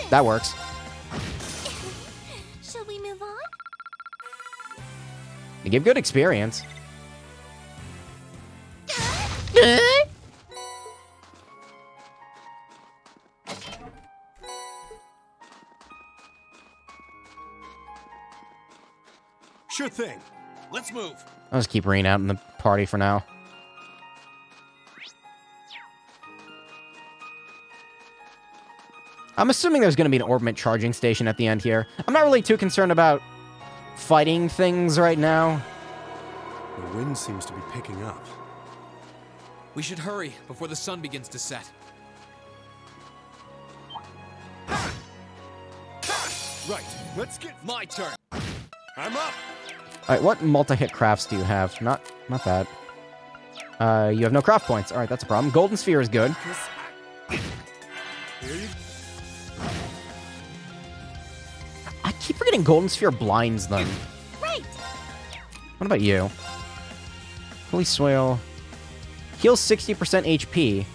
That works. Shall we move on? They give good experience. Sure thing. Let's move. I'll just keep Rean out in the party for now. I'm assuming there's going to be an orbment charging station at the end here. I'm not really too concerned about fighting things right now. The wind seems to be picking up. We should hurry before the sun begins to set. Right, let's get my turn. I'm up. Alright, what multi-hit crafts do you have? Not that. You have no craft points. Alright, that's a problem. Golden Sphere is good. Here you I keep forgetting Golden Sphere blinds them. Right. What about you? Holy Swale. Heals 60% HP.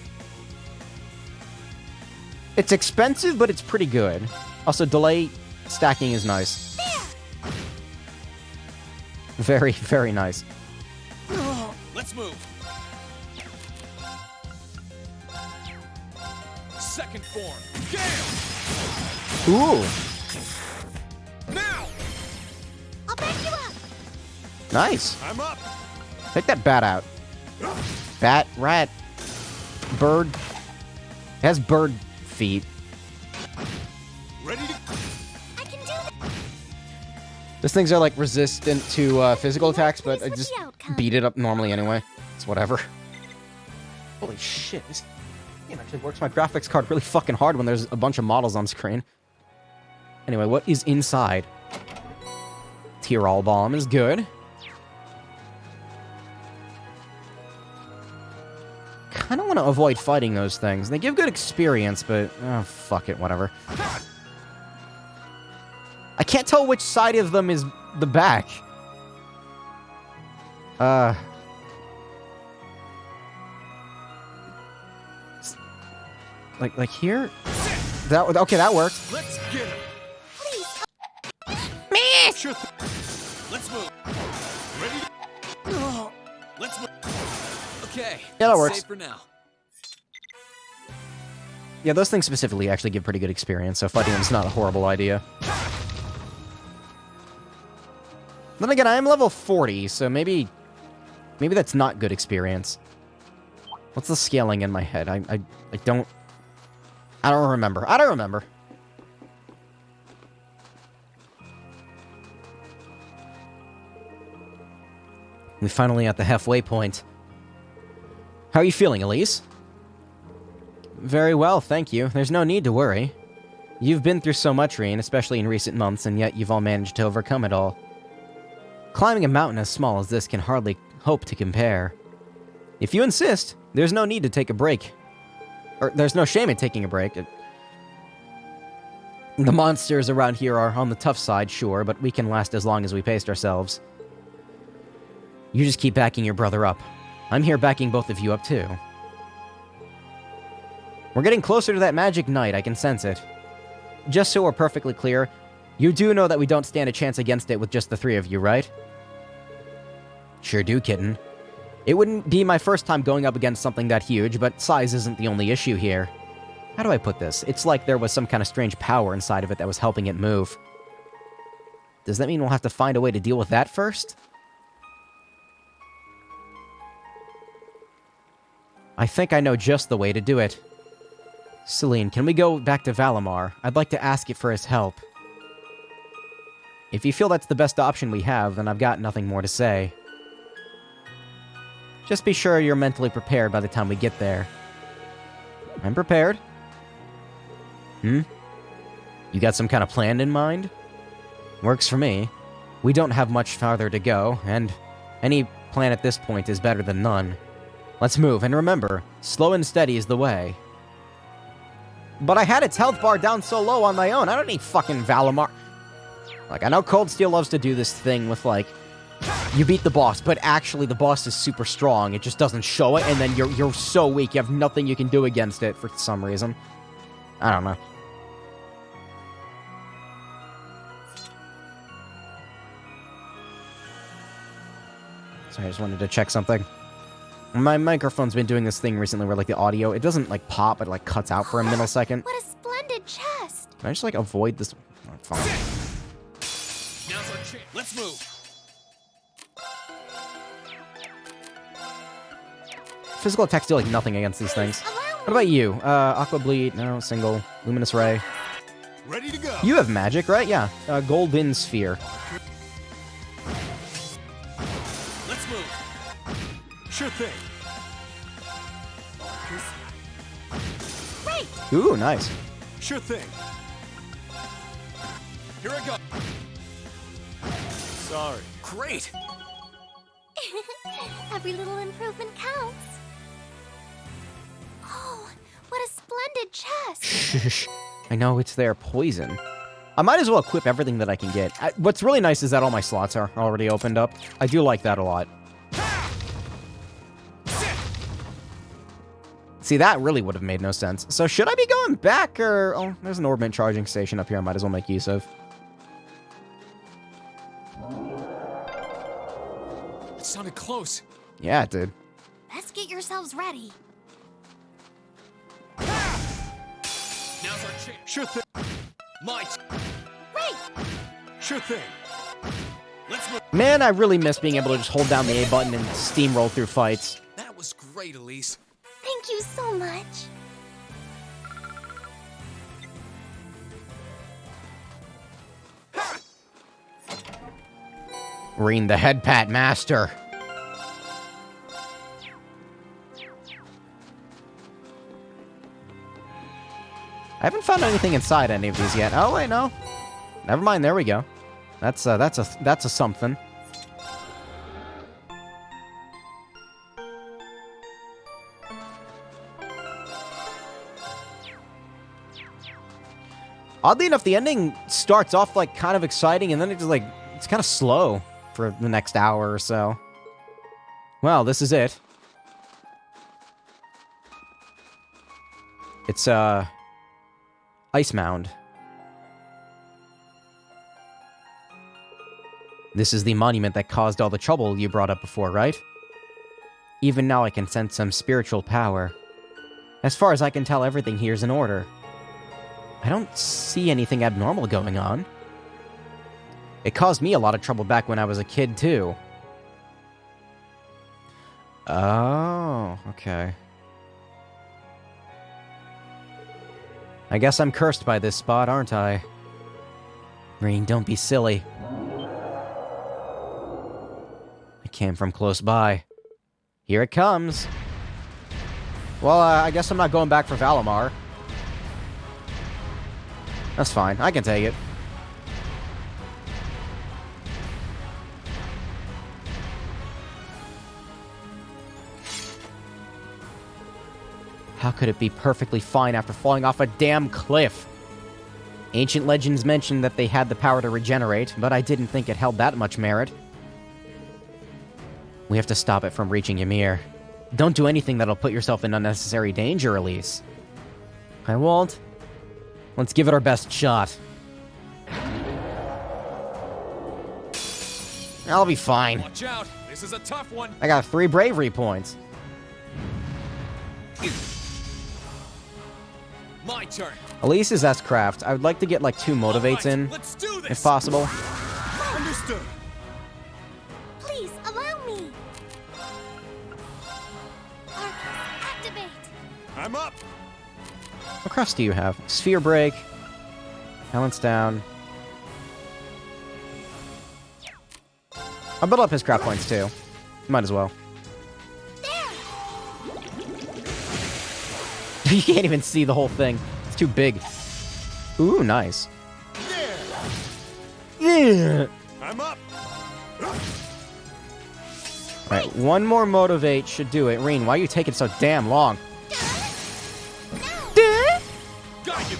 It's expensive, but it's pretty good. Also, delay stacking is nice. Very, very nice. Let's move. Second form. Gale! Ooh. Now! I'll back you up. Nice. I'm up. Take that bat out. Bat, rat, bird. It has bird feet. Ready to... I can do that. These things are like resistant to physical attacks, but I just beat it up normally anyway. It's whatever. Holy shit, this game actually works my graphics card really fucking hard when there's a bunch of models on screen. Anyway, what is inside? Tyrol Bomb is good. Kind of want to avoid fighting those things. They give good experience, but... oh, fuck it, whatever. I can't tell which side of them is the back. Like here? That okay, that works. Let's get him. Miss! Sure let's move. Ready to... Let's move. Okay. Yeah, that works. Safe for now. Yeah, those things specifically actually give pretty good experience, so fighting them's not a horrible idea. Then again, I am level 40, so maybe that's not good experience. What's the scaling in my head? I don't remember. I don't remember. We're finally at the halfway point. How are you feeling, Elise? Very well, thank you. There's no need to worry. You've been through so much, Rean, especially in recent months, and yet you've all managed to overcome it all. Climbing a mountain as small as this can hardly hope to compare. If you insist, there's no need to take a break. Or, there's no shame in taking a break. The monsters around here are on the tough side, sure, but we can last as long as we paced ourselves. You just keep backing your brother up. I'm here backing both of you up, too. We're getting closer to that magic night, I can sense it. Just so we're perfectly clear, you do know that we don't stand a chance against it with just the three of you, right? Sure do, kitten. It wouldn't be my first time going up against something that huge, but size isn't the only issue here. How do I put this? It's like there was some kind of strange power inside of it that was helping it move. Does that mean we'll have to find a way to deal with that first? I think I know just the way to do it. Celine, can we go back to Valimar? I'd like to ask it for his help. If you feel that's the best option we have, then I've got nothing more to say. Just be sure you're mentally prepared by the time we get there. I'm prepared. You got some kind of plan in mind? Works for me. We don't have much farther to go, and any plan at this point is better than none. Let's move, and remember, slow and steady is the way. But I had its health bar down so low on my own, I don't need fucking Valimar. Like, I know Cold Steel loves to do this thing with, like, you beat the boss, but actually the boss is super strong. It just doesn't show it, and then you're so weak, you have nothing you can do against it for some reason. I don't know. Sorry, I just wanted to check something. My microphone's been doing this thing recently where, like, the audio, it doesn't, like, pop, but it, like, cuts out for a millisecond. What a splendid chest. Can I just, like, avoid this? Oh, fine. Now's our chance. Let's move. physical attacks do like nothing against these things. What about you? Aqua Bleed, no, single. Luminous Ray. Ready to go. You have magic, right? Yeah. Golden Sphere. Let's move. Sure thing. Ooh, nice. Sure thing. Here I go. Sorry. Great. Every little improvement counts. Oh, what a splendid chest! Shh. I know it's their poison. I might as well equip everything that I can get. What's really nice is that all my slots are already opened up. I do like that a lot. See, that really would have made no sense. So should I be going back, or... Oh, there's an Orbment charging station up here I might as well make use of. It sounded close. Yeah, it did. Let's get yourselves ready. Now's our chance. Sure thing. My Right! Sure thing. Let's move. Man, I really miss being able to just hold down the A button and steamroll through fights. That was great, Elise. Thank you so much. Reen, the head pat master. I haven't found anything inside any of these yet. Oh wait, no. Never mind. There we go. That's a something. Oddly enough, the ending starts off like kind of exciting, and then it's like it's kind of slow for the next hour or so. Well, this is it. It's Ice Mound. This is the monument that caused all the trouble you brought up before, right? Even now I can sense some spiritual power. As far as I can tell, everything here's in order. I don't see anything abnormal going on. It caused me a lot of trouble back when I was a kid, too. Oh, okay. I guess I'm cursed by this spot, aren't I? Reen, don't be silly. I came from close by. Here it comes. Well, I guess I'm not going back for Valimar. That's fine. I can take it. How could it be perfectly fine after falling off a damn cliff? Ancient legends mentioned that they had the power to regenerate, but I didn't think it held that much merit. We have to stop it from reaching Ymir. Don't do anything that'll put yourself in unnecessary danger, Elise. I won't. Let's give it our best shot. I'll be fine. Watch out. This is a tough one. I got 3 bravery points. My turn. Elise is S-Craft. I would like to get like 2 motivates in, Let's do this. if possible. Understood. Please allow me. Arcus, activate. I'm up. What crafts do you have? Sphere Break. Balance down. I'll build up his craft points too. Might as well. You can't even see the whole thing. It's too big. Ooh, nice. Yeah. I'm up. Alright, 1 more motivate should do it. Reen, why are you taking so damn long? Got you.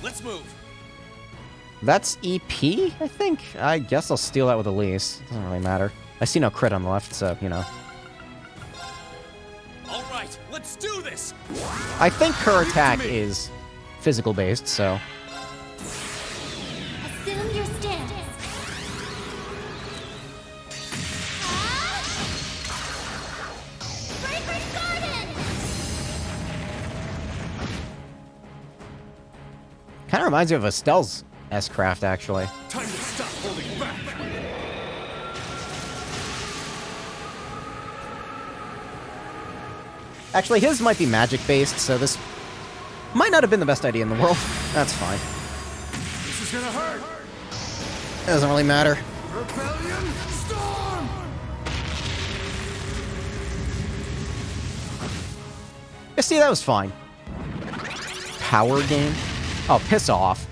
Let's move. That's EP, I think? I guess I'll steal that with Elise. Doesn't really matter. I see no crit on the left, so, you know. All right, let's do this. I think her attack is physical-based, so... Assume your stance. Fragrant Garden! Kind of reminds me of Estelle's S-Craft, actually. Time to stop holding back. Actually, his might be magic-based, so this might not have been the best idea in the world. That's fine. This is gonna hurt. It doesn't really matter. Rebellion storm. Yeah, see, that was fine. Power game? Oh, piss off.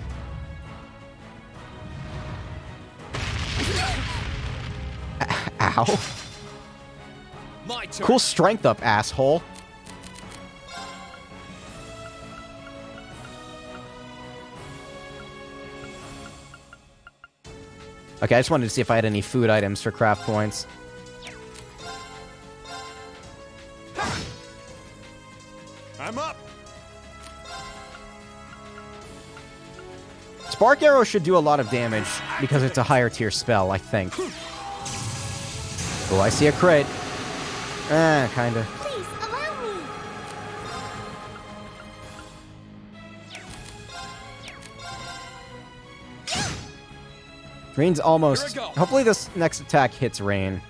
Ow. My turn. Cool strength up, asshole. Okay, I just wanted to see if I had any food items for craft points. I'm up. Spark Arrow should do a lot of damage because it's a higher tier spell, I think. Oh, I see a crit. Kinda. Please, allow me. Rain's almost... Here I go. Hopefully this next attack hits Rain.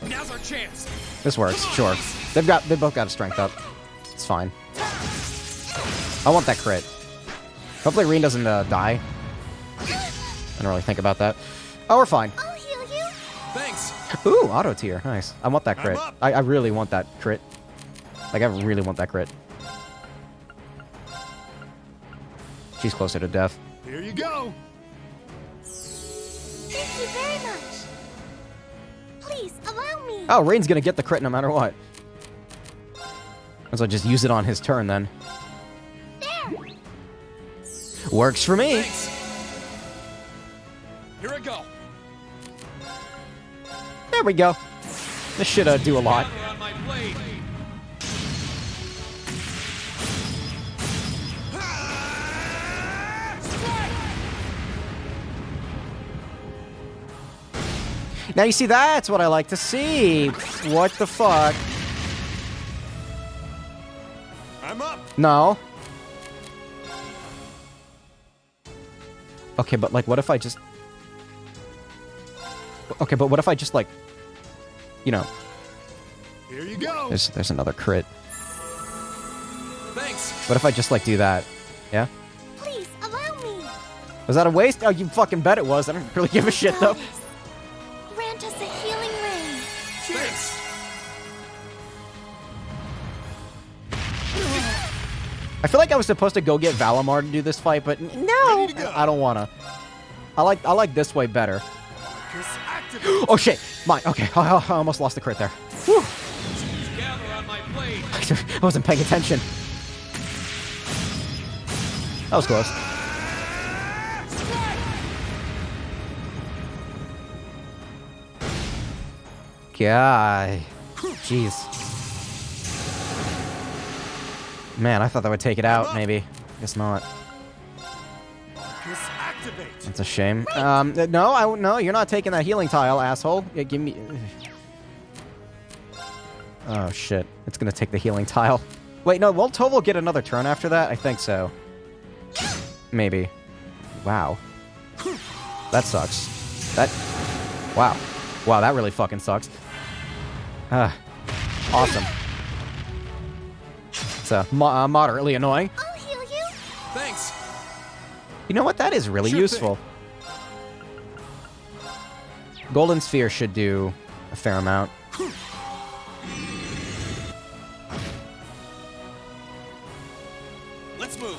Now's our chance. This works, sure. They both got a strength up. It's fine. I want that crit. Hopefully Rain doesn't die. I don't really think about that. Oh, we're fine. I'll heal you. Thanks. Ooh, auto tier. Nice. I want that crit. I really want that crit. Like, I really want that crit. She's closer to death. Here you go. Thank you very much. Please, allow me. Oh, Rain's gonna get the crit no matter what. So just use it on his turn then. There. Works for me. Thanks. Here I go. There we go. This should do a lot. Gather on my blade. Now you see, that's what I like to see. What the fuck? I'm up. No. Okay, but like, what if I just... Okay, but what if I just like... You know... Here you go. There's another crit. Thanks. What if I just like do that? Yeah? Please, allow me. Was that a waste? Oh, you fucking bet it was. I don't really give a shit though. Grant us a healing ring. Thanks. I feel like I was supposed to go get Valimar to do this fight, but no, I don't wanna. I like this way better. Oh shit! Mine. Okay, I almost lost the crit there. Whew. Gather on my blade. I wasn't paying attention. That was close. God. Jeez. Man, I thought that would take it out, maybe. Guess not. That's a shame. No, you're not taking that healing tile, asshole. Yeah, give me... Oh, shit. It's gonna take the healing tile. Wait, no, will Toval get another turn after that? I think so. Maybe. Wow. That sucks. That... Wow. Wow, that really fucking sucks. Awesome. It's moderately annoying. I'll heal you. Thanks. You know what? That is really useful. Golden Sphere should do a fair amount. Let's move.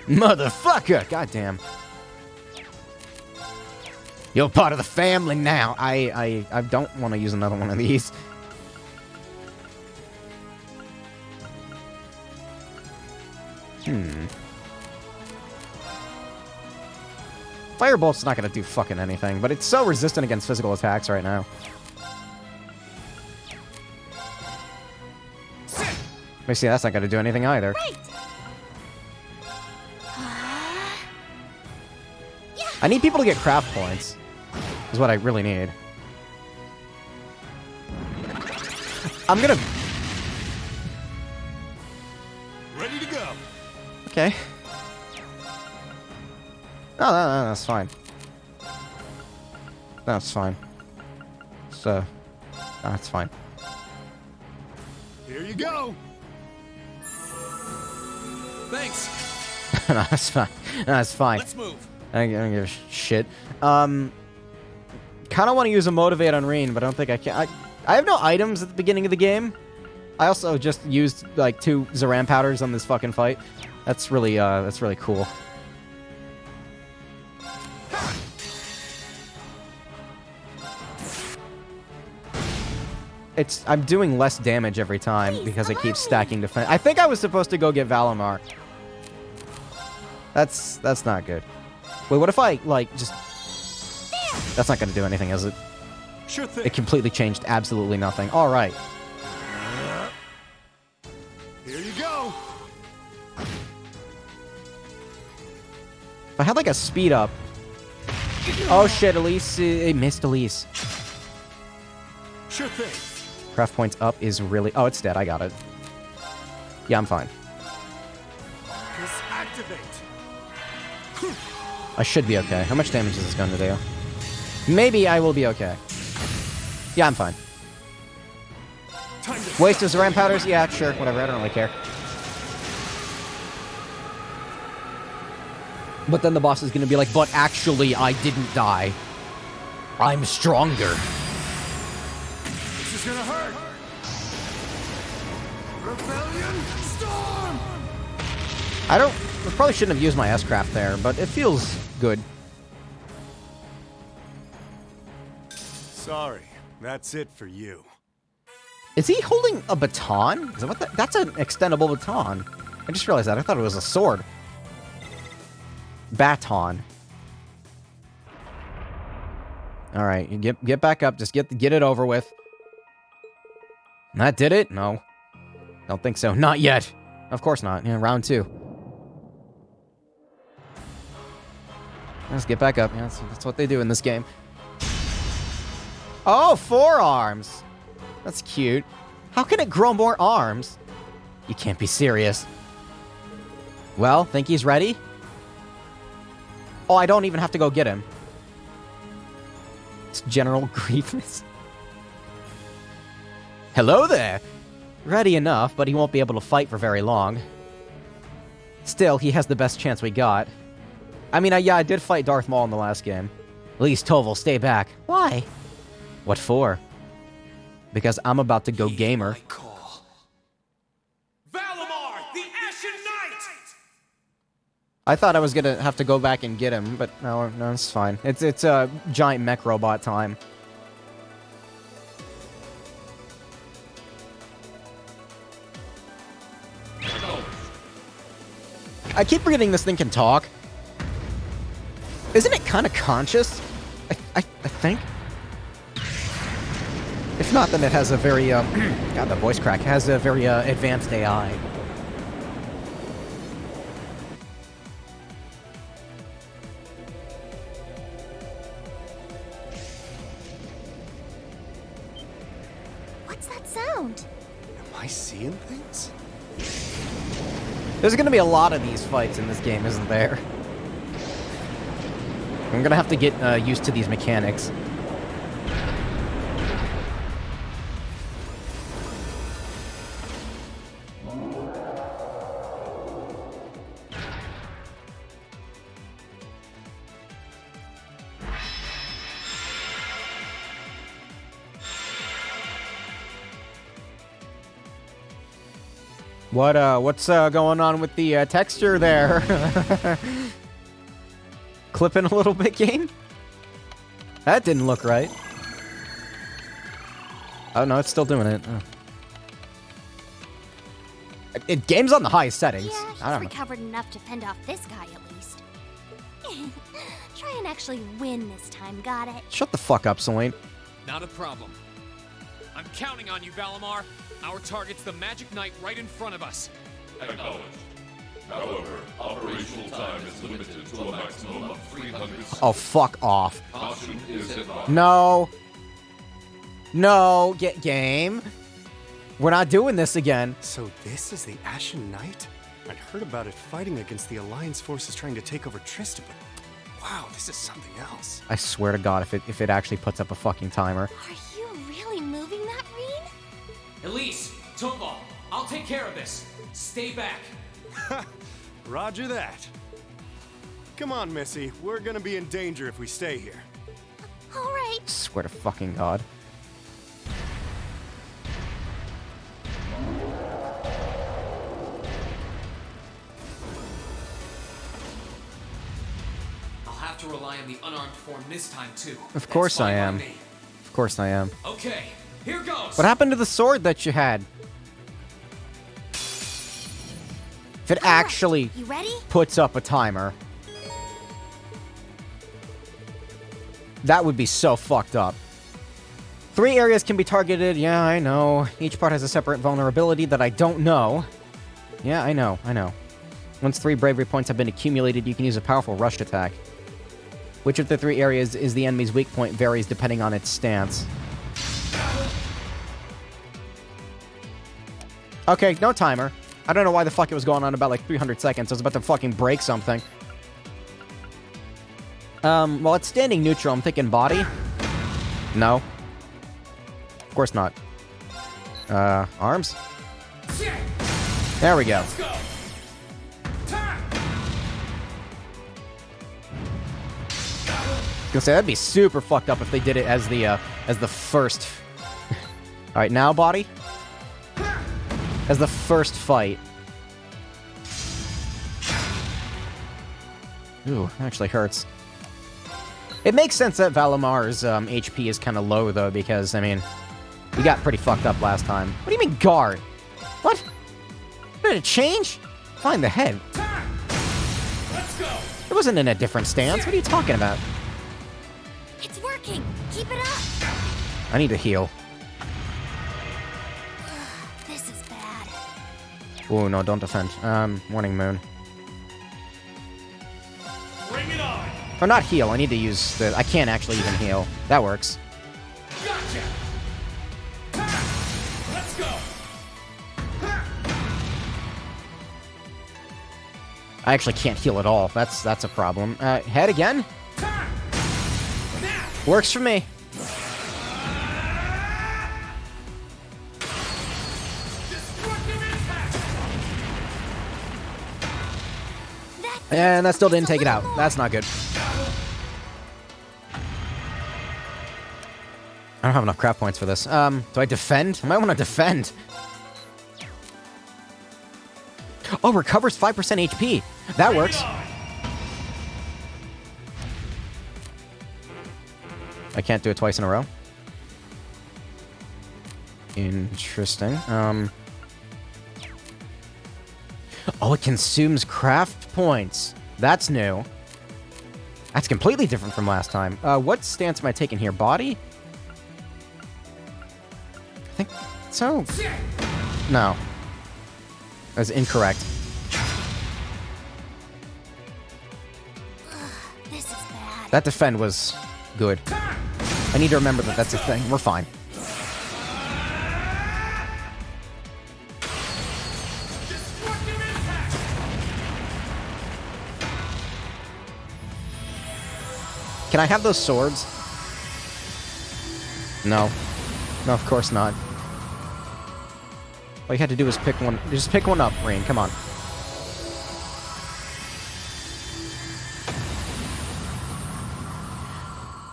Motherfucker! Goddamn. You're part of the family now. I don't want to use another one of these. Firebolt's not gonna do fucking anything, but it's so resistant against physical attacks right now. Let me see, that's not gonna do anything either. Right. I need people to get craft points. Is what I really need. I'm gonna... Ready to go. Okay. No, that's fine. That's fine. so that's fine. Here you go. Thanks. No, that's fine. No, that's fine. Let's move. I don't give a shit. Kind of want to use a motivate on Reen, but I don't think I can. I have no items at the beginning of the game. I also just used like 2 Zaram powders on this fucking fight. That's really cool. I'm doing less damage every time because I keep stacking defense. I think I was supposed to go get Valimar. That's not good. Wait, what if I like just? That's not gonna do anything, is it? Sure thing. It completely changed absolutely nothing. All right. Here you go. If I had like a speed up. Oh shit, Elise. It missed Elise. Sure thing. Craft points up is really... Oh, it's dead. I got it. Yeah, I'm fine. Disactivate. I should be okay. How much damage is this gun to do? Maybe I will be okay. Yeah, I'm fine. Waste of Zaram powders? Yeah, sure. Whatever. I don't really care. But then the boss is going to be like, but actually, I didn't die. I'm stronger. This is gonna hurt. Rebellion Storm. I probably shouldn't have used my S-Craft there, but it feels good. Sorry, that's it for you. Is he holding a baton? Is that what that's an extendable baton. I just realized that. I thought it was a sword. Baton. All right, you get back up. Just get it over with. That did it? No. Don't think so. Not yet. Of course not. Yeah, round 2. Let's get back up. Yeah, that's what they do in this game. Oh, 4 arms. That's cute. How can it grow more arms? You can't be serious. Well, think he's ready? Oh, I don't even have to go get him. It's General Grievous. Hello there! Ready enough, but he won't be able to fight for very long. Still, he has the best chance we got. I mean, yeah, I did fight Darth Maul in the last game. At least Toval, stay back. Why? What for? Because I'm about to go gamer. Valimar, the Ashen Knight! I thought I was gonna have to go back and get him, but no, it's fine. It's a giant mech robot time. I keep forgetting this thing can talk. Isn't it kind of conscious? I think. If not, then it has a very, God, the voice crack, has a very, advanced AI. What's that sound? Am I seeing things? There's gonna be a lot of these fights in this game, isn't there? I'm gonna have to get used to these mechanics. What's going on with the texture there? Clipping a little bit, game? That didn't look right. Oh no, it's still doing it. Oh. Game's on the highest settings. Yeah, he's I don't know. recovered enough to fend off this guy at least. Try and actually win this time, got it? Shut the fuck up, Selene. Not a problem. I'm counting on you, Valimar. Our target's the Magic Knight right in front of us. Acknowledged. However, operational time is limited to a maximum of 300 seconds. Oh, fuck off. Caution is advised. No. No, get game. We're not doing this again. So this is the Ashen Knight? I'd heard about it fighting against the Alliance forces trying to take over Trista, but wow, this is something else. I swear to God, if it actually puts up a fucking timer. Are you Elise, Topal, I'll take care of this. Stay back. Roger that. Come on, Missy. We're gonna be in danger if we stay here. All right. Swear to fucking God. I'll have to rely on the unarmed form this time, too. Of course I That's fine am. by me. Of course I am. Okay, here goes. What happened to the sword that you had? If it actually You ready? puts up a timer, that would be so fucked up. 3 areas can be targeted. Yeah, I know. Each part has a separate vulnerability that I don't know. Yeah, I know. Once 3 bravery points have been accumulated, you can use a powerful rushed attack. Which of the 3 areas is the enemy's weak point varies depending on its stance. Okay, no timer. I don't know why the fuck it was going on about like 300 seconds. I was about to fucking break something. Well, it's standing neutral. I'm thinking body. No. Of course not. Arms? There we go. Let's go. Time. I was gonna say, that'd be super fucked up if they did it as the first... Alright, now body? As the first fight. Ooh, that actually hurts. It makes sense that Valamar's HP is kind of low, though, because, I mean, he got pretty fucked up last time. What do you mean, guard? What? Did it change? Find the head. Let's go. It wasn't in a different stance. What are you talking about? It's working. Keep it up. I need to heal. This is bad. Ooh, no, don't defend. Morning Moon. Bring it on. Or not heal, I need to use the... I can't actually even heal. That works. Gotcha. Let's go. I actually can't heal at all. That's a problem. Head again? Works for me. And that still didn't take it out. That's not good. I don't have enough crap points for this. Do I defend? I might want to defend. Oh, recovers 5% HP. That works. I can't do it twice in a row. Interesting. Oh, it consumes craft points. That's new. That's completely different from last time. What stance am I taking here? Body? I think so. No. That's incorrect. This is bad. That defend was good. I need to remember that that's a thing. We're fine. Can I have those swords? No. No, of course not. All you had to do was pick one. Just pick one up, Rain. Come on.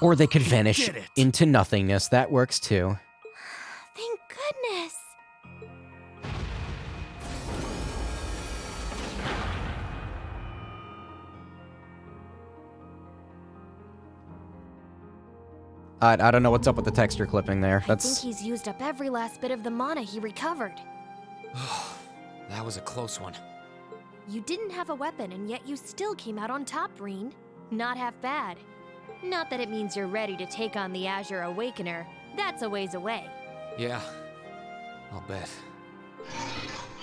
Or they could vanish into nothingness. That works too. Thank goodness. I don't know what's up with the texture clipping there. I think he's used up every last bit of the mana he recovered. That was a close one. You didn't have a weapon, and yet you still came out on top, Reen. Not half bad. Not that it means you're ready to take on the Azure Awakener. That's a ways away. Yeah, I'll bet.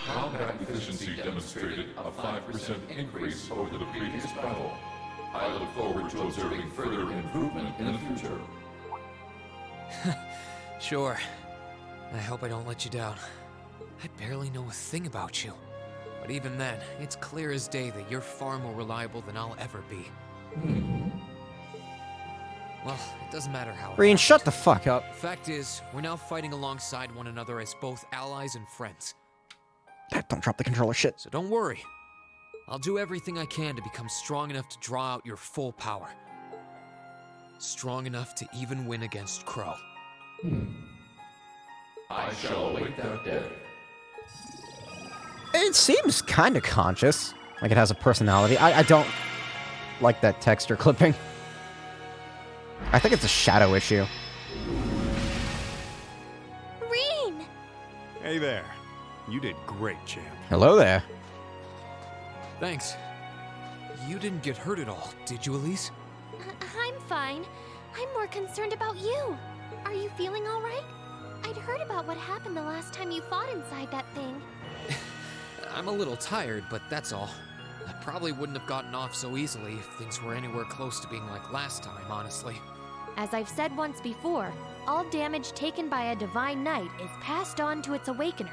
Combat efficiency demonstrated a 5% increase over the previous battle. I look forward to observing further improvement in the future. Sure. I hope I don't let you down. I barely know a thing about you. But even then, it's clear as day that you're far more reliable than I'll ever be. Well, it doesn't matter how. Reen, shut the fuck up. Fact is, we're now fighting alongside one another as both allies and friends. Don't drop the controller, shit. So don't worry. I'll do everything I can to become strong enough to draw out your full power. Strong enough to even win against Crow. I shall await that day. It seems kind of conscious. Like it has a personality. I don't like that texture clipping. I think it's a shadow issue. Reen! Hey there. You did great, champ. Hello there. Thanks. You didn't get hurt at all, did you, Elise? I'm fine. I'm more concerned about you. Are you feeling all right? I'd heard about what happened the last time you fought inside that thing. I'm a little tired, but that's all. I probably wouldn't have gotten off so easily if things were anywhere close to being like last time, honestly. As I've said once before, all damage taken by a Divine Knight is passed on to its Awakener.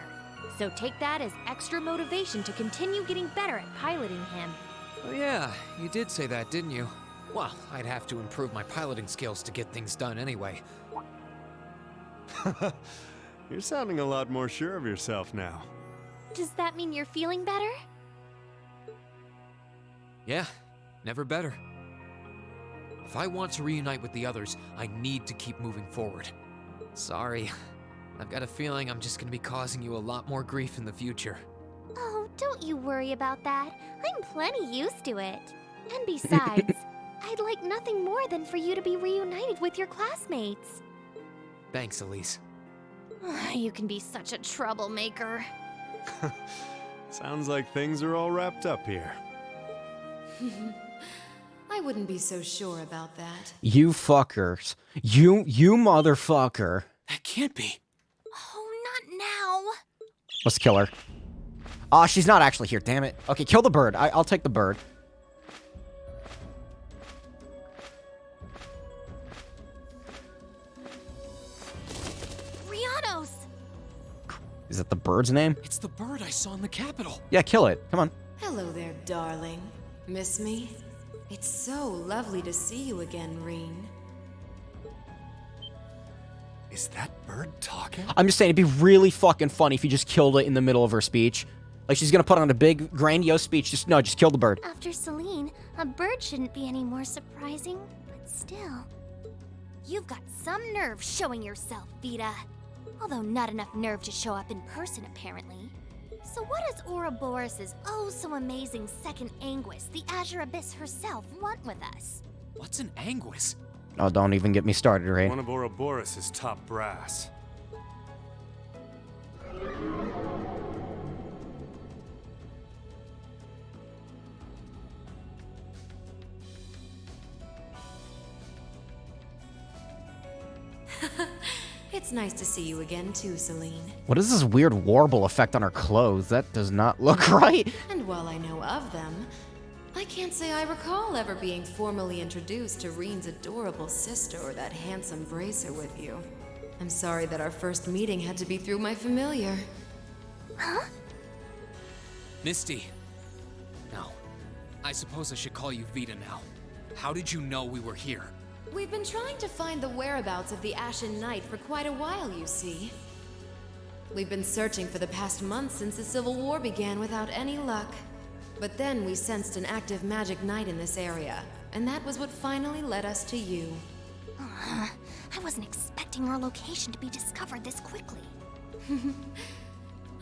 So take that as extra motivation to continue getting better at piloting him. Oh yeah, you did say that, didn't you? Well, I'd have to improve my piloting skills to get things done anyway. You're sounding a lot more sure of yourself now. Does that mean you're feeling better? Yeah, never better. If I want to reunite with the others, I need to keep moving forward. Sorry, I've got a feeling I'm just gonna be causing you a lot more grief in the future. Oh, don't you worry about that. I'm plenty used to it. And besides, I'd like nothing more than for you to be reunited with your classmates. Thanks, Elise. You can be such a troublemaker. Sounds like things are all wrapped up here. I wouldn't be so sure about that. You fuckers. You motherfucker. That can't be. Oh, not now. Let's kill her. Aw, she's not actually here, damn it. Okay, kill the bird. I'll take the bird. Rianos! Is that the bird's name? It's the bird I saw in the Capitol. Yeah, kill it. Come on. Hello there, darling. Miss me? It's so lovely to see you again, Reen. Is that bird talking? I'm just saying, it'd be really fucking funny if you just killed it in the middle of her speech. Like, she's gonna put on a big, grandiose speech. Just kill the bird. After Celine, a bird shouldn't be any more surprising, but still. You've got some nerve showing yourself, Vita. Although not enough nerve to show up in person, apparently. So what does Ouroboros' oh-so-amazing second Anguis, the Azure Abyss herself, want with us? What's an Anguis? Oh, don't even get me started, Ray. One of Ouroboros' top brass. It's nice to see you again too, Celine. What is this weird warble effect on her clothes? That does not look right. And while I know of them, I can't say I recall ever being formally introduced to Reen's adorable sister or that handsome bracer with you. I'm sorry that our first meeting had to be through my familiar. Huh? Misty. No. I suppose I should call you Vita now. How did you know we were here? We've been trying to find the whereabouts of the Ashen Knight for quite a while, you see. We've been searching for the past month since the Civil War began without any luck. But then we sensed an active magic knight in this area, and that was what finally led us to you. I wasn't expecting our location to be discovered this quickly.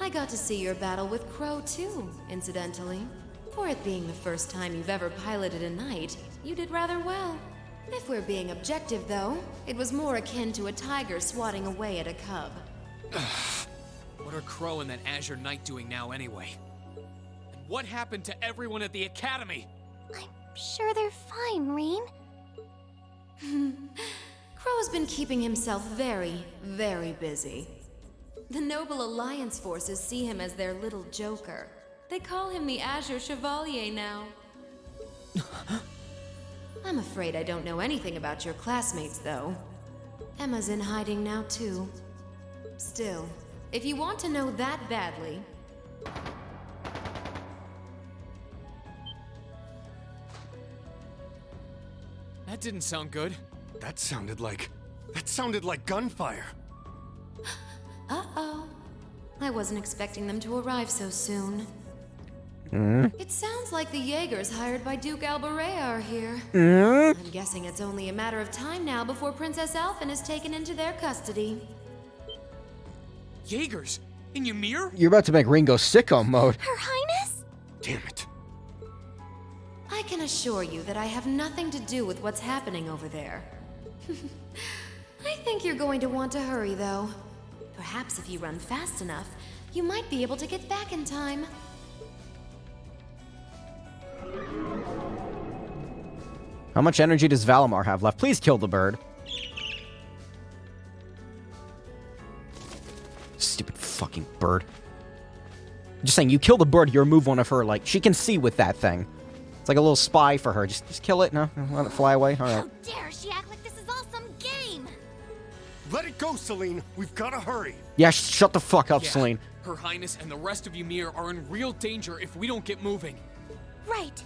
I got to see your battle with Crow too, incidentally. For it being the first time you've ever piloted a knight, you did rather well. If we're being objective, though, it was more akin to a tiger swatting away at a cub. What are Crow and that Azure Knight doing now anyway? And what happened to everyone at the Academy? I'm sure they're fine, Reen. Crow's been keeping himself very, very busy. The Noble Alliance forces see him as their little joker. They call him the Azure Chevalier now. I'm afraid I don't know anything about your classmates, though. Emma's in hiding now, too. Still, if you want to know that badly... That didn't sound good. That sounded like gunfire. Uh-oh. I wasn't expecting them to arrive so soon. It sounds like the Jaegers hired by Duke Alberea are here. I'm guessing it's only a matter of time now before Princess Alphen is taken into their custody. Jaegers? In Ymir? You're about to make Ringo sicko mode. Her Highness? Damn it. I can assure you that I have nothing to do with what's happening over there. I think you're going to want to hurry, though. Perhaps if you run fast enough, you might be able to get back in time. How much energy does Valimar have left? Please kill the bird. Stupid fucking bird. Just saying, you kill the bird, you remove one of her, like, she can see with that thing. It's like a little spy for her. Just kill it, no? Let it fly away? Alright. How dare she act like this is all some game? Let it go, Celine. We've got to hurry. Yeah, shut the fuck up, Yeah, Celine. Her Highness and the rest of Ymir are in real danger if we don't get moving. Right.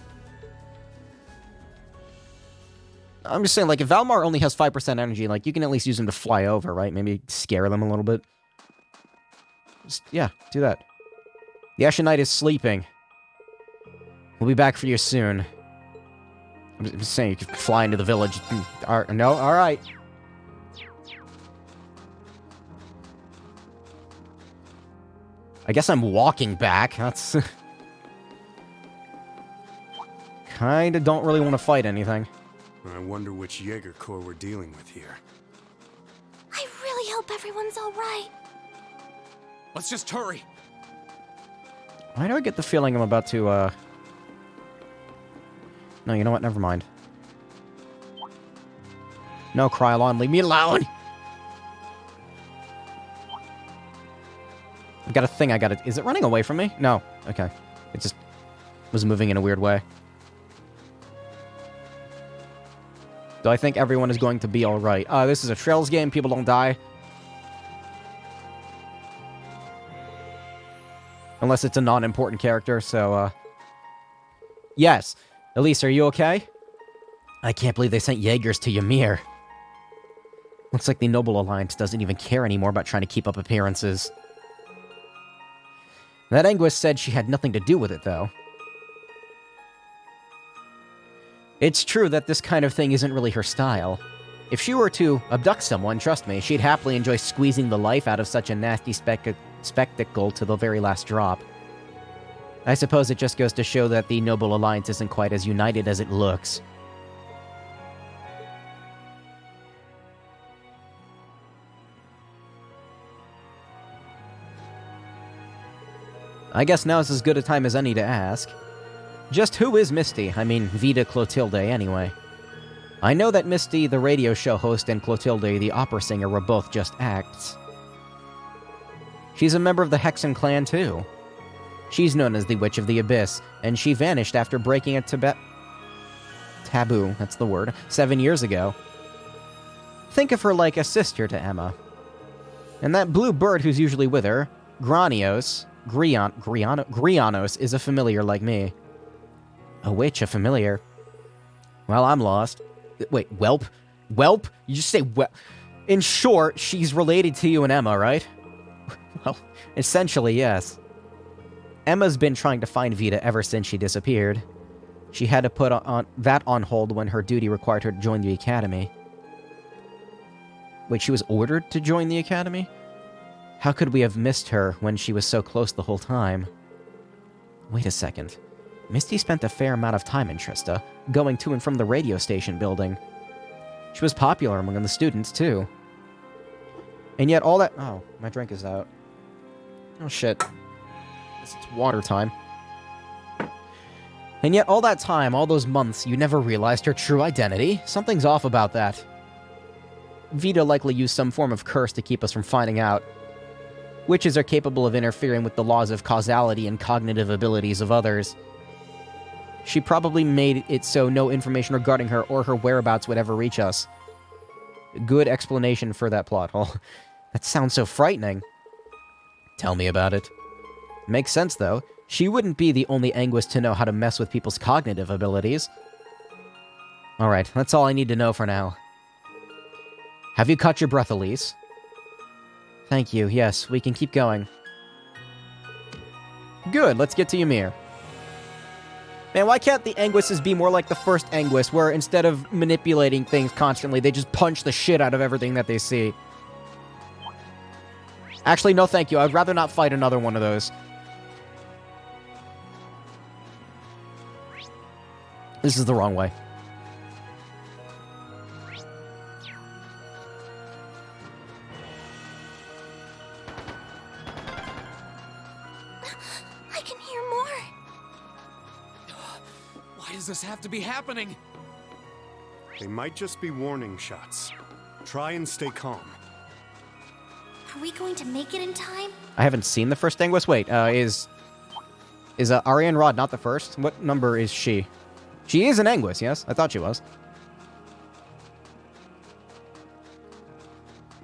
I'm just saying, like, if Valimar only has 5% energy, like, you can at least use him to fly over, right? Maybe scare them a little bit. Just, yeah, do that. The Ashen Knight is sleeping. We'll be back for you soon. I'm just saying, you could fly into the village. No? Alright. I guess I'm walking back. That's... Kinda don't really want to fight anything. I wonder which Jaeger Corps we're dealing with here. I really hope everyone's alright. Let's just hurry. Why do I get the feeling I'm about to, No, you know what? Never mind. No, Krylon, leave me alone! I've got a thing I gotta... Is it running away from me? No. Okay. It just was moving in a weird way. Do I think everyone is going to be alright? This is a Trails game. People don't die. Unless it's a non-important character, so, Yes. Elise, are you okay? I can't believe they sent Jaegers to Ymir. Looks like the Noble Alliance doesn't even care anymore about trying to keep up appearances. That Anguis said she had nothing to do with it, though. It's true that this kind of thing isn't really her style. If she were to abduct someone, trust me, she'd happily enjoy squeezing the life out of such a nasty spectacle to the very last drop. I suppose it just goes to show that the Noble Alliance isn't quite as united as it looks. I guess now's as good a time as any to ask. Just who is Misty? I mean, Vida Clotilde, anyway. I know that Misty, the radio show host, and Clotilde, the opera singer, were both just acts. She's a member of the Hexen clan, too. She's known as the Witch of the Abyss, and she vanished after breaking a taboo, that's the word, 7 years ago. Think of her like a sister to Emma. And that blue bird who's usually with her, Granios, Grianos, is a familiar like me. A witch, a familiar. Well, I'm lost. Wait, whelp? Whelp? You just say whelp. In short, she's related to you and Emma, right? Well, essentially, yes. Emma's been trying to find Vida ever since she disappeared. She had to put that on hold when her duty required her to join the academy. Wait, she was ordered to join the academy? How could we have missed her when she was so close the whole time? Wait a second. Misty spent a fair amount of time in Trista, going to and from the radio station building. She was popular among the students, too. And yet all that... Oh, my drink is out. Oh, shit. It's water time. And yet all that time, all those months, you never realized her true identity? Something's off about that. Vida likely used some form of curse to keep us from finding out. Witches are capable of interfering with the laws of causality and cognitive abilities of others. She probably made it so no information regarding her or her whereabouts would ever reach us. Good explanation for that plot hole. That sounds so frightening. Tell me about it. Makes sense, though. She wouldn't be the only Anguis to know how to mess with people's cognitive abilities. Alright, that's all I need to know for now. Have you caught your breath, Elise? Thank you. Yes, we can keep going. Good, let's get to Ymir. Man, why can't the Anguisses be more like the first Anguis, where instead of manipulating things constantly, they just punch the shit out of everything that they see? Actually, no thank you. I'd rather not fight another one of those. This is the wrong way. I can hear more. Why does this have to be happening? They might just be warning shots. Try and stay calm. Are we going to make it in time? I haven't seen the first Anguis. Wait, is Ariane Rod not the first? What number is she? She is an Anguis, yes? I thought she was.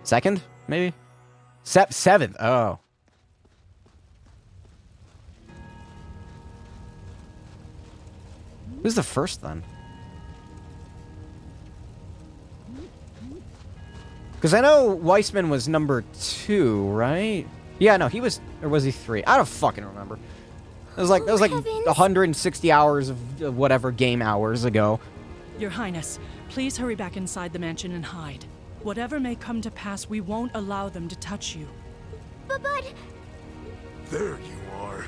Second, maybe? Seventh, oh. Who's the first, then? Because I know Weissman was number 2, right? Yeah, no, he was... Or was he 3? I don't fucking remember. It was like 160 hours of whatever game hours ago. Your Highness, please hurry back inside the mansion and hide. Whatever may come to pass, we won't allow them to touch you. But... There you are.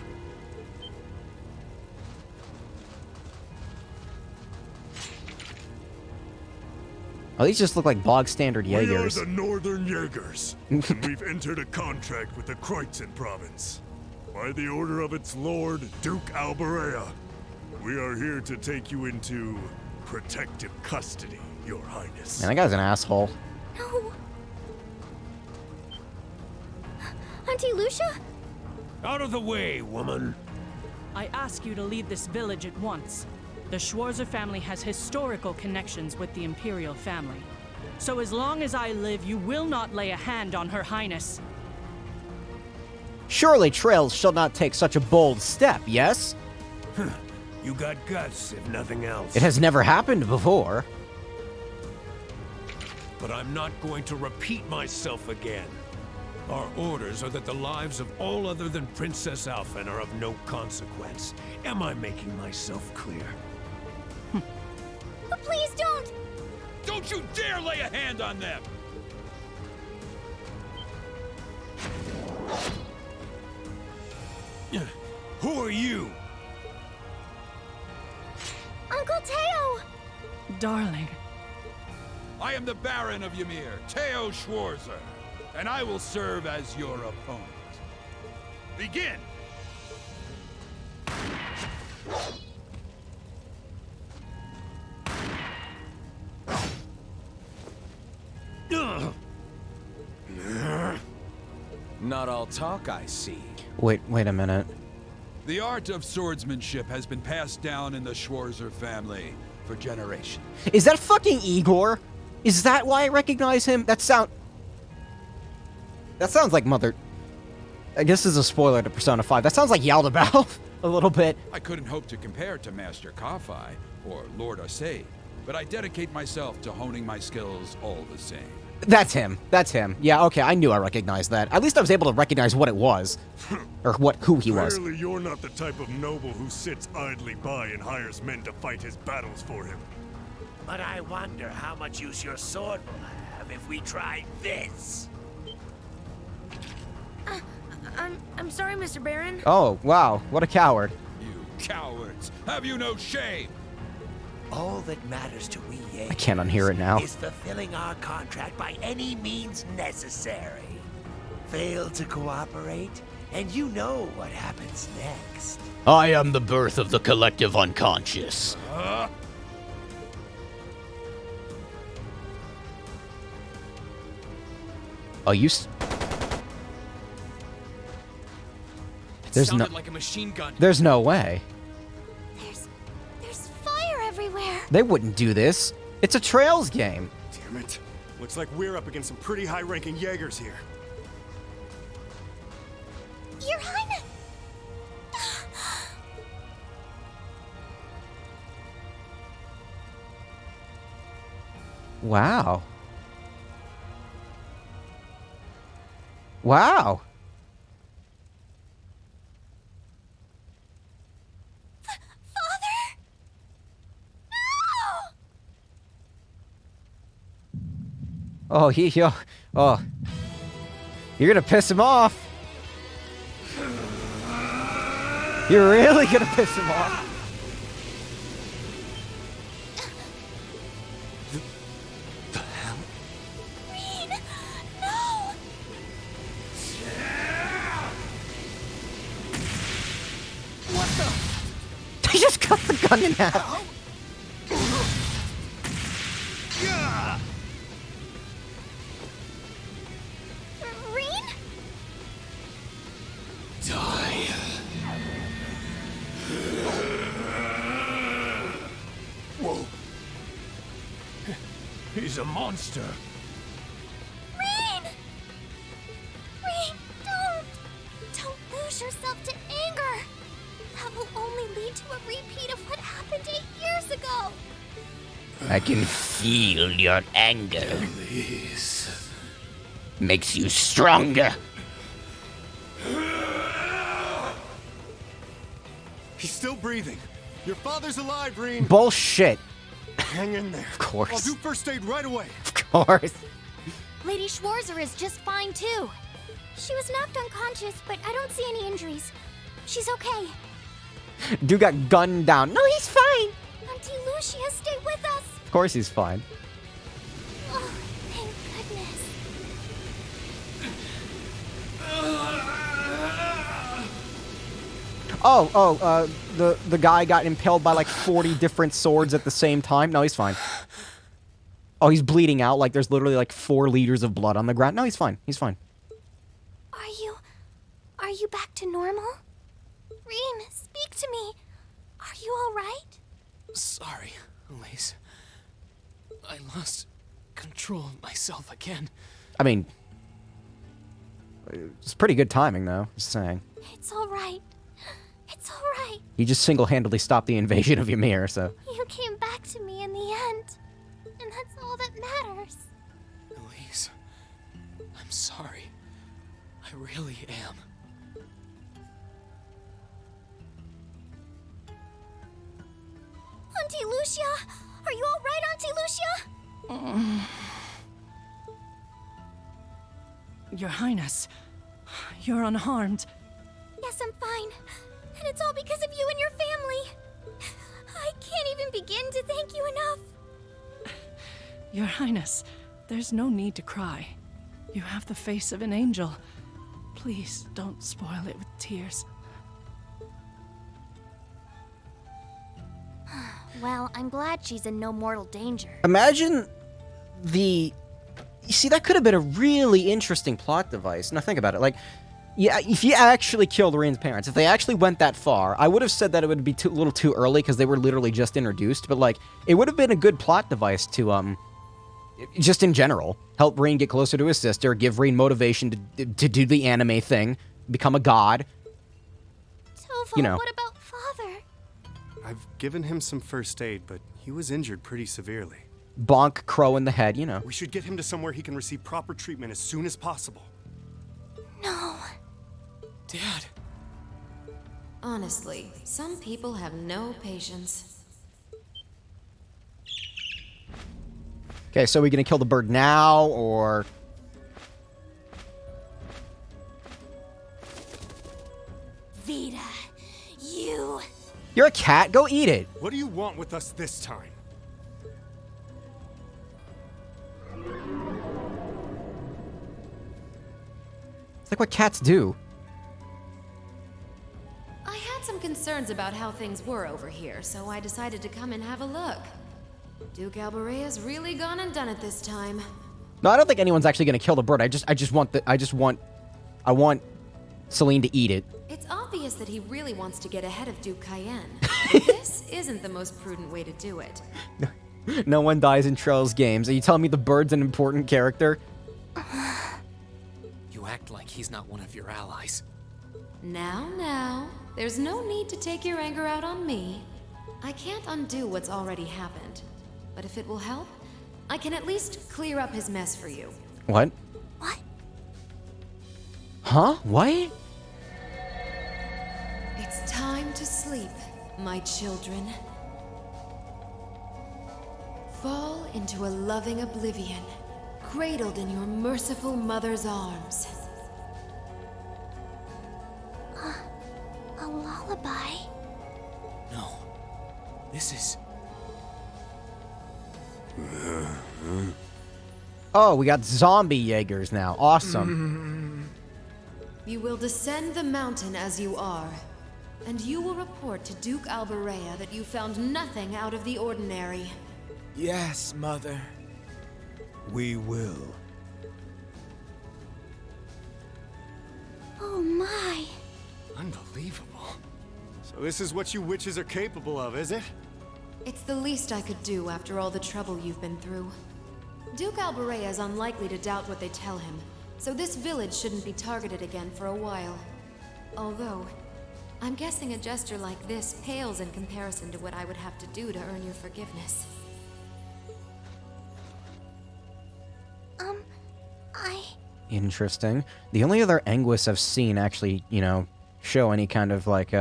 Oh, these just look like bog standard We are Jaegers. the Northern Jaegers, and we've entered a contract with the Kreutzen province. By the order of its lord, Duke Alberea, we are here to take you into protective custody, Your Highness. Man, that guy's an asshole. No. Auntie Lucia? Out of the way, woman. I ask you to leave this village at once. The Schwarzer family has historical connections with the Imperial family. So as long as I live, you will not lay a hand on Her Highness. Surely Trails shall not take such a bold step, yes? You got guts, if nothing else. It has never happened before. But I'm not going to repeat myself again. Our orders are that the lives of all other than Princess Alphen are of no consequence. Am I making myself clear? But please don't! Don't you dare lay a hand on them! Who are you? Uncle Teo! Darling. I am the Baron of Ymir, Teo Schwarzer, and I will serve as your opponent. Begin! Not all talk, I see. Wait a minute. The art of swordsmanship has been passed down in the Schwarzer family for generations. Is that fucking Igor? Is that why I recognize him? That sounds like Mother... I guess this is a spoiler to Persona 5. That sounds like Yaldabaoth a little bit. I couldn't hope to compare to Master Kafai or Lord Osei, but I dedicate myself to honing my skills all the same. That's him. That's him. Yeah, okay, I knew I recognized that. At least I was able to recognize what it was. Or who he was. Clearly you're not the type of noble who sits idly by and hires men to fight his battles for him. But I wonder how much use your sword will have if we try this. I'm sorry, Mr. Baron. Oh, wow. What a coward. You cowards! Have you no shame? All that matters to we Jaegers I can't unhear it now. is fulfilling our contract by any means necessary. Fail to cooperate, and you know what happens next. I am the birth of the collective unconscious. Oh, you... There's no... Sounded like a machine gun. There's no way. There's fire everywhere. They wouldn't do this. It's a Trails game. Damn it. Looks like we're up against some pretty high-ranking Jaegers here. Your Highness! Wow. Wow. Father? No! Oh, oh. You're gonna piss him off. You're really gonna piss him off. The hell? Rean! No! What the? He just cut the gun in half. Yeah! Rean? Die. Whoa. He's a monster. Rean! Rean, don't lose yourself to anger. That will only lead to a repeat of what happened 8 years ago. I can feel your anger. Please. Makes you stronger. He's still breathing. Your father's alive, Rean. Bullshit. Hang in there. Of course. I'll do first aid right away. Of course. Lady Schwarzer is just fine too. She was knocked unconscious, but I don't see any injuries. She's okay. Dude got gunned down. No, he's fine. Auntie Lucia, stay with us. Of course he's fine. Oh, thank goodness. The guy got impaled by like 40 different swords at the same time. No, he's fine. Oh, he's bleeding out. Like there's literally like 4 liters of blood on the ground. No, he's fine. He's fine. Are you back to normal? Rean, speak to me. Are you all right? Sorry, Elise. I lost control of myself again. I mean, it's pretty good timing though. Just saying. It's all right. It's all right. He just single-handedly stopped the invasion of Ymir, so. You came back to me in the end. And that's all that matters. Elise, I'm sorry. I really am. Auntie Lucia! Are you all right, Auntie Lucia? Your Highness, you're unharmed. Yes, I'm fine. And it's all because of you and your family. I can't even begin to thank you enough. Your Highness, there's no need to cry. You have the face of an angel. Please don't spoil it with tears. Well, I'm glad she's in no mortal danger. Imagine the... You see, that could have been a really interesting plot device. Now think about it. Like, yeah, if you actually killed Rein's parents, if they actually went that far, I would have said that it would be a little too early because they were literally just introduced. But, like, it would have been a good plot device to, just in general, help Rein get closer to his sister, give Rein motivation to do the anime thing, become a god. Tova, You know. what about Father? I've given him some first aid, but he was injured pretty severely. Bonk Crow in the head, you know. We should get him to somewhere he can receive proper treatment as soon as possible. No. Dad. Honestly, some people have no patience. Okay, so are we gonna kill the bird now, or... Vita, you... You're a cat, go eat it! What do you want with us this time? It's like what cats do. I had some concerns about how things were over here, so I decided to come and have a look. Duke Alborea's really gone and done it this time. No, I don't think anyone's actually gonna kill the bird. I want Celine to eat it. It's obvious that he really wants to get ahead of Duke Cayenne. But this isn't the most prudent way to do it. No one dies in Trell's games. Are you telling me the bird's an important character? You act like he's not one of your allies. Now, there's no need to take your anger out on me. I can't undo what's already happened. But if it will help, I can at least clear up his mess for you. What? Huh? What? It's time to sleep, my children. Fall into a loving oblivion, cradled in your merciful mother's arms. A lullaby? No. This is... Oh, we got zombie Jaegers now. Awesome. You will descend the mountain as you are, and you will report to Duke Alberea that you found nothing out of the ordinary. Yes, Mother. We will. Oh my. Unbelievable. So this is what you witches are capable of, is it? It's the least I could do after all the trouble you've been through. Duke Alberea is unlikely to doubt what they tell him, so this village shouldn't be targeted again for a while. Although, I'm guessing a gesture like this pales in comparison to what I would have to do to earn your forgiveness. Interesting. The only other Anguis I've seen actually, you know, show any kind of like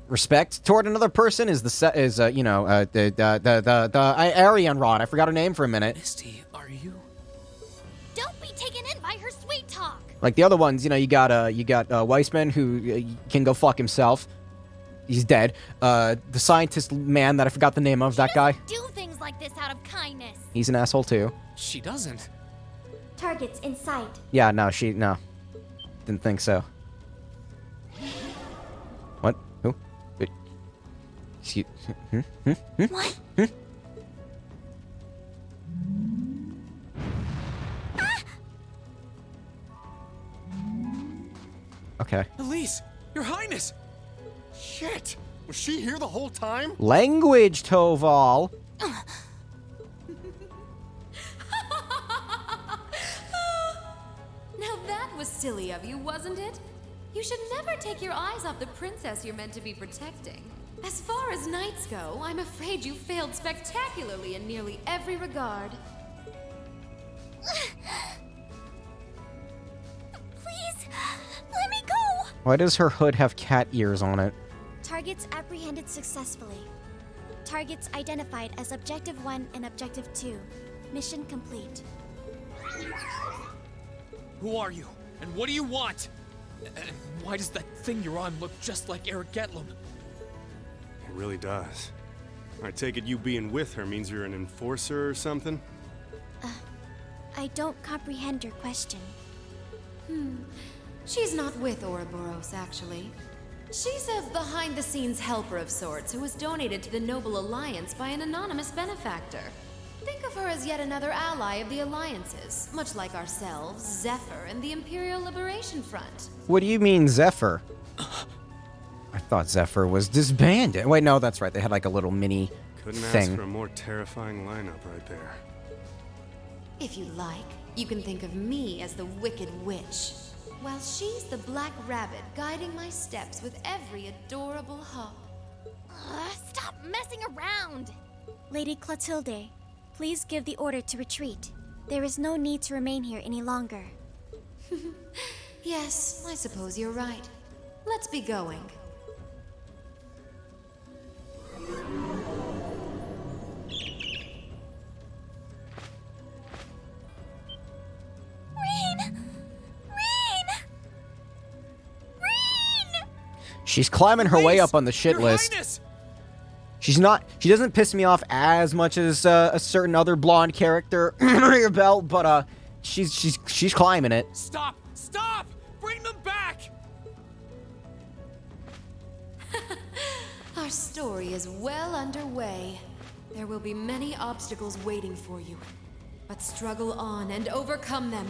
respect toward another person is the Arian Rod. I forgot her name for a minute. Misty, are you? Don't be taken in by her sweet talk. Like the other ones, you know, you got Weissman who can go fuck himself. He's dead. The scientist man that I forgot the name of, that guy. Do things like this out of kindness. He's an asshole too. She doesn't. Targets in sight. Yeah, no, didn't think so. What? Who? Wait. Excuse. What? Okay. Elise, Your Highness! Shit! Was she here the whole time? Language, Toval. Now that was silly of you, wasn't it? You should never take your eyes off the princess you're meant to be protecting. As far as knights go, I'm afraid you failed spectacularly in nearly every regard. Please, let me go! Why does her hood have cat ears on it? Targets apprehended successfully. Targets identified as Objective 1 and Objective 2. Mission complete. Who are you? And what do you want? And why does that thing you're on look just like Eric Getlum? It really does. I take it you being with her means you're an enforcer or something? I don't comprehend your question. She's not with Ouroboros, actually. She's a behind-the-scenes helper of sorts who was donated to the Noble Alliance by an anonymous benefactor. Think of her as yet another ally of the Alliances, much like ourselves, Zephyr, and the Imperial Liberation Front. What do you mean, Zephyr? I thought Zephyr was disbanded. Wait, no, that's right. They had like a little mini Couldn't thing. ask for a more terrifying lineup right there. If you like, you can think of me as the Wicked Witch, while she's the Black Rabbit guiding my steps with every adorable hop. Stop messing around! Lady Clotilde, please give the order to retreat. There is no need to remain here any longer. Yes, I suppose you're right. Let's be going. She's climbing her way up on the shit list. Highness! She doesn't piss me off as much as a certain other blonde character under your belt, but she's climbing it. Stop! Stop! Bring them back! Our story is well underway. There will be many obstacles waiting for you, but struggle on and overcome them.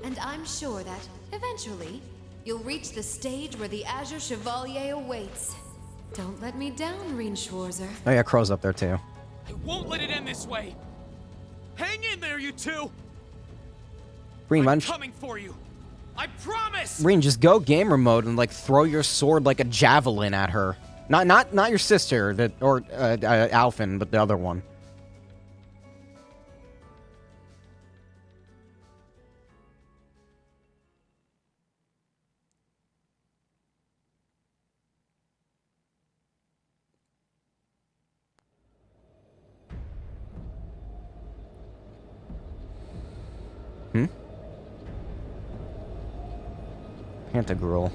And I'm sure that, eventually, you'll reach the stage where the Azure Chevalier awaits. Don't let me down, Reen Schwarzer. Oh yeah, Crow's up there too. I won't let it end this way! Hang in there, you two! Reen, I'm coming for you! I promise! Reen, just go gamer mode and like throw your sword like a javelin at her. Not your sister, or Alphen, but the other one. Pantagruel.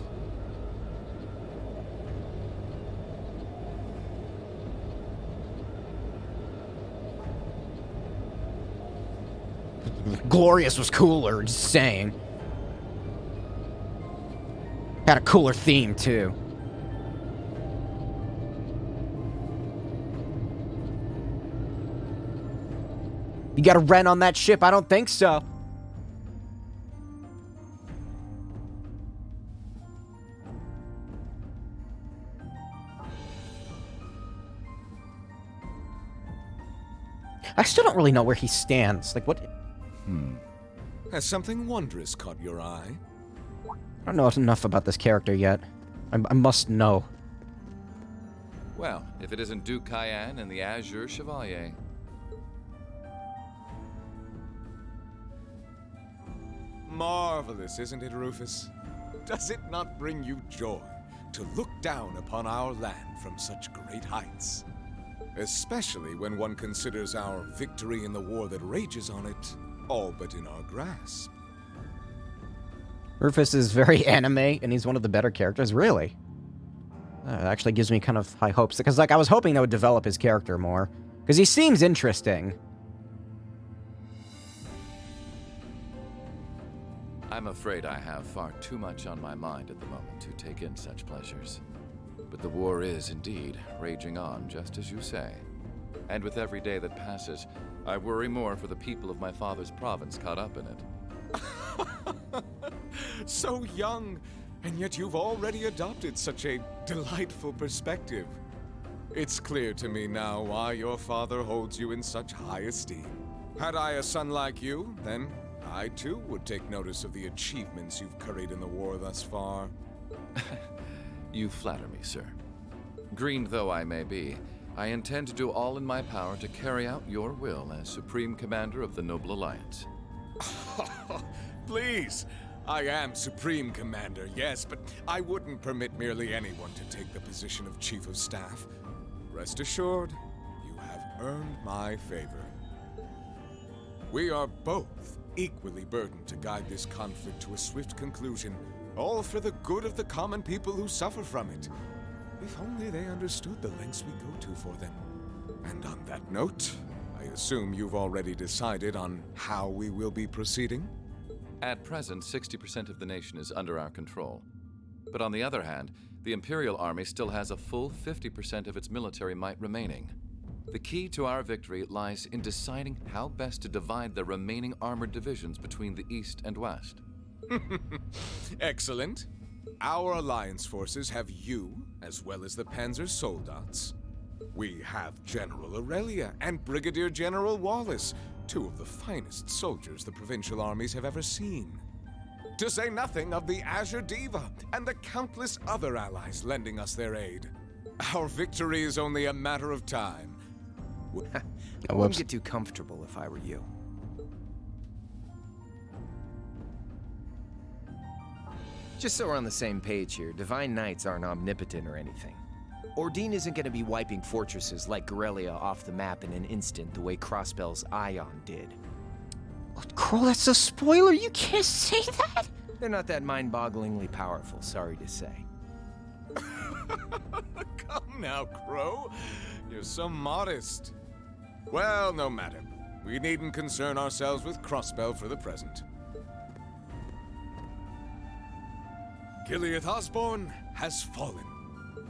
Glorious was cooler, just saying. Had a cooler theme, too. You got a rent on that ship? I don't think so. I still don't really know where he stands. Like, what? Has something wondrous caught your eye? I don't know enough about this character yet. I must know. Well, if it isn't Duke Cayenne and the Azure Chevalier. Marvelous, isn't it, Rufus? Does it not bring you joy to look down upon our land from such great heights? Especially when one considers our victory in the war that rages on it all but in our grasp. Rufus is very anime, and he's one of the better characters, really. It actually gives me kind of high hopes, because, like, I was hoping that would develop his character more. Because he seems interesting. I'm afraid I have far too much on my mind at the moment to take in such pleasures. But the war is, indeed, raging on, just as you say. And with every day that passes, I worry more for the people of my father's province caught up in it. So young, and yet you've already adopted such a delightful perspective. It's clear to me now why your father holds you in such high esteem. Had I a son like you, then I too would take notice of the achievements you've curried in the war thus far. You flatter me, sir. Green though I may be, I intend to do all in my power to carry out your will as Supreme Commander of the Noble Alliance. Please! I am Supreme Commander, yes, but I wouldn't permit merely anyone to take the position of Chief of Staff. Rest assured, you have earned my favor. We are both equally burdened to guide this conflict to a swift conclusion, all for the good of the common people who suffer from it. If only they understood the lengths we go to for them. And on that note, I assume you've already decided on how we will be proceeding? At present, 60% of the nation is under our control. But on the other hand, the Imperial Army still has a full 50% of its military might remaining. The key to our victory lies in deciding how best to divide the remaining armored divisions between the East and West. Excellent. Our alliance forces have you, as well as the Panzer Soldats. We have General Aurelia and Brigadier General Wallace, two of the finest soldiers the provincial armies have ever seen. To say nothing of the Azure Diva and the countless other allies lending us their aid. Our victory is only a matter of time. I wouldn't get too comfortable if I were you. Just so we're on the same page here, Divine Knights aren't omnipotent or anything. Ordine isn't going to be wiping fortresses like Corellia off the map in an instant the way Crossbell's Ion did. Crow, that's a spoiler. You can't say that. They're not that mind-bogglingly powerful, sorry to say. Come now, Crow. You're so modest. Well, no matter. We needn't concern ourselves with Crossbell for the present. Gileath Osborne has fallen.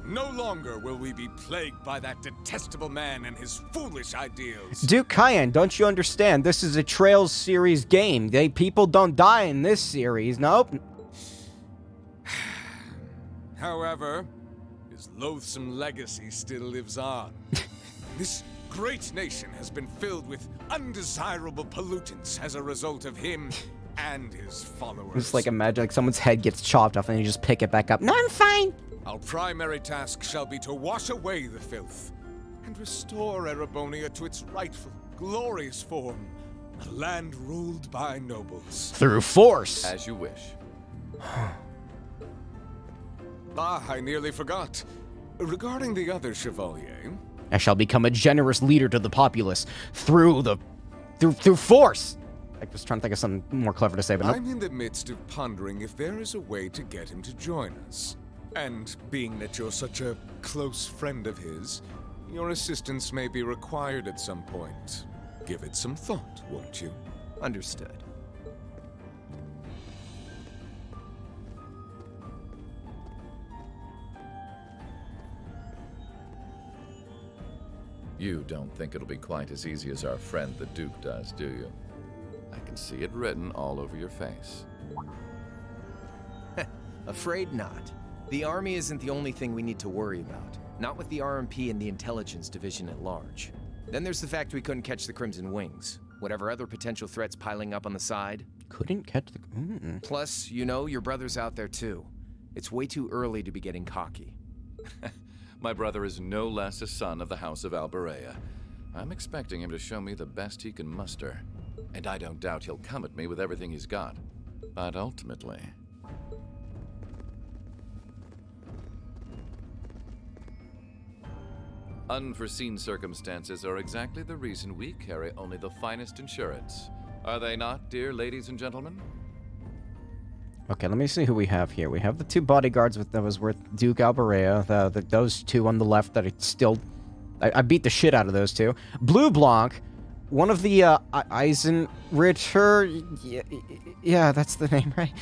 No longer will we be plagued by that detestable man and his foolish ideals. Duke Cayenne, don't you understand? This is a Trails series game. People don't die in this series. Nope. However, his loathsome legacy still lives on. This great nation has been filled with undesirable pollutants as a result of him and his followers. Just like imagine like someone's head gets chopped off and you just pick it back up. No, I'm fine. Our primary task shall be to wash away the filth and restore Erebonia to its rightful, glorious form. A land ruled by nobles. Through force. As you wish. I nearly forgot. Regarding the other Chevalier... I shall become a generous leader to the populace through force. I was trying to think of something more clever to say, but nope. I'm in the midst of pondering if there is a way to get him to join us. And being that you're such a close friend of his, your assistance may be required at some point. Give it some thought, won't you? Understood. You don't think it'll be quite as easy as our friend the Duke does, do you? I can see it written all over your face. Afraid not. The army isn't the only thing we need to worry about. Not with the RMP and the intelligence division at large. Then there's the fact we couldn't catch the Crimson Wings. Whatever other potential threats piling up on the side. Couldn't catch the... Plus, you know, your brother's out there too. It's way too early to be getting cocky. My brother is no less a son of the House of Alberea. I'm expecting him to show me the best he can muster. And I don't doubt he'll come at me with everything he's got. But ultimately... unforeseen circumstances are exactly the reason we carry only the finest insurance. Are they not, dear ladies and gentlemen? Okay, let me see who we have here. We have the 2 bodyguards that was with Duke Alberea. Those 2 on the left that I beat the shit out of those 2. Blue Blanc, one of the Eisenritter. Yeah, that's the name, right?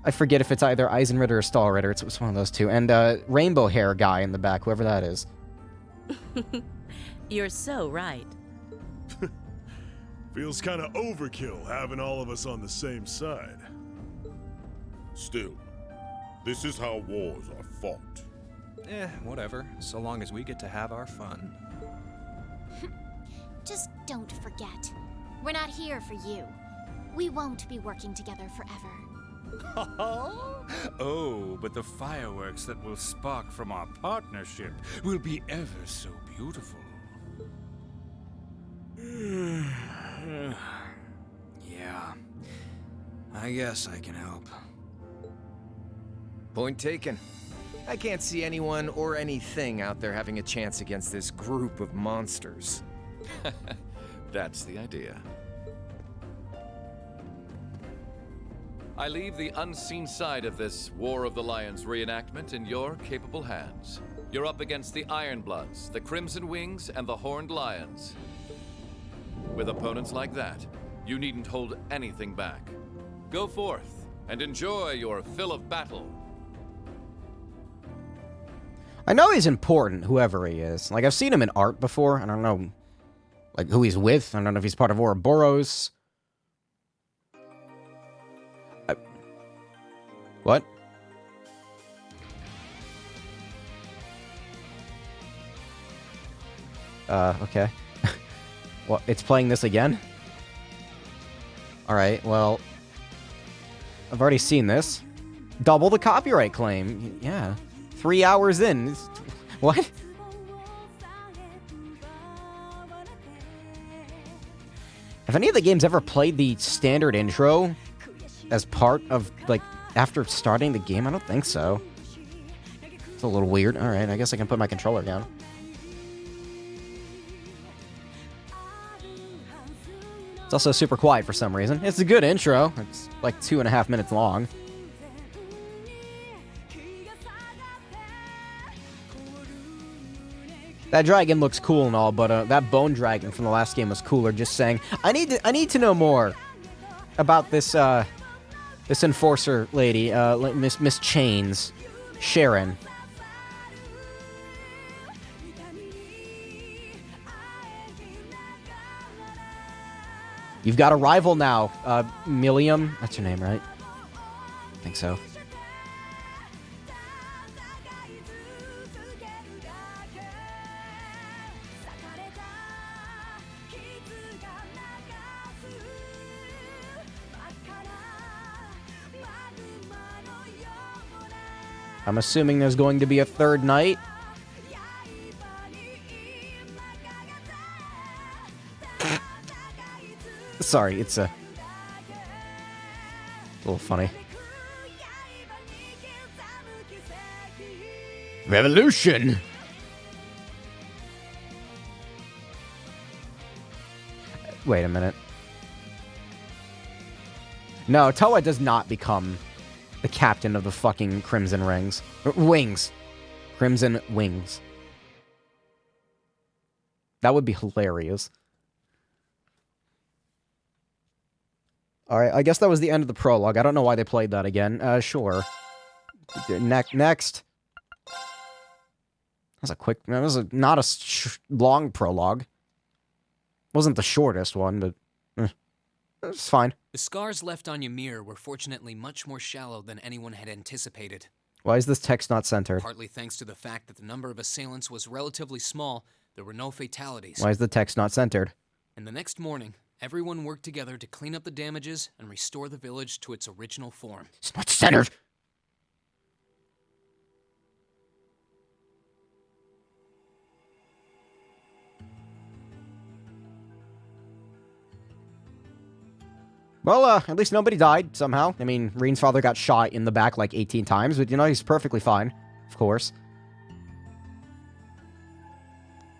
I forget if it's either Eisenritter or Stahlritter. It's one of those 2. And rainbow hair guy in the back, whoever that is. You're so right. Feels kind of overkill having all of us on the same side. Still, this is how wars are fought. Whatever, so long as we get to have our fun. Just don't forget. We're not here for you. We won't be working together forever. Oh, but the fireworks that will spark from our partnership will be ever so beautiful. Yeah, I guess I can help. Point taken. I can't see anyone or anything out there having a chance against this group of monsters. That's the idea. I leave the unseen side of this War of the Lions reenactment in your capable hands. You're up against the Ironbloods, the Crimson Wings, and the Horned Lions. With opponents like that, you needn't hold anything back. Go forth and enjoy your fill of battle. I know he's important, whoever he is. Like, I've seen him in art before. I don't know, like, who he's with. I don't know if he's part of Ouroboros. What? Okay. Well, it's playing this again? Alright, well... I've already seen this. Double the copyright claim. Yeah. 3 hours in. What? Have any of the games ever played the standard intro as part of, like, after starting the game? I don't think so. It's a little weird. Alright, I guess I can put my controller down. It's also super quiet for some reason. It's a good intro. It's like 2.5 minutes long. That dragon looks cool and all, but that bone dragon from the last game was cooler. Just saying. I need to know more about this this enforcer lady, Miss Chains, Sharon. You've got a rival now, Millium. That's your name, right? I think so. I'm assuming there's going to be a third night. Sorry, it's a little funny. Revolution! Wait a minute. No, Toa does not become the captain of the fucking Crimson Rings. Wings. Crimson Wings. That would be hilarious. Alright, I guess that was the end of the prologue. I don't know why they played that again. Sure. Next. That was not a long prologue. Wasn't the shortest one, but it's fine. The scars left on Ymir were fortunately much more shallow than anyone had anticipated. Why is this text not centered? Partly thanks to the fact that the number of assailants was relatively small, there were no fatalities. Why is the text not centered? And the next morning, everyone worked together to clean up the damages and restore the village to its original form. It's not centered! Well, at least nobody died, somehow. I mean, Reen's father got shot in the back like 18 times, but, you know, he's perfectly fine. Of course.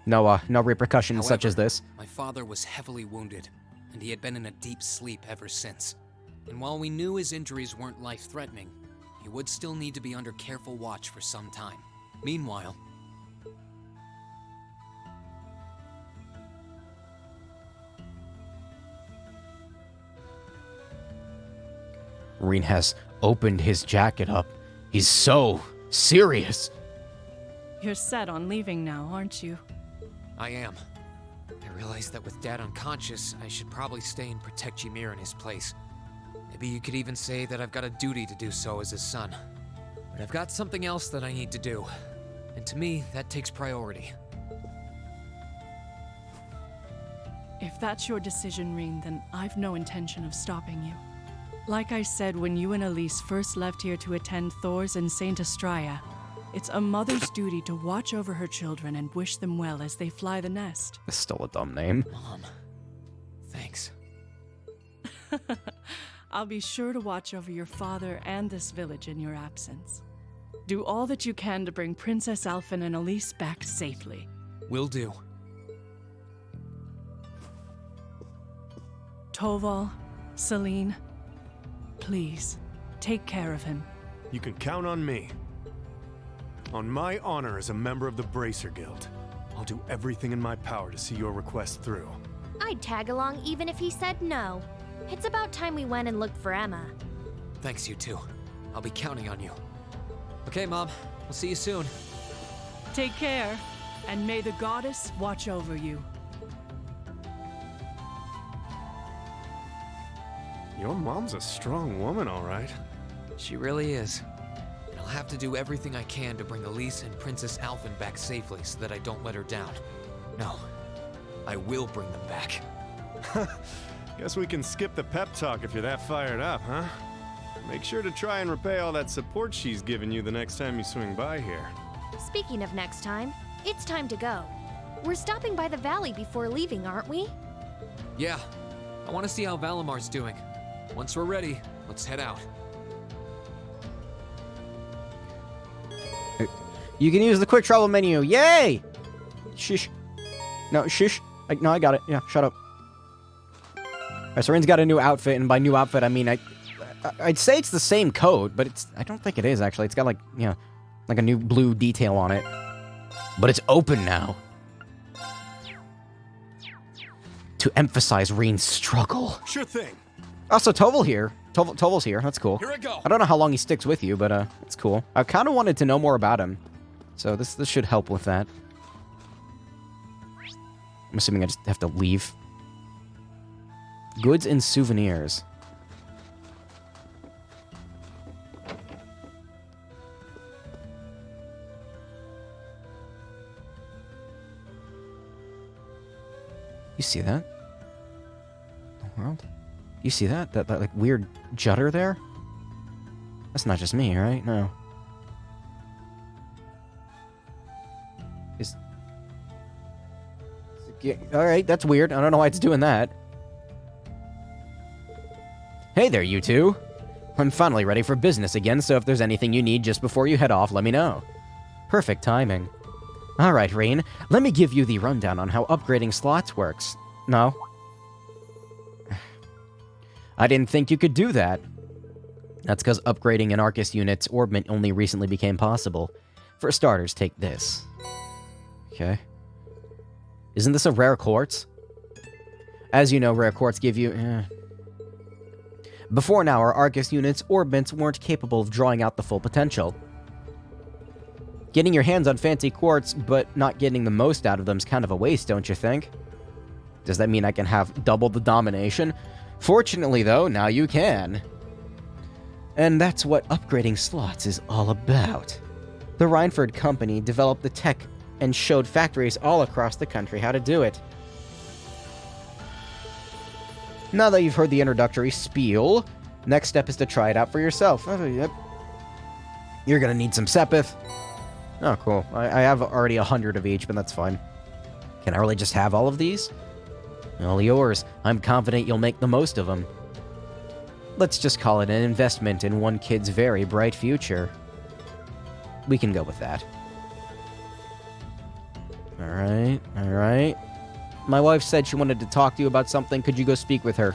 No repercussions However, such as this. My father was heavily wounded, and he had been in a deep sleep ever since. And while we knew his injuries weren't life-threatening, he would still need to be under careful watch for some time. Meanwhile... Reen has opened his jacket up. He's so serious. You're set on leaving now, aren't you? I am. I realize that with Dad unconscious, I should probably stay and protect Ymir in his place. Maybe you could even say that I've got a duty to do so as his son. But I've got something else that I need to do. And to me, that takes priority. If that's your decision, Reen, then I've no intention of stopping you. Like I said when you and Elise first left here to attend Thor's and Saint Astraea, it's a mother's duty to watch over her children and wish them well as they fly the nest. That's still a dumb name. Mom, thanks. I'll be sure to watch over your father and this village in your absence. Do all that you can to bring Princess Alphen and Elise back safely. Will do. Toval, Celine, please, take care of him. You can count on me. On my honor as a member of the Bracer Guild, I'll do everything in my power to see your request through. I'd tag along even if he said no. It's about time we went and looked for Emma. Thanks, you two. I'll be counting on you. Okay, Mom. We'll see you soon. Take care, and may the goddess watch over you. Your mom's a strong woman, all right. She really is. And I'll have to do everything I can to bring Elise and Princess Alphen back safely so that I don't let her down. No, I will bring them back. Guess we can skip the pep talk if you're that fired up, huh? Make sure to try and repay all that support she's given you the next time you swing by here. Speaking of next time, it's time to go. We're stopping by the valley before leaving, aren't we? Yeah, I want to see how Valamar's doing. Once we're ready, let's head out. You can use the quick travel menu. Yay! Shush. No, shush. No, I got it. Yeah, shut up. Alright, so Reen's got a new outfit, and by new outfit, I mean, I'd say it's the same coat, but I don't think it is, actually. It's got, like, you know, like a new blue detail on it. But it's open now. To emphasize Reen's struggle. Sure thing. Also, Toval here. Toval's here. That's cool. Here I go. I don't know how long he sticks with you, but it's cool. I kind of wanted to know more about him, so this should help with that. I'm assuming I just have to leave. Goods and souvenirs. You see that? The world? You see that? That like weird judder there? That's not just me, right? No. Alright, that's weird. I don't know why it's doing that. Hey there, you two. I'm finally ready for business again, so if there's anything you need just before you head off, let me know. Perfect timing. Alright, Reen, let me give you the rundown on how upgrading slots works. No? I didn't think you could do that. That's because upgrading an Arcus unit's orbment only recently became possible. For starters, take this. Okay. Isn't this a rare quartz? As you know, rare quartz give you... Before now, our Arcus unit's orbments weren't capable of drawing out the full potential. Getting your hands on fancy quartz, but not getting the most out of them is kind of a waste, don't you think? Does that mean I can have double the domination? Fortunately, though, now you can. And that's what upgrading slots is all about. The Reinford Company developed the tech and showed factories all across the country how to do it. Now that you've heard the introductory spiel, next step is to try it out for yourself. Oh, yep. You're gonna need some Sepith. Oh, cool. I have already 100 of each, but that's fine. Can I really just have all of these? All yours. I'm confident you'll make the most of them. Let's just call it an investment in one kid's very bright future. We can go with that. Alright, alright. My wife said she wanted to talk to you about something. Could you go speak with her?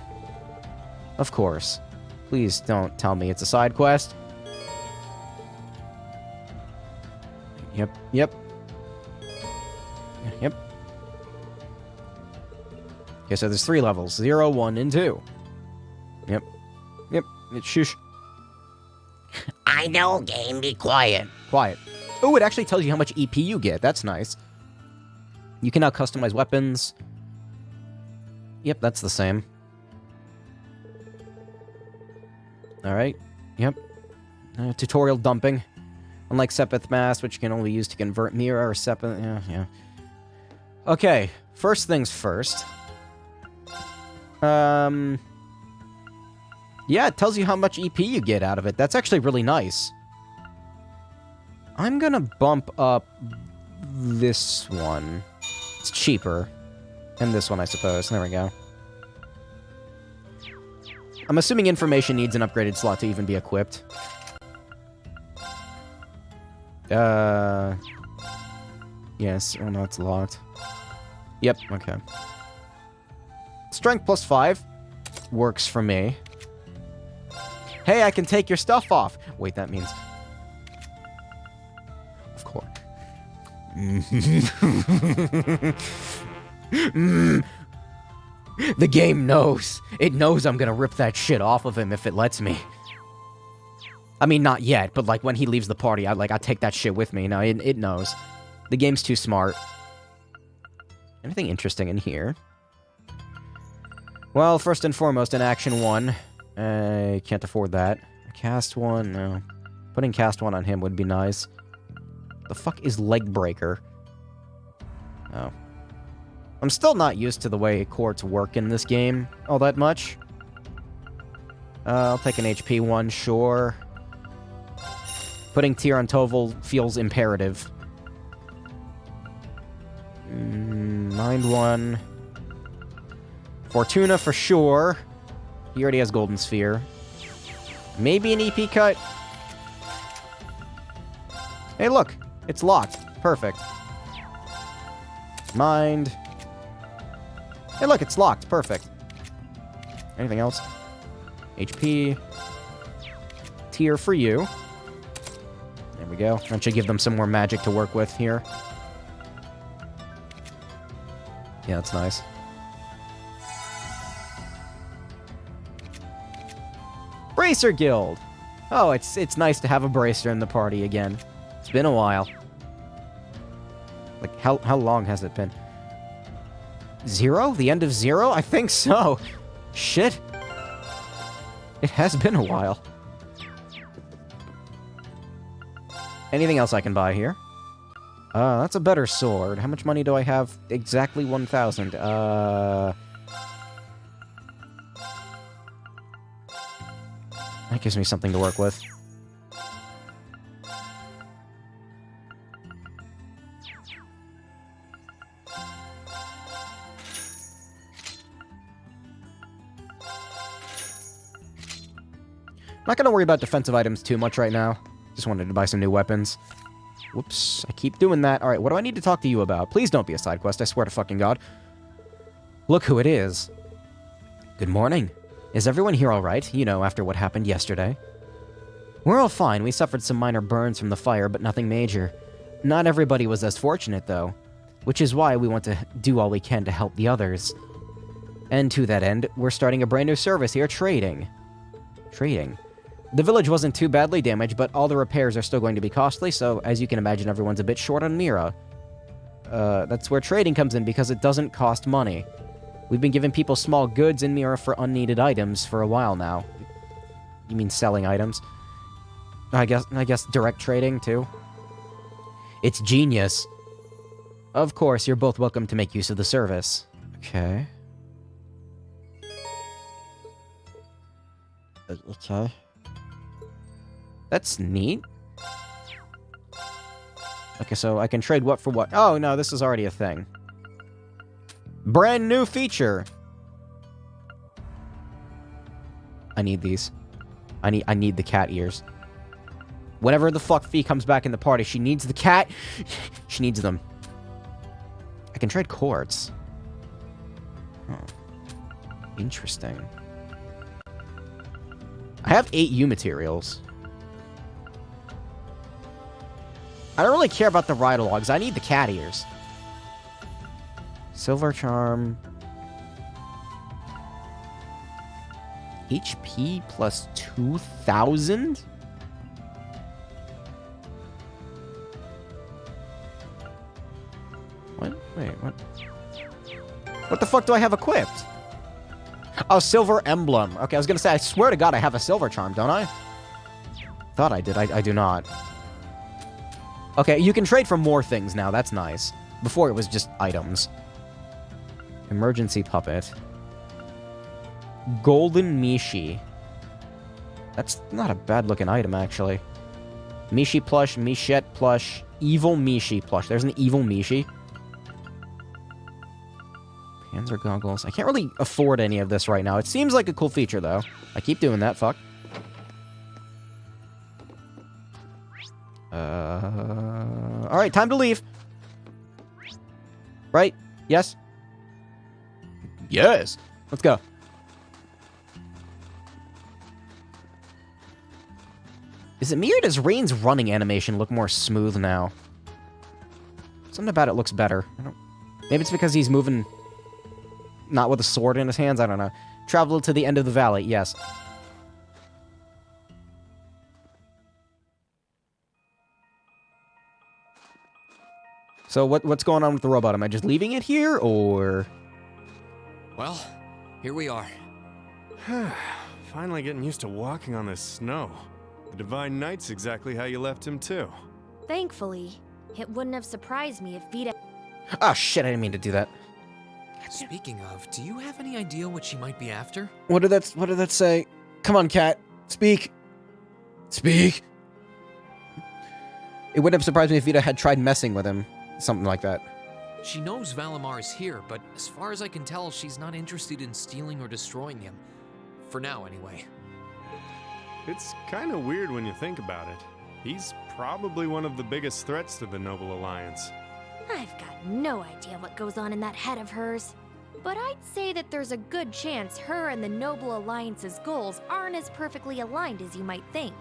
Of course. Please don't tell me it's a side quest. Yep, yep. Yep. Okay, so there's 3 levels. 0, 1, and 2. Yep. Yep. Shush. I know, game, be quiet. Quiet. Oh, it actually tells you how much EP you get. That's nice. You can now customize weapons. Yep, that's the same. Alright. Yep. Tutorial dumping. Unlike Sepith Mass, which you can only use to convert Mira or Sepith... Yeah. Okay, first things first. Yeah, it tells you how much EP you get out of it. That's actually really nice. I'm gonna bump up this one. It's cheaper. And this one, I suppose. There we go. I'm assuming information needs an upgraded slot to even be equipped. Yes. Oh, no, it's locked. Yep, okay. Strength plus 5 works for me. Hey, I can take your stuff off. Wait, that means... Of course. The game knows. It knows I'm gonna rip that shit off of him if it lets me. I mean, not yet, but like when he leaves the party, I take that shit with me. No, it knows. The game's too smart. Anything interesting in here? Well, first and foremost, in Action 1. I can't afford that. Cast 1, no. Putting Cast 1 on him would be nice. The fuck is Leg Breaker? Oh. I'm still not used to the way quartz work in this game all that much. I'll take an HP 1, sure. Putting Tyr on Toval feels imperative. Mind 1. Fortuna for sure. He already has Golden Sphere. Maybe an EP cut? Hey, look! It's locked. Perfect. Mind. Hey, look, it's locked. Perfect. Anything else? HP. Tier for you. There we go. That should give them some more magic to work with here. Yeah, that's nice. Bracer Guild! Oh, it's nice to have a Bracer in the party again. It's been a while. Like, how long has it been? 0? The end of 0? I think so. Shit. It has been a while. Anything else I can buy here? That's a better sword. How much money do I have? Exactly 1,000. That gives me something to work with. I'm not gonna worry about defensive items too much right now. Just wanted to buy some new weapons. Whoops, I keep doing that. Alright, what do I need to talk to you about? Please don't be a side quest, I swear to fucking God. Look who it is. Good morning. Is everyone here alright? You know, after what happened yesterday. We're all fine. We suffered some minor burns from the fire, but nothing major. Not everybody was as fortunate, though. Which is why we want to do all we can to help the others. And to that end, we're starting a brand new service here, trading. Trading. The village wasn't too badly damaged, but all the repairs are still going to be costly, so as you can imagine, everyone's a bit short on Mira. That's where trading comes in, because it doesn't cost money. We've been giving people small goods in Mira for unneeded items for a while now. You mean selling items? I guess direct trading, too. It's genius. Of course, you're both welcome to make use of the service. Okay. Okay. That's neat. Okay, so I can trade what for what? Oh, no, this is already a thing. Brand new feature! I need these. I need the cat ears. Whenever the fuck Fee comes back in the party, she needs the cat. She needs them. I can trade quartz. Oh. Interesting. I have 8 U materials. I don't really care about the ride-alogs. I need the cat ears. Silver charm. HP plus 2,000? What? Wait, what? What the fuck do I have equipped? Oh, silver emblem. Okay, I was gonna say, I swear to God I have a silver charm, don't I? Thought I did. I do not. Okay, you can trade for more things now. That's nice. Before it was just items. Emergency puppet. Golden Mishi. That's not a bad looking item, actually. Mishi plush, Michette plush, evil Mishi plush. There's an evil Mishi. Panzer goggles. I can't really afford any of this right now. It seems like a cool feature, though. I keep doing that, fuck. Alright, time to leave. Right? Yes? Yes! Let's go. Is it me or does Rain's running animation look more smooth now? Something about it looks better. Maybe it's because he's moving not with a sword in his hands, I don't know. Travel to the end of the valley, yes. So what's going on with the robot? Am I just leaving it here, or...? Well, here we are. Finally getting used to walking on this snow. The Divine Knight's exactly how you left him, too. Thankfully, it wouldn't have surprised me if Vita... Oh shit, I didn't mean to do that. Speaking of, do you have any idea what she might be after? What did that say? Come on, cat. Speak. Speak. It wouldn't have surprised me if Vita had tried messing with him. Something like that. She knows Valimar is here, but as far as I can tell, she's not interested in stealing or destroying him. For now, anyway. It's kind of weird when you think about it. He's probably one of the biggest threats to the Noble Alliance. I've got no idea what goes on in that head of hers. But I'd say that there's a good chance her and the Noble Alliance's goals aren't as perfectly aligned as you might think.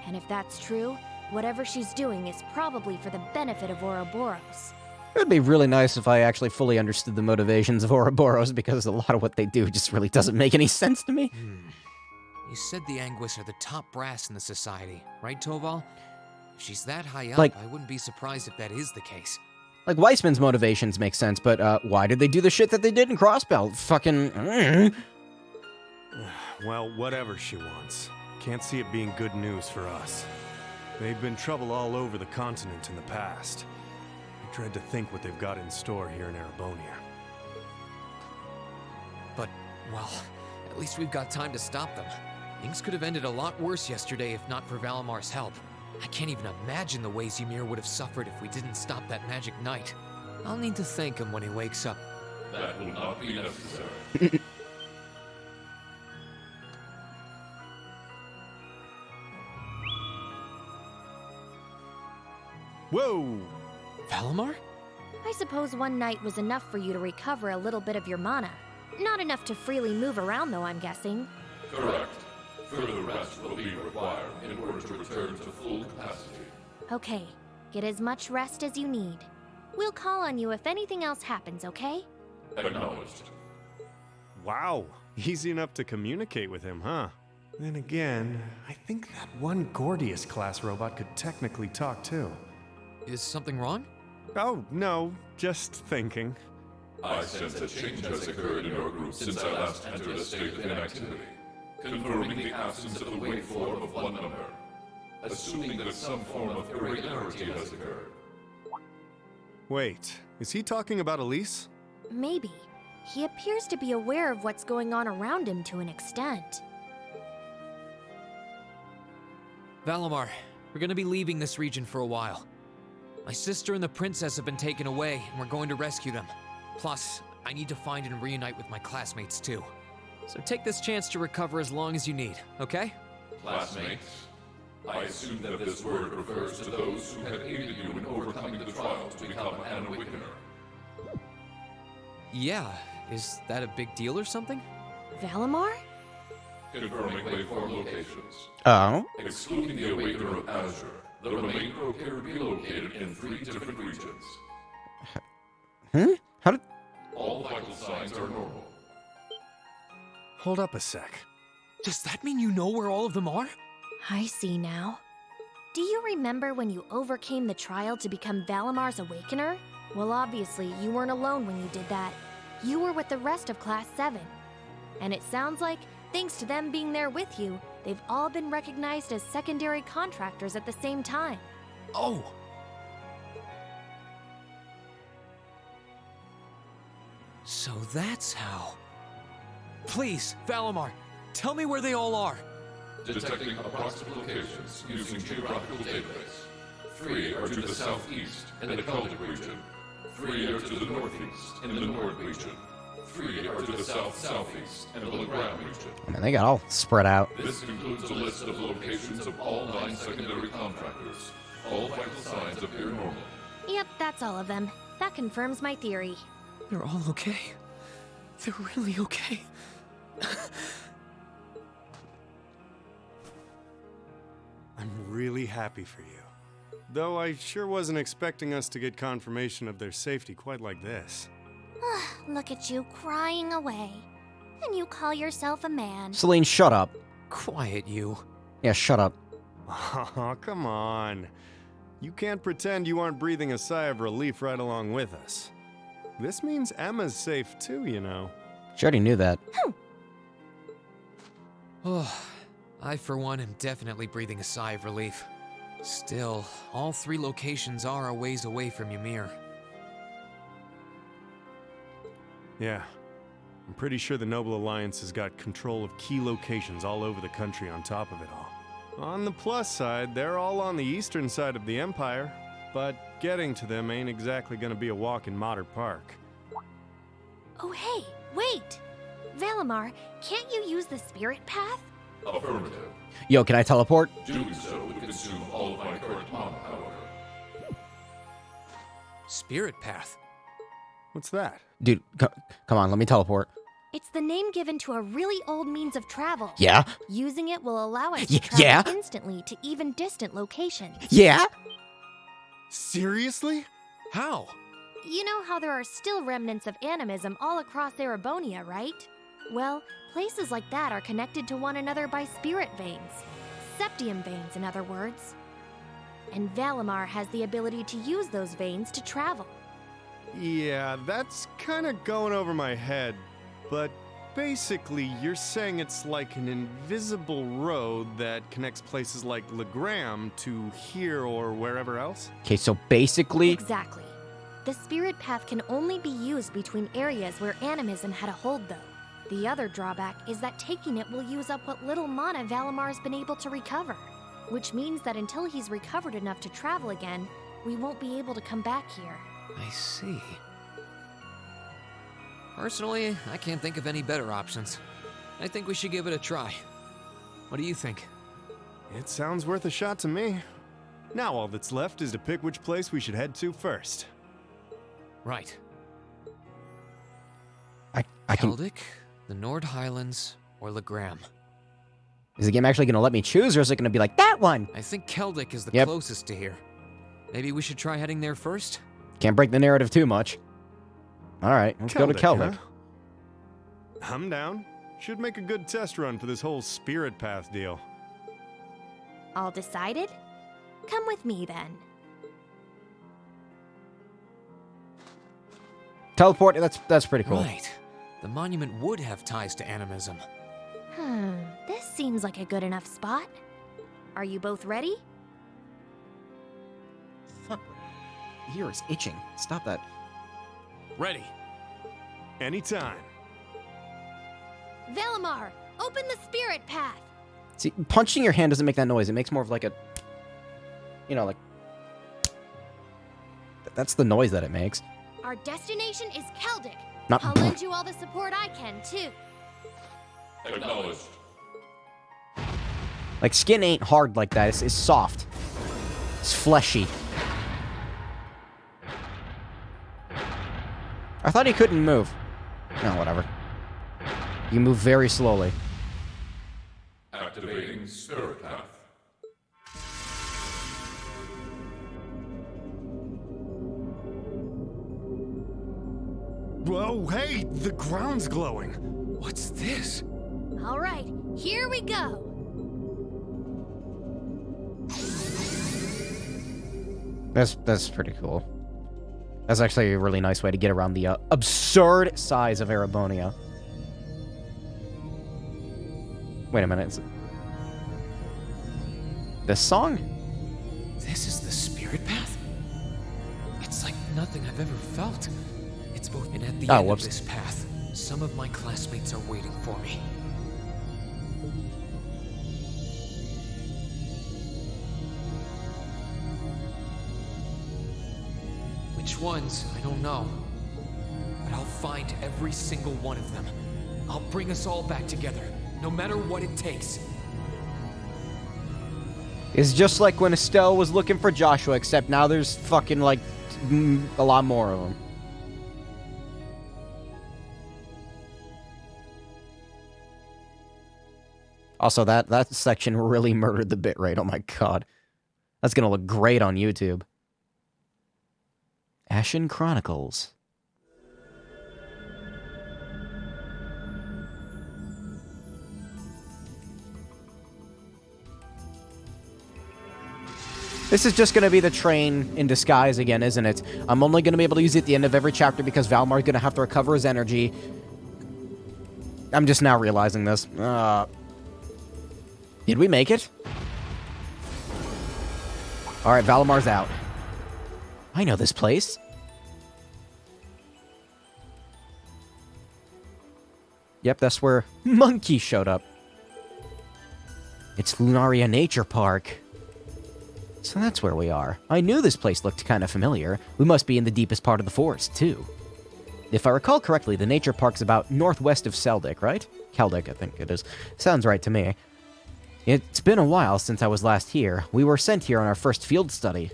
And if that's true, whatever she's doing is probably for the benefit of Ouroboros. It would be really nice if I actually fully understood the motivations of Ouroboros, because a lot of what they do just really doesn't make any sense to me. You said the Anguis are the top brass in the society, right, Toval? If she's that high up, Like- I wouldn't be surprised if that is the case. Like, Weissman's motivations make sense, but why did they do the shit that they did in Crossbelt? Fucking... Well, whatever she wants. Can't see it being good news for us. They've been trouble all over the continent in the past. I dread to think what they've got in store here in Erebonia. But, well, at least we've got time to stop them. Things could have ended a lot worse yesterday if not for Valimar's help. I can't even imagine the ways Ymir would have suffered if we didn't stop that magic knight. I'll need to thank him when he wakes up. That will not be necessary. Whoa! Valimar? I suppose one night was enough for you to recover a little bit of your mana. Not enough to freely move around, though, I'm guessing. Correct. Further rest will be required in order to return to full capacity. Okay, get as much rest as you need. We'll call on you if anything else happens, okay? Acknowledged. Wow, easy enough to communicate with him, huh? Then again, I think that one Gordius-class robot could technically talk too. Is something wrong? Oh, no, just thinking. I sense a change has occurred in your group since I last entered a state of inactivity, confirming the absence of the waveform of one number, assuming that some form of irregularity has occurred. Wait, is he talking about Elise? Maybe. He appears to be aware of what's going on around him to an extent. Valimar, we're gonna be leaving this region for a while. My sister and the princess have been taken away, and we're going to rescue them. Plus, I need to find and reunite with my classmates too. So take this chance to recover as long as you need, okay? Classmates? I assume that this word refers to those who have aided you in overcoming the trial to become an Awakener. Yeah, is that a big deal or something? Valimar? Confirming waveform locations. Oh? Excluding the Awakener of Azure, the remainder appear to be located in 3 different regions. How did... All vital signs are normal. Hold up a sec. Does that mean you know where all of them are? I see now. Do you remember when you overcame the trial to become Valimar's Awakener? Well, obviously, you weren't alone when you did that. You were with the rest of Class 7. And it sounds like, thanks to them being there with you, they've all been recognized as secondary contractors at the same time. Oh! So that's how... Please, Valimar, tell me where they all are. Detecting approximate locations using geographical database. 3 are to the southeast in the Celtic region. 3 are to the northeast in the Nord region. 3 are to the south-southeast in the Legram region. Man, they got all spread out. This includes a list of locations of all 9 secondary contractors. All vital signs appear normal. Yep, that's all of them. That confirms my theory. They're all okay. They're really okay. I'm really happy for you. Though I sure wasn't expecting us to get confirmation of their safety quite like this. Look at you crying away. And you call yourself a man. Celine, shut up. Quiet, you. Yeah, shut up. Oh, come on. You can't pretend you aren't breathing a sigh of relief right along with us. This means Emma's safe too, you know. She already knew that. Oh, I for one am definitely breathing a sigh of relief. Still, all 3 locations are a ways away from Ymir. Yeah. I'm pretty sure the Noble Alliance has got control of key locations all over the country on top of it all. On the plus side, they're all on the eastern side of the Empire, but getting to them ain't exactly gonna be a walk in Motter Park. Oh hey, wait! Valimar, can't you use the spirit path? Affirmative. Yo, can I teleport? Doing so would consume all of my current mana power. Spirit path? What's that? Dude, come on, let me teleport. It's the name given to a really old means of travel. Yeah? Using it will allow us to travel yeah? instantly to even distant locations. Yeah? Seriously? How? You know how there are still remnants of animism all across Erebonia, right? Well, places like that are connected to one another by spirit veins. Septium veins, in other words. And Valimar has the ability to use those veins to travel. Yeah, that's kinda going over my head, but basically you're saying it's like an invisible road that connects places like Legram to here or wherever else? Okay, so basically... Exactly. The spirit path can only be used between areas where animism had a hold, though. The other drawback is that taking it will use up what little mana Valimar's been able to recover. Which means that until he's recovered enough to travel again, we won't be able to come back here. I see. Personally, I can't think of any better options. I think we should give it a try. What do you think? It sounds worth a shot to me. Now all that's left is to pick which place we should head to first. Right. I can... Celtic, the Nord Highlands, or Legram. Is the game actually going to let me choose, or is it going to be like, that one? I think Keldic is the Yep. closest to here. Maybe we should try heading there first? Can't break the narrative too much. Alright, let's go to Kelvic. huh? I'm down. Should make a good test run for this whole spirit path deal. All decided? Come with me then. Teleport, that's pretty cool. Right. The monument would have ties to animism. This seems like a good enough spot. Are you both ready? Fuck. Ear is itching. Stop that. Ready. Anytime. Valimar, open the spirit path! See, punching your hand doesn't make that noise. It makes more of like a... You know, like... That's the noise that it makes. Our destination is Keldic. Not- I'll lend you all the support I can, too. Acknowledged. Like, skin ain't hard like that. It's soft. It's fleshy. I thought he couldn't move. No, whatever. You move very slowly. Activating Spirit Path. Whoa, hey, the ground's glowing. What's this? All right, here we go. That's pretty cool. That's actually a really nice way to get around the absurd size of Erebonia. Wait a minute. This song? This is the spirit path? It's like nothing I've ever felt. It's both, and at the end of this path, some of my classmates are waiting for me. Which ones, I don't know. But I'll find every single one of them. I'll bring us all back together, no matter what it takes. It's just like when Estelle was looking for Joshua, except now there's fucking, like, a lot more of them. Also, that section really murdered the bitrate. Oh my god. That's gonna look great on YouTube. Ashen Chronicles. This is just going to be the train in disguise again, isn't it? I'm only going to be able to use it at the end of every chapter because Valmar's going to have to recover his energy. I'm just now realizing this. Did we make it? Alright, Valamar's out. I know this place. Yep, that's where Monkey showed up. It's Lunaria Nature Park. So that's where we are. I knew this place looked kind of familiar. We must be in the deepest part of the forest, too. If I recall correctly, the nature park's about northwest of Seldic, right? Keldic, I think it is. Sounds right to me. It's been a while since I was last here. We were sent here on our first field study.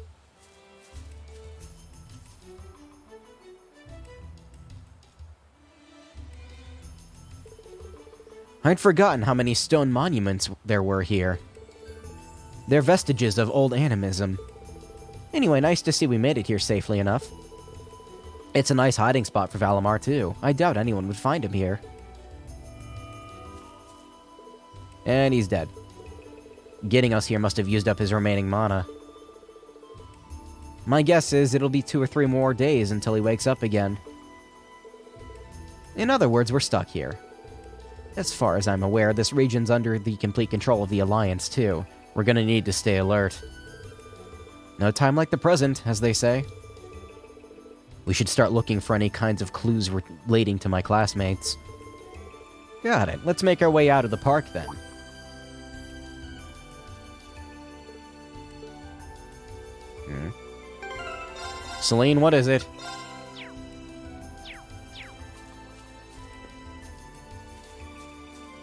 I'd forgotten how many stone monuments there were here. They're vestiges of old animism. Anyway, nice to see we made it here safely enough. It's a nice hiding spot for Valimar, too. I doubt anyone would find him here. And he's dead. Getting us here must have used up his remaining mana. My guess is it'll be 2 or 3 more days until he wakes up again. In other words, we're stuck here. As far as I'm aware, this region's under the complete control of the Alliance, too. We're gonna need to stay alert. No time like the present, as they say. We should start looking for any kinds of clues relating to my classmates. Got it. Let's make our way out of the park, then. Celine, what is it?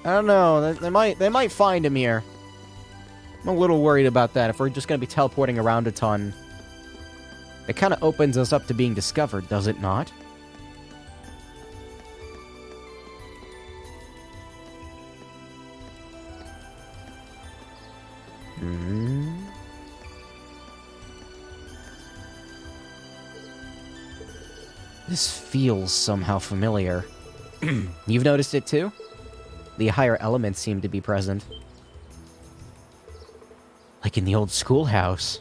I don't know. They might find him here. I'm a little worried about that. If we're just going to be teleporting around a ton, it kind of opens us up to being discovered, does it not? This feels somehow familiar. You've noticed it too? The higher elements seem to be present. Like in the old schoolhouse.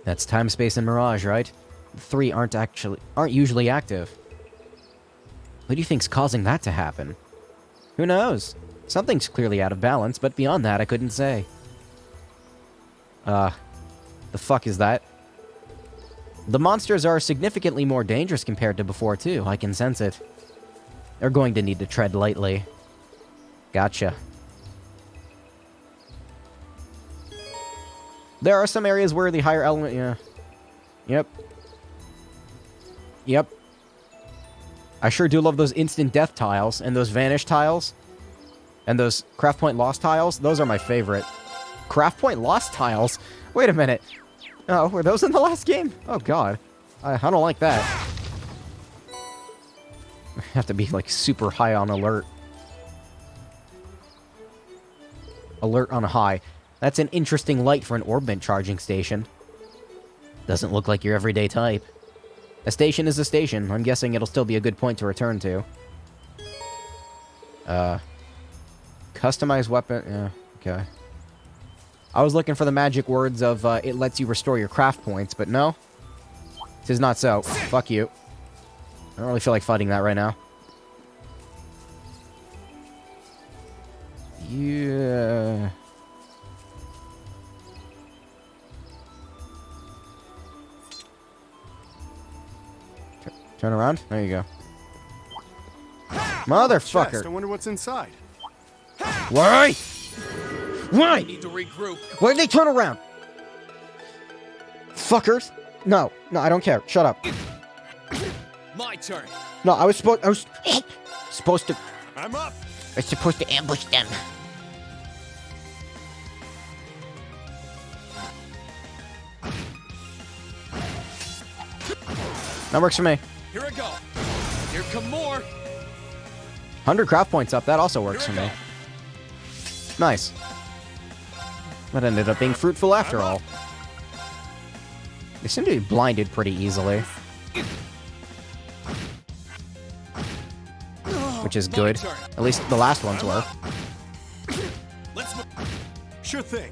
That's time, space, and mirage, right? The three aren't usually active. What do you think's causing that to happen? Who knows? Something's clearly out of balance, but beyond that, I couldn't say. The fuck is that? The monsters are significantly more dangerous compared to before, too. I can sense it. They're going to need to tread lightly. Gotcha. There are some areas where the higher element... Yeah. Yep. Yep. I sure do love those instant death tiles, and those vanish tiles, and those Craft Point Lost tiles. Those are my favorite. Craft Point Lost tiles? Wait a minute. Oh, were those in the last game? Oh, God. I don't like that. I have to be, like, super high on alert. Alert on high. That's an interesting light for an Orbment charging station. Doesn't look like your everyday type. A station is a station. I'm guessing it'll still be a good point to return to. Customize weapon. Yeah, okay. I was looking for the magic words of, it lets you restore your craft points, but no. This is not so. Fuck you. I don't really feel like fighting that right now. Yeah. Turn around. There you go. Motherfucker. Chest. I wonder what's inside. Why? Why? Need to regroup. Why did they turn around? Fuckers. No, I don't care. Shut up. My turn. No, I was supposed to. I'm up. I was supposed to ambush them. That works for me. Here I go. Here come more. 100 craft points up. That also works for me. Nice. That ended up being fruitful after all. They seem to be blinded pretty easily. Which is good. At least the last ones were. Sure thing.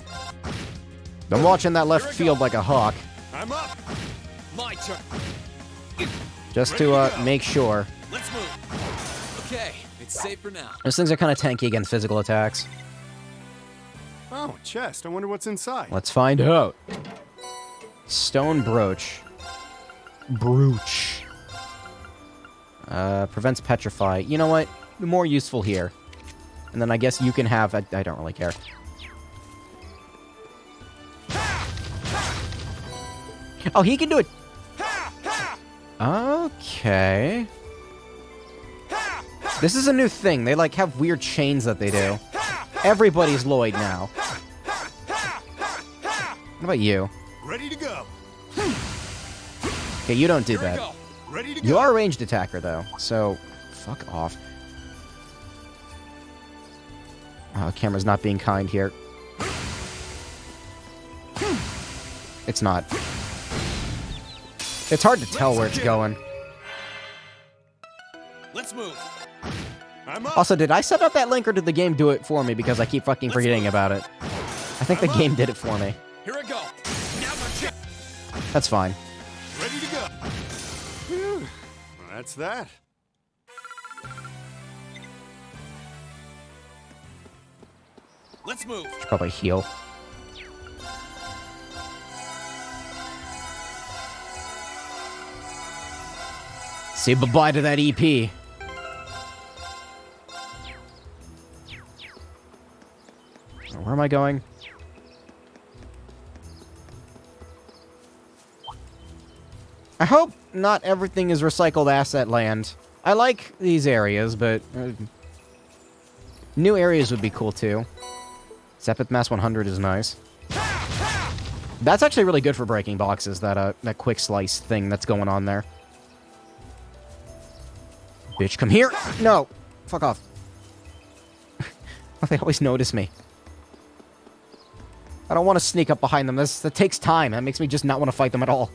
I'm watching that left field like a hawk. I'm up. My turn. Just to make sure. Let's move. Okay, it's safe for now. Those things are kind of tanky against physical attacks. Oh, chest. I wonder what's inside. Let's find out. Stone brooch. Brooch. Prevents petrify. You know what? More useful here. And then I guess you can have... I don't really care. Oh, he can do it. Okay. This is a new thing. They, like, have weird chains that they do. Everybody's Lloyd now. What about you? Ready to go. Okay, you don't do that. Ready to go. You are a ranged attacker, though, so fuck off. Oh, camera's not being kind here. It's not. It's hard to tell where it's going. Let's move. Also, did I set up that link or did the game do it for me because I keep fucking forgetting about it? I think the game did it for me. Here I go. Now check. That's fine. Ready to go. Well, that's that. Let's move. Should probably heal. Say bye-bye to that EP. Where am I going? I hope not everything is recycled asset land. I like these areas, but new areas would be cool too. Sepith Mass 100 is nice. That's actually really good for breaking boxes, that quick slice thing that's going on there. Bitch, come here! No! Fuck off. They always notice me. I don't want to sneak up behind them. That takes time. That makes me just not want to fight them at all.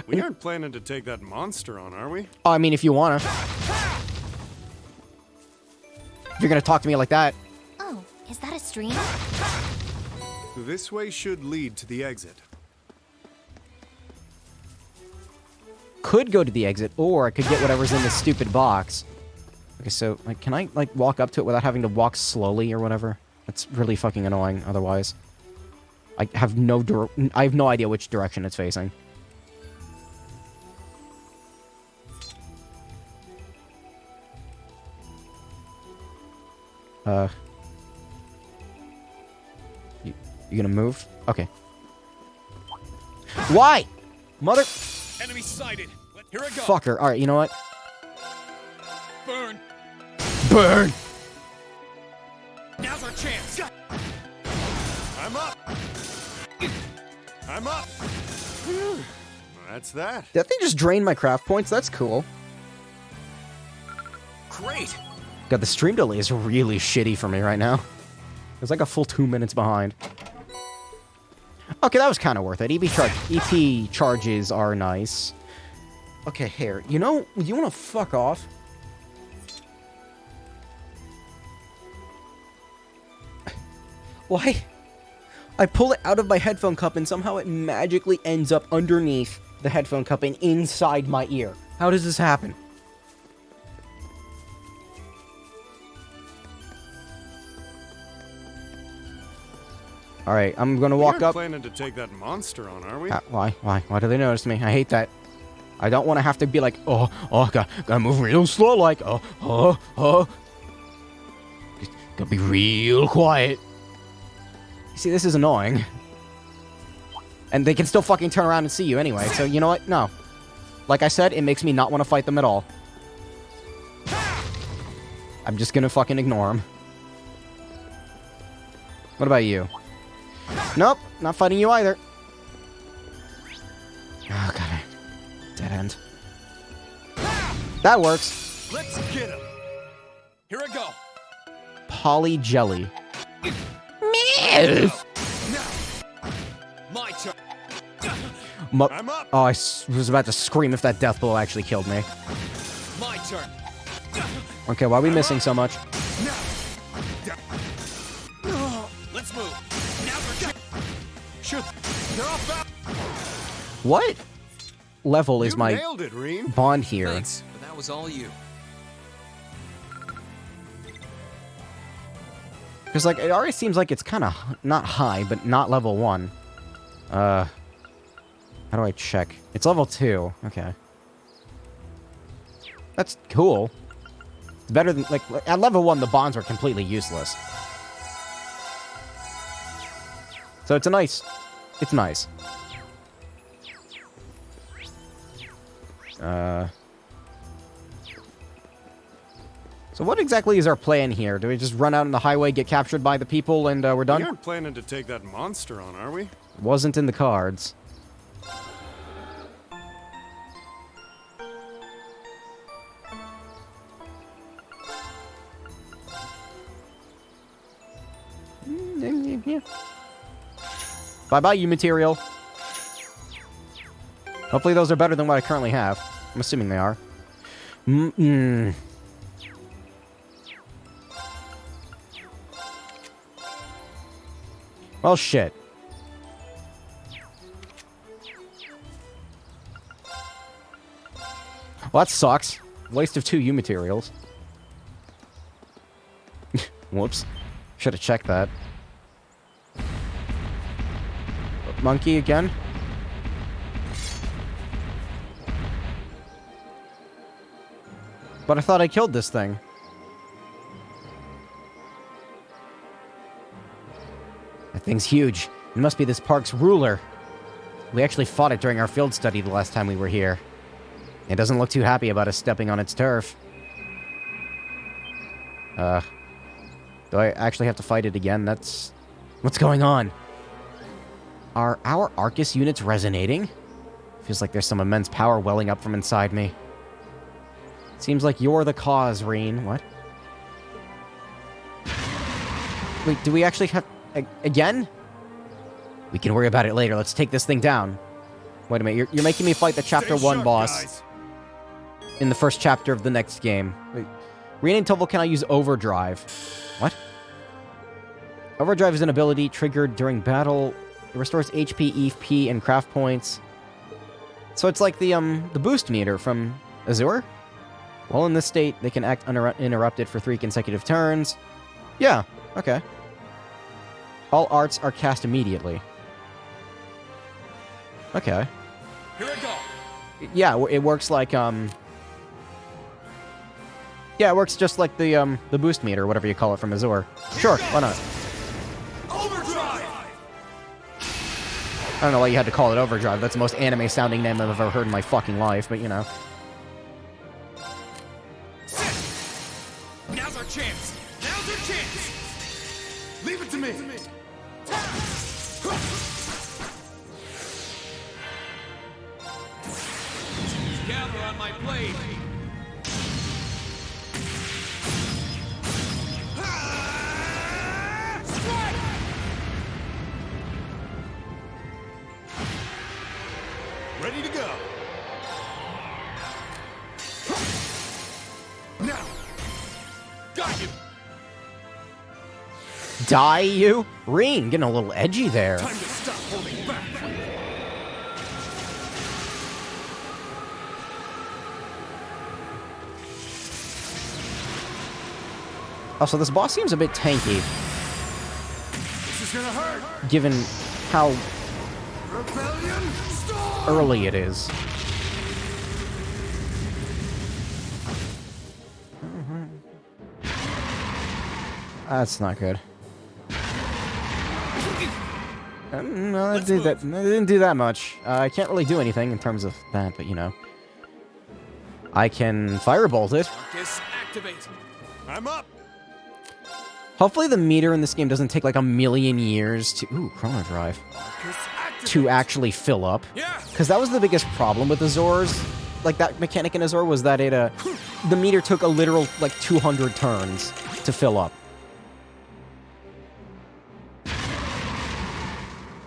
We aren't planning to take that monster on, are we? Oh, I mean, if you wanna. If you're gonna talk to me like that. Oh, is that a stream? This way should lead to the exit. Could go to the exit, or I could get whatever's in this stupid box. Okay, so, like, can I, like, walk up to it without having to walk slowly or whatever? That's really fucking annoying, otherwise. I have no idea which direction it's facing. You gonna move? Okay. Why? Mother... Enemy sighted. Here I go. Fucker. Alright, you know what? Burn. Burn! Now's our chance. I'm up! I'm up! That's that. That thing just drained my craft points. That's cool. Great. God, the stream delay is really shitty for me right now. It's like a full 2 minutes behind. Okay, that was kind of worth it. EP charges are nice. Okay, here. You know, you want to fuck off? Why? I pull it out of my headphone cup and somehow it magically ends up underneath the headphone cup and inside my ear. How does this happen? Alright, I'm gonna walk up. We aren't planning to take that monster on, are we? Why? Why do they notice me? I hate that. I don't want to have to be like, oh, gotta move real slow, like, oh. Just gotta be real quiet. You see, this is annoying. And they can still fucking turn around and see you anyway, so you know what? No. Like I said, it makes me not want to fight them at all. I'm just gonna fucking ignore them. What about you? Nope, not fighting you either. Oh, God. Dead end. That works. Let's get him. Here I go. Poly jelly. My turn. I'm up. Oh, I was about to scream if that death blow actually killed me. My turn. Okay, why are we missing so much? Let's move. Now's our chance. Shoot. They're off back. What level is my nailed it, Reem. bond here? Thanks, but that was all you. Because, like, it already seems like it's kind of not high, but not level 1. How do I check? It's level 2. Okay. That's cool. It's better than, like, at level 1, the bonds were completely useless. So it's nice. So what exactly is our plan here? Do we just run out on the highway, get captured by the people, and we're done? We aren't planning to take that monster on, are we? Wasn't in the cards. Yeah. Bye-bye, you material. Hopefully those are better than what I currently have. I'm assuming they are. Well, shit. Well, that sucks. Waste of 2 U materials. Whoops. Should have checked that. Monkey again? But I thought I killed this thing. That thing's huge. It must be this park's ruler. We actually fought it during our field study the last time we were here. It doesn't look too happy about us stepping on its turf. Do I actually have to fight it again? That's... What's going on? Are our Arcus units resonating? Feels like there's some immense power welling up from inside me. Seems like you're the cause, Reen. What? Wait, do we actually have... again? We can worry about it later. Let's take this thing down. Wait a minute, you're making me fight the Chapter 1 boss in the first chapter of the next game. Wait, Rean and Tovel cannot use Overdrive. What? Overdrive is an ability triggered during battle. It restores HP, EP, and craft points. So it's like the boost meter from Azure? While in this state, they can act uninterrupted for 3 consecutive turns. Yeah, okay. All arts are cast immediately. Okay. Here I go. Yeah, it works like, Yeah, it works just like the boost meter, whatever you call it from Azure. Sure, why not? Overdrive! I don't know why you had to call it Overdrive. That's the most anime-sounding name I've ever heard in my fucking life, but you know. Now's our chance! Now's our chance! Leave it to me! Gather on my blade! Strike! Ready to go. Now! Got you! Die, you? Rean, getting a little edgy there. Time to stop holding back! Also, this boss seems a bit tanky, This is gonna hurt! given how Rebellion storm! early it is. That's not good. No, I didn't do that much. I can't really do anything in terms of that, but you know. I can firebolt it. Marcus, activate! I'm up. Hopefully the meter in this game doesn't take like a million years to... Ooh, Chrono Drive. To actually fill up. Because that was the biggest problem with Azores. Like, that mechanic in Azure was that it, the meter took a literal, like, 200 turns to fill up.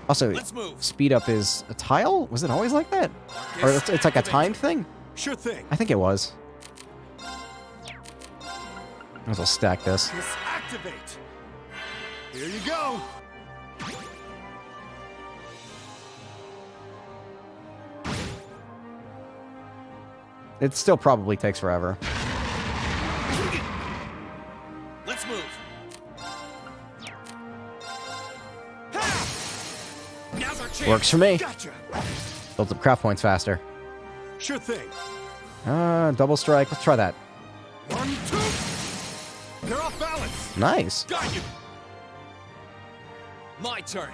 Also, speed up is a tile? Was it always like that? Or it's like a timed thing? Sure thing. I think it was. Might as well stack this. Activate. Here you go. It still probably takes forever. Let's move! Now's our chance! Works for me. Gotcha. Builds up craft points faster. Sure thing. Double strike. Let's try that. 1, 2. They're off balance. Nice. Got you! My turn!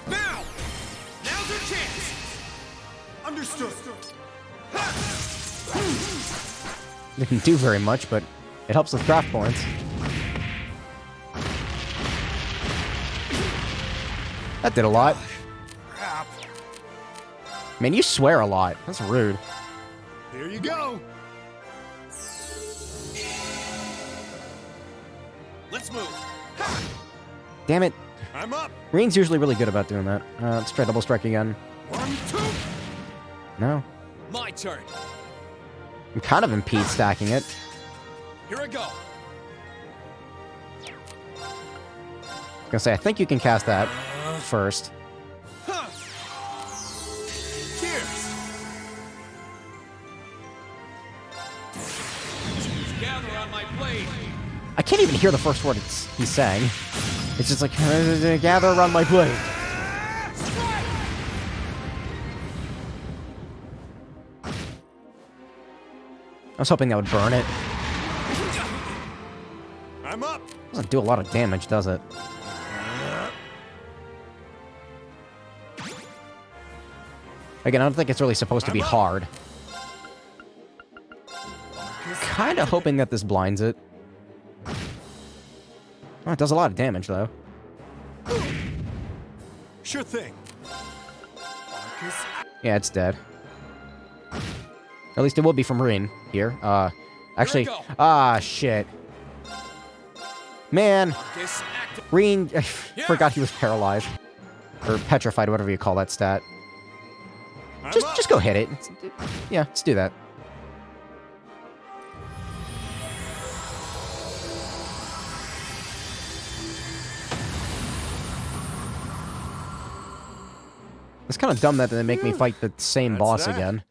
Now! Now's our chance! Understood. Didn't do very much, but it helps with craft points. That did a lot. Crap. Man, you swear a lot. That's rude. Here you go. Let's move! Damn it. I'm up. Rean's usually really good about doing that. Let's try double strike again. 1, 2. No. My turn! I'm kind of impede stacking it. Here I go! I was gonna say, I think you can cast that first. Cheers! Gather on my blade! I can't even hear the first word he's saying. It's just like, gather around my blade. I was hoping that would burn it. I'm up. Doesn't do a lot of damage, does it? Again, I don't think it's really supposed to be hard. Kinda hoping that this blinds it. Oh, it does a lot of damage, though. Sure thing. Yeah, it's dead. At least it will be from Rean here. Actually, shit. Man, Rean, I forgot he was paralyzed. Or petrified, whatever you call that stat. Just go hit it. Yeah, let's do that. It's kind of dumb that they make me fight the same boss again.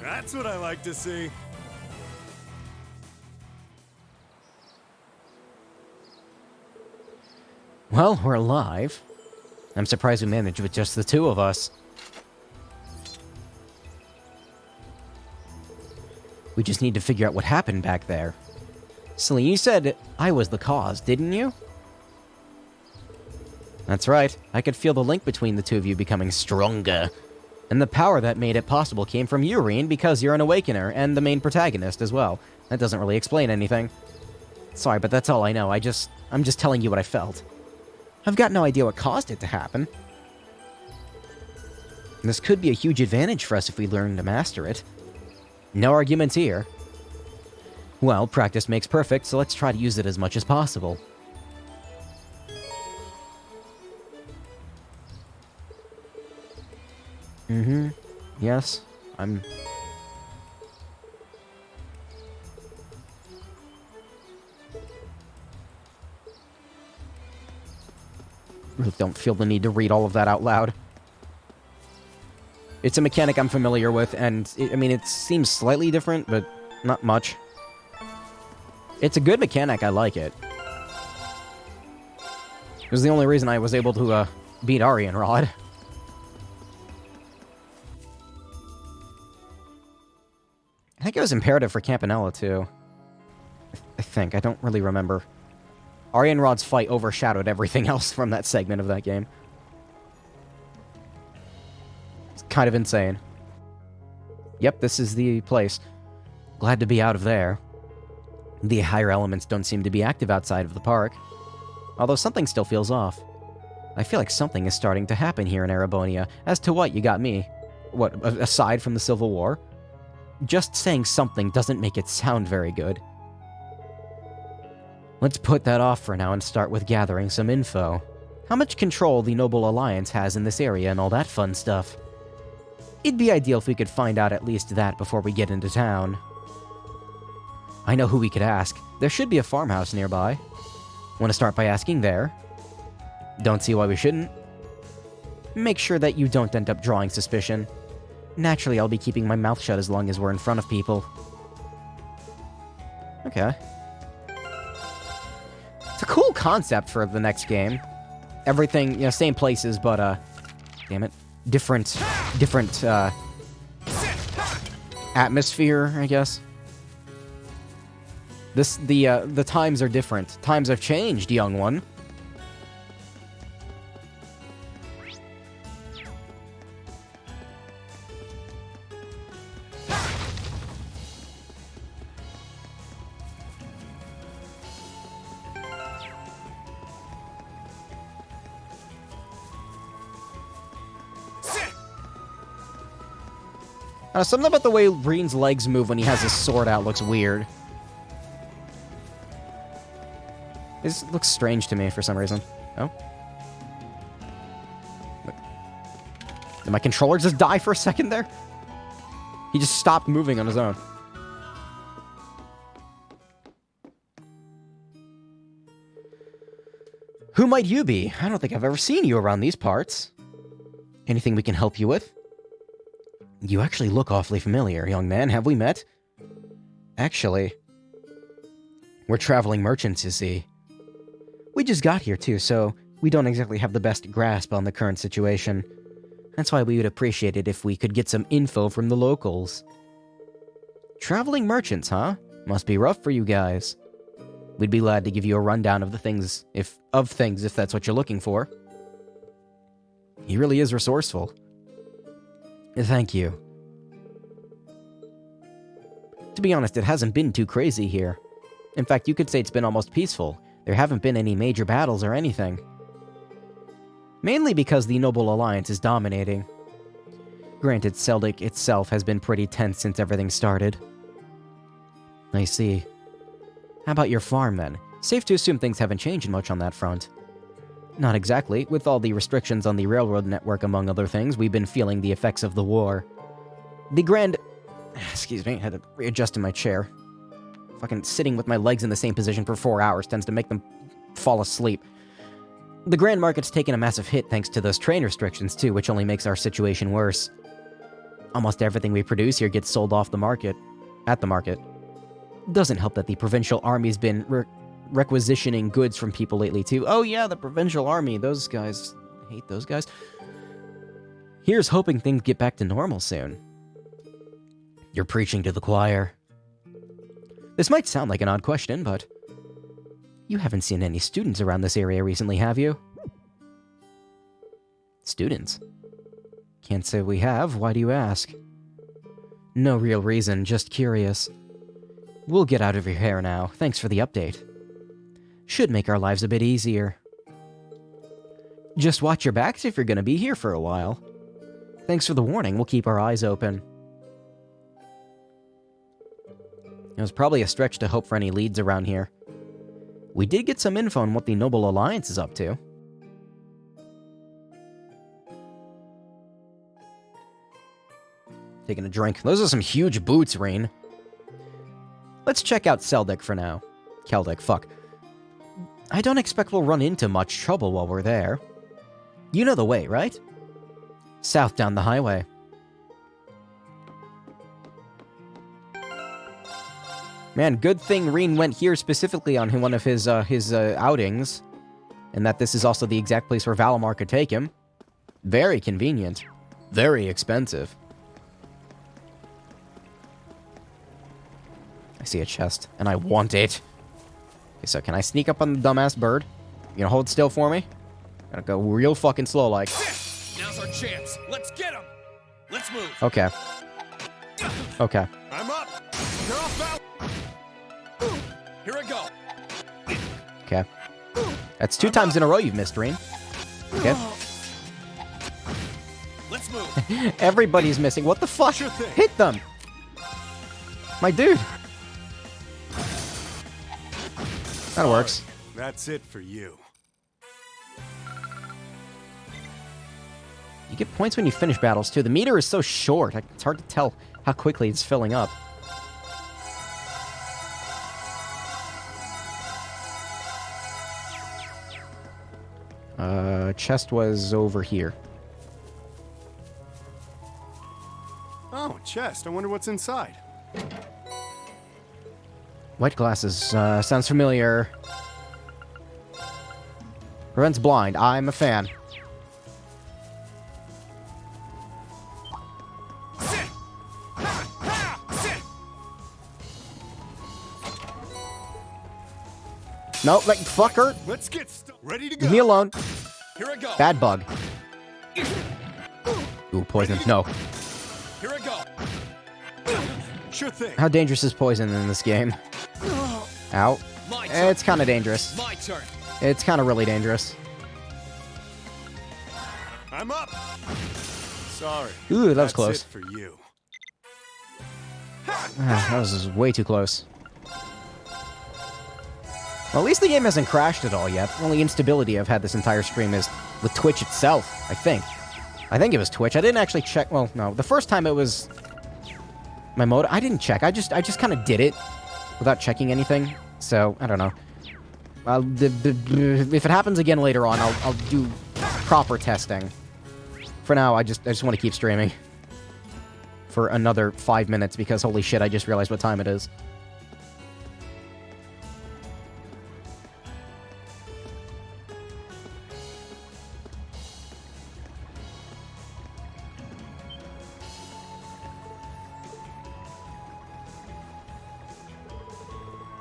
That's what I like to see. Well, we're alive. I'm surprised we managed with just the two of us. We just need to figure out what happened back there. Celine, you said I was the cause, didn't you? That's right. I could feel the link between the two of you becoming stronger. And the power that made it possible came from you, Reen, because you're an Awakener and the main protagonist as well. That doesn't really explain anything. Sorry, but that's all I know. I'm just telling you what I felt. I've got no idea what caused it to happen. This could be a huge advantage for us if we learn to master it. No arguments here. Well, practice makes perfect, so let's try to use it as much as possible. Yes, I'm... Really don't feel the need to read all of that out loud. It's a mechanic I'm familiar with, and I mean, it seems slightly different, but not much. It's a good mechanic, I like it. It was the only reason I was able to beat Arianrod. I think it was imperative for Campanella, too. I think. I don't really remember. Arianrod's fight overshadowed everything else from that segment of that game. It's kind of insane. Yep, this is the place. Glad to be out of there. The higher elements don't seem to be active outside of the park. Although something still feels off. I feel like something is starting to happen here in Erebonia. As to what, you got me. What, aside from the Civil War? Just saying something doesn't make it sound very good. Let's put that off for now and start with gathering some info. How much control the Noble Alliance has in this area and all that fun stuff. It'd be ideal if we could find out at least that before we get into town. I know who we could ask. There should be a farmhouse nearby. Want to start by asking there? Don't see why we shouldn't. Make sure that you don't end up drawing suspicion. Naturally, I'll be keeping my mouth shut as long as we're in front of people. Okay. It's a cool concept for the next game. Everything, you know, same places, but, damn it. Different, atmosphere, I guess. The times are different. Times have changed, young one. Something about the way Reen's legs move when he has his sword out looks weird. This looks strange to me for some reason. Oh? Did my controller just die for a second there? He just stopped moving on his own. Who might you be? I don't think I've ever seen you around these parts. Anything we can help you with? You actually look awfully familiar, young man. Have we met? Actually, we're traveling merchants, you see. We just got here, too, so we don't exactly have the best grasp on the current situation. That's why we would appreciate it if we could get some info from the locals. Traveling merchants, huh? Must be rough for you guys. We'd be glad to give you a rundown of things if that's what you're looking for. He really is resourceful. Thank you. To be honest, it hasn't been too crazy here. In fact, you could say it's been almost peaceful. There haven't been any major battles or anything. Mainly because the Noble Alliance is dominating. Granted, Seldik itself has been pretty tense since everything started. I see. How about your farm, then? Safe to assume things haven't changed much on that front. Not exactly. With all the restrictions on the railroad network, among other things, we've been feeling the effects of the war. The Grand... Excuse me, I had to readjust in my chair. Fucking sitting with my legs in the same position for 4 hours tends to make them fall asleep. The Grand Market's taken a massive hit thanks to those train restrictions, too, which only makes our situation worse. Almost everything we produce here gets sold off the market. At the market. Doesn't help that the provincial army's been requisitioning goods from people lately, too. Oh yeah, the provincial army, those guys. I hate those guys. Here's hoping things get back to normal soon. You're preaching to the choir. This might sound like an odd question, but... You haven't seen any students around this area recently, have you? Students? Can't say we have. Why do you ask? No real reason, just curious. We'll get out of your hair now. Thanks for the update. Should make our lives a bit easier. Just watch your backs if you're gonna be here for a while. Thanks for the warning. We'll keep our eyes open. It was probably a stretch to hope for any leads around here. We did get some info on what the Noble Alliance is up to. Taking a drink. Those are some huge boots, Rain. Let's check out Seldic for now. Keldic, fuck. I don't expect we'll run into much trouble while we're there. You know the way, right? South down the highway. Man, good thing Reen went here specifically on one of his outings. And that this is also the exact place where Valimar could take him. Very convenient. Very expensive. I see a chest, and I want it. Okay, so can I sneak up on the dumbass bird? You gonna hold still for me? Gotta go real fucking slow like. Now's our chance. Let's get him. Let's move. Okay. Okay. I'm up. You're off now. Here I go. Okay. That's 2 times in a row you've missed, Reen. Okay. Let's move. Everybody's missing. What the fuck? Hit them. My dude. That works. That's it for you. You get points when you finish battles, too. The meter is so short, it's hard to tell how quickly it's filling up. Chest was over here. Oh, chest. I wonder what's inside. White glasses, sounds familiar. Prevents blind. I'm a fan. No, like, fucker. Let's get ready to go. Leave me alone. Here I go. Bad bug. Ooh, poison. No. Here I go. Sure thing. How dangerous is poison in this game? Ow. It's kind of dangerous. My turn. It's kind of really dangerous. I'm up. Sorry. Ooh, that was close. That's it for you. That was way too close. Well, at least the game hasn't crashed at all yet. The only instability I've had this entire stream is with Twitch itself, I think. I think it was Twitch. I didn't actually check. Well, no. The first time it was my mode. I didn't check. I just kind of did it without checking anything. So, I don't know. If it happens again later on, I'll do proper testing. For now, I just want to keep streaming for another 5 minutes because holy shit, I just realized what time it is.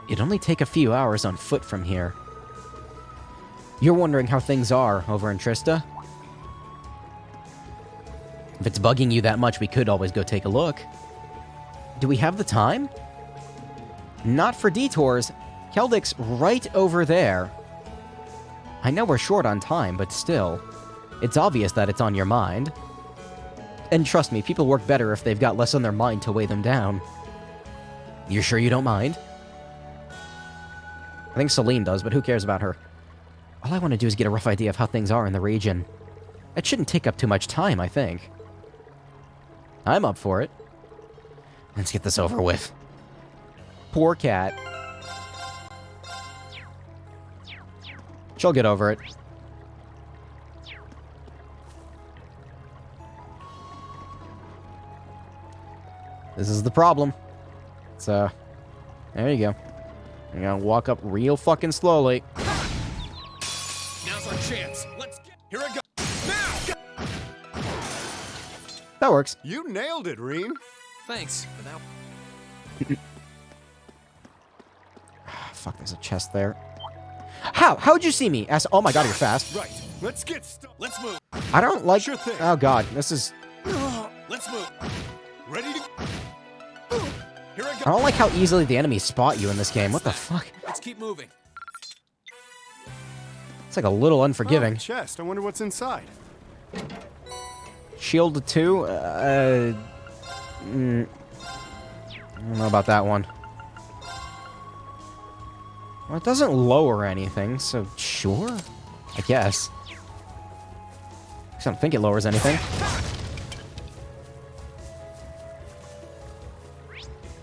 It'd only take a few hours on foot from here. You're wondering how things are over in Trista? If it's bugging you that much, we could always go take a look. Do we have the time? Not for detours. Keldic's right over there. I know we're short on time, but still. It's obvious that it's on your mind. And trust me, people work better if they've got less on their mind to weigh them down. You're sure you don't mind? I think Celine does, but who cares about her? All I want to do is get a rough idea of how things are in the region. It shouldn't take up too much time, I think. I'm up for it. Let's get this over with. Poor cat. She'll get over it. This is the problem. It's, there you go. You gotta walk up real fucking slowly. Now's our chance. Let's get. Here I go. Now! That works. You nailed it, Reen. Thanks for that. Fuck, there's a chest there. How'd you see me? Oh my god, you're fast. Right. Let's get started. Let's move. I don't like... Sure thing. Oh god, this is... Let's move. Ready to... Here I I go. don't like how easily the enemies spot you in this game. What the fuck? Let's keep moving. It's like a little unforgiving. Oh, chest. I wonder what's inside. Shield 2? I don't know about that one. Well, it doesn't lower anything, so sure? I guess. I don't think it lowers anything.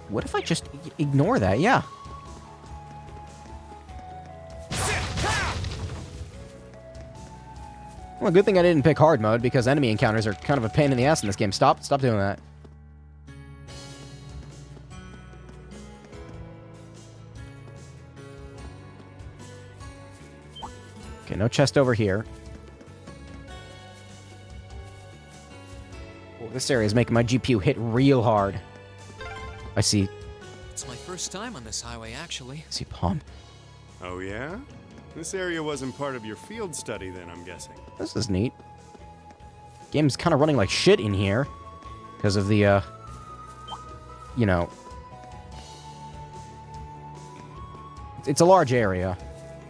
What if I just ignore that? Yeah. Well, good thing I didn't pick hard mode, because enemy encounters are kind of a pain in the ass in this game. Stop doing that. Okay, no chest over here. Oh, this area is making my GPU hit real hard. I see. It's my first time on this highway, actually. I see Palm. Oh, yeah? This area wasn't part of your field study then, I'm guessing. This is neat. Game's kind of running like shit in here. Because of the, you know... It's a large area.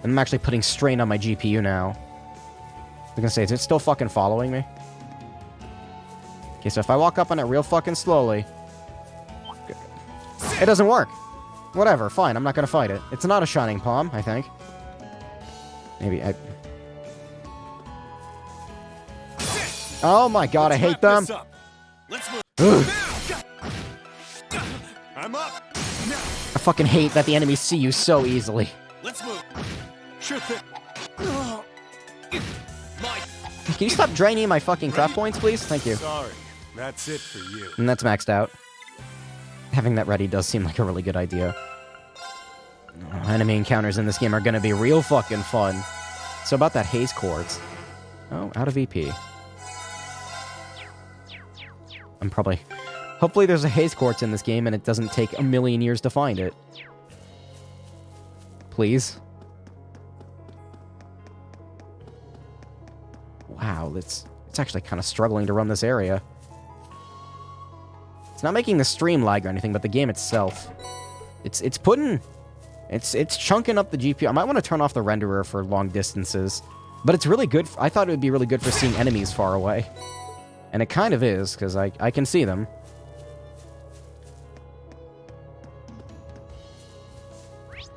And I'm actually putting strain on my GPU now. I was gonna say, is it still fucking following me? Okay, so if I walk up on it real fucking slowly... It doesn't work. Whatever, fine, I'm not gonna fight it. It's not a Shining Palm, I think. Maybe I... Oh my god, I hate them! Let's move. I'm up. I fucking hate that the enemies see you so easily. Let's move. Sure thing. Can you stop draining my fucking craft points, please? Thank you. Sorry. That's it for you. And that's maxed out. Having that ready does seem like a really good idea. Enemy encounters in this game are gonna be real fucking fun. So about that haze quartz. Oh, out of EP. I'm probably... Hopefully there's a haze quartz in this game and it doesn't take a million years to find it. Please. Wow, it's actually kind of struggling to run this area. It's not making the stream lag or anything, but the game itself. It's chunking up the GPU. I might want to turn off the renderer for long distances. But it's really good. I thought it would be really good for seeing enemies far away. And it kind of is, because I can see them.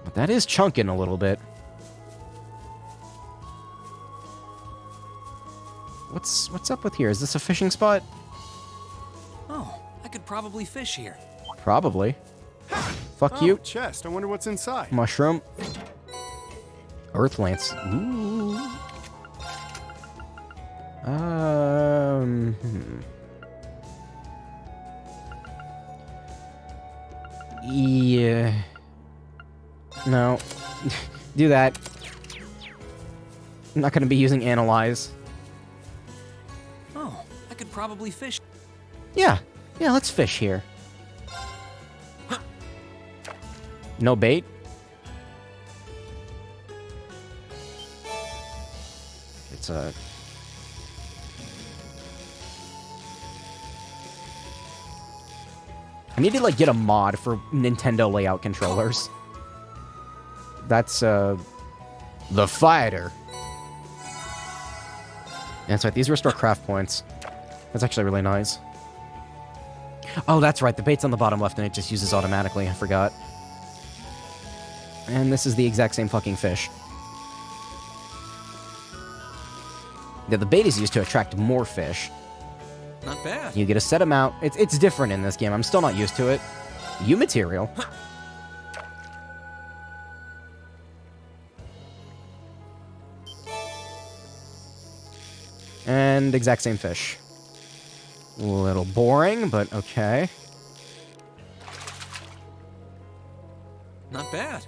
But that is chunking a little bit. What's up with here? Is this a fishing spot? Oh, I could probably fish here. Probably. Fuck Oh, you. chest. I wonder what's inside. Mushroom. Earth lance. Ooh. Yeah. No. Do that. I'm not going to be using Analyze. Oh, I could probably fish. Yeah. Yeah, let's fish here. No bait? It's a... I need to, like, get a mod for Nintendo layout controllers. That's, the fighter. Yeah, that's right, these restore craft points. That's actually really nice. Oh, that's right, the bait's on the bottom left and it just uses automatically, I forgot. And this is the exact same fucking fish. Yeah, the bait is used to attract more fish. Not bad. You get a set amount. It's different in this game. I'm still not used to it. You material. And exact same fish. A little boring, but okay. Not bad.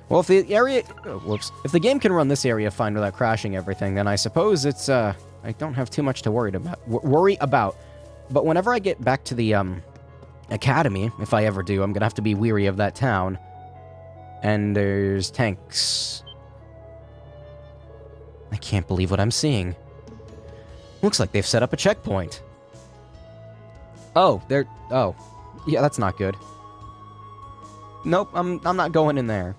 Well, if the area... Oh, whoops. If the game can run this area fine without crashing everything, then I suppose it's, I don't have too much to worry about. But whenever I get back to the, academy, if I ever do, I'm gonna have to be weary of that town. And there's tanks. I can't believe what I'm seeing. Looks like they've set up a checkpoint. Oh, they're... Oh. Yeah, that's not good. Nope, I'm not going in there.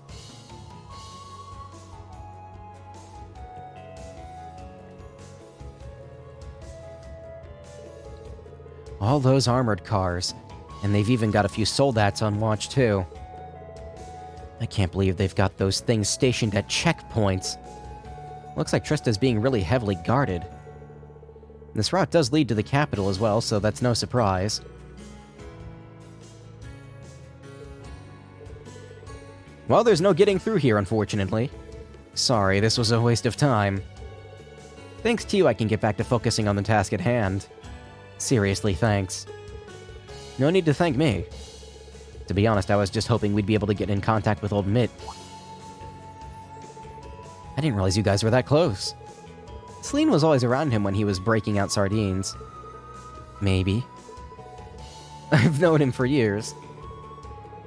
All those armored cars. And they've even got a few soldats on watch, too. I can't believe they've got those things stationed at checkpoints. Looks like Trista's being really heavily guarded. This route does lead to the capital as well, so that's no surprise. Well, there's no getting through here, unfortunately. Sorry, this was a waste of time. Thanks to you, I can get back to focusing on the task at hand. Seriously, thanks. No need to thank me. To be honest, I was just hoping we'd be able to get in contact with old Mitt. I didn't realize you guys were that close. Celine was always around him when he was breaking out sardines. Maybe. I've known him for years.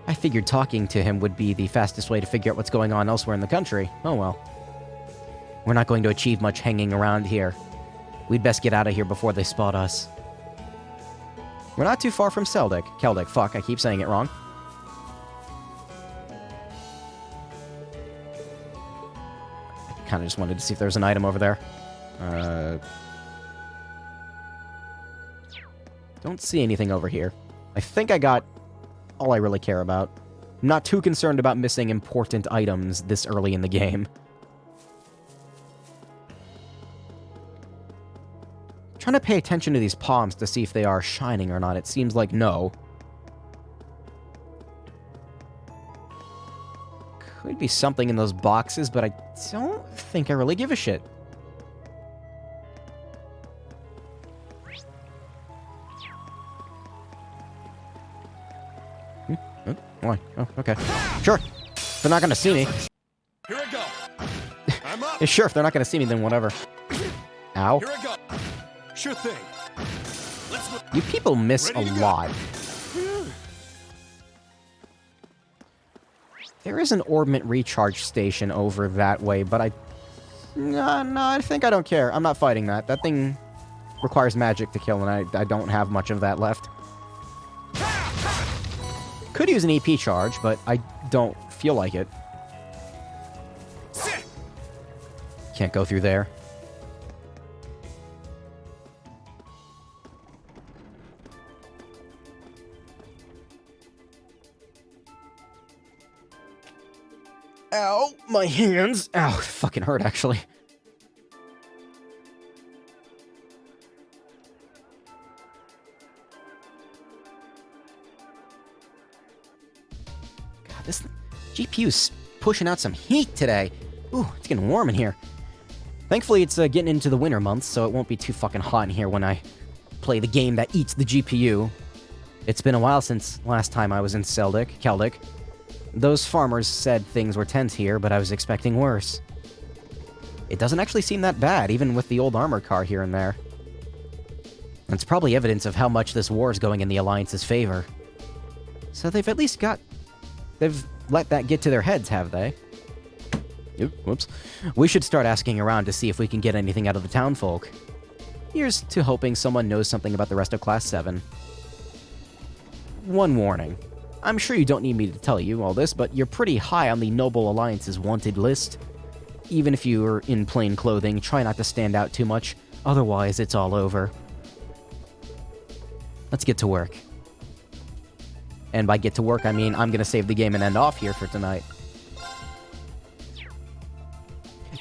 I figured talking to him would be the fastest way to figure out what's going on elsewhere in the country. Oh well. We're not going to achieve much hanging around here. We'd best get out of here before they spot us. We're not too far from Keldic. Fuck, I keep saying it wrong. I kinda just wanted to see if there was an item over there. Don't see anything over here. I think I got all I really care about. I'm not too concerned about missing important items this early in the game. Trying to pay attention to these palms to see if they are shining or not. It seems like no. Could be something in those boxes, but I don't think I really give a shit. Why? Oh, okay. Sure. They're not gonna see me. Here I go. I'm up. Yeah, sure, if they're not gonna see me, then whatever. Ow. Here I go. Sure thing. You people miss a lot. There is an orbment recharge station over that way, but I think I don't care. I'm not fighting that. That thing requires magic to kill, and I don't have much of that left. Could use an EP charge, but I don't feel like it. Can't go through there. Ow, my hands. Ow, it fucking hurt, actually. God, this GPU's pushing out some heat today. Ooh, it's getting warm in here. Thankfully, it's getting into the winter months, so it won't be too fucking hot in here when I play the game that eats the GPU. It's been a while since last time I was in Keldic. Those farmers said things were tense here, but I was expecting worse. It doesn't actually seem that bad, even with the old armored car here and there. That's probably evidence of how much this war is going in the Alliance's favor. So they've at least they've let that get to their heads, have they? Oop, whoops. We should start asking around to see if we can get anything out of the townfolk. Here's to hoping someone knows something about the rest of Class 7. One warning. I'm sure you don't need me to tell you all this, but you're pretty high on the Noble Alliance's wanted list. Even if you're in plain clothing, try not to stand out too much, otherwise it's all over. Let's get to work. And by get to work, I mean I'm going to save the game and end off here for tonight.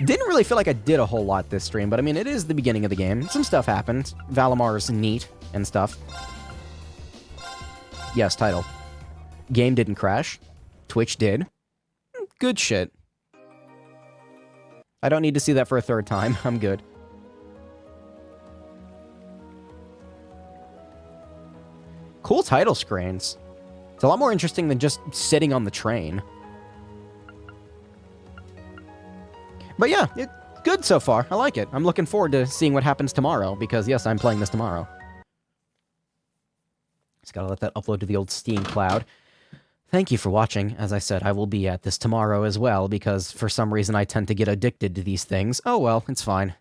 Didn't really feel like I did a whole lot this stream, but I mean, it is the beginning of the game. Some stuff happened. Valamar's neat and stuff. Yes, title. Game didn't crash. Twitch did. Good shit. I don't need to see that for a third time. I'm good. Cool title screens. It's a lot more interesting than just sitting on the train. But yeah, it's good so far. I like it. I'm looking forward to seeing what happens tomorrow, because yes, I'm playing this tomorrow. Just gotta let that upload to the old Steam cloud. Thank you for watching. As I said, I will be at this tomorrow as well, because for some reason I tend to get addicted to these things. Oh well, it's fine.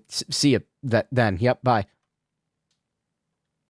See you then. Yep, bye.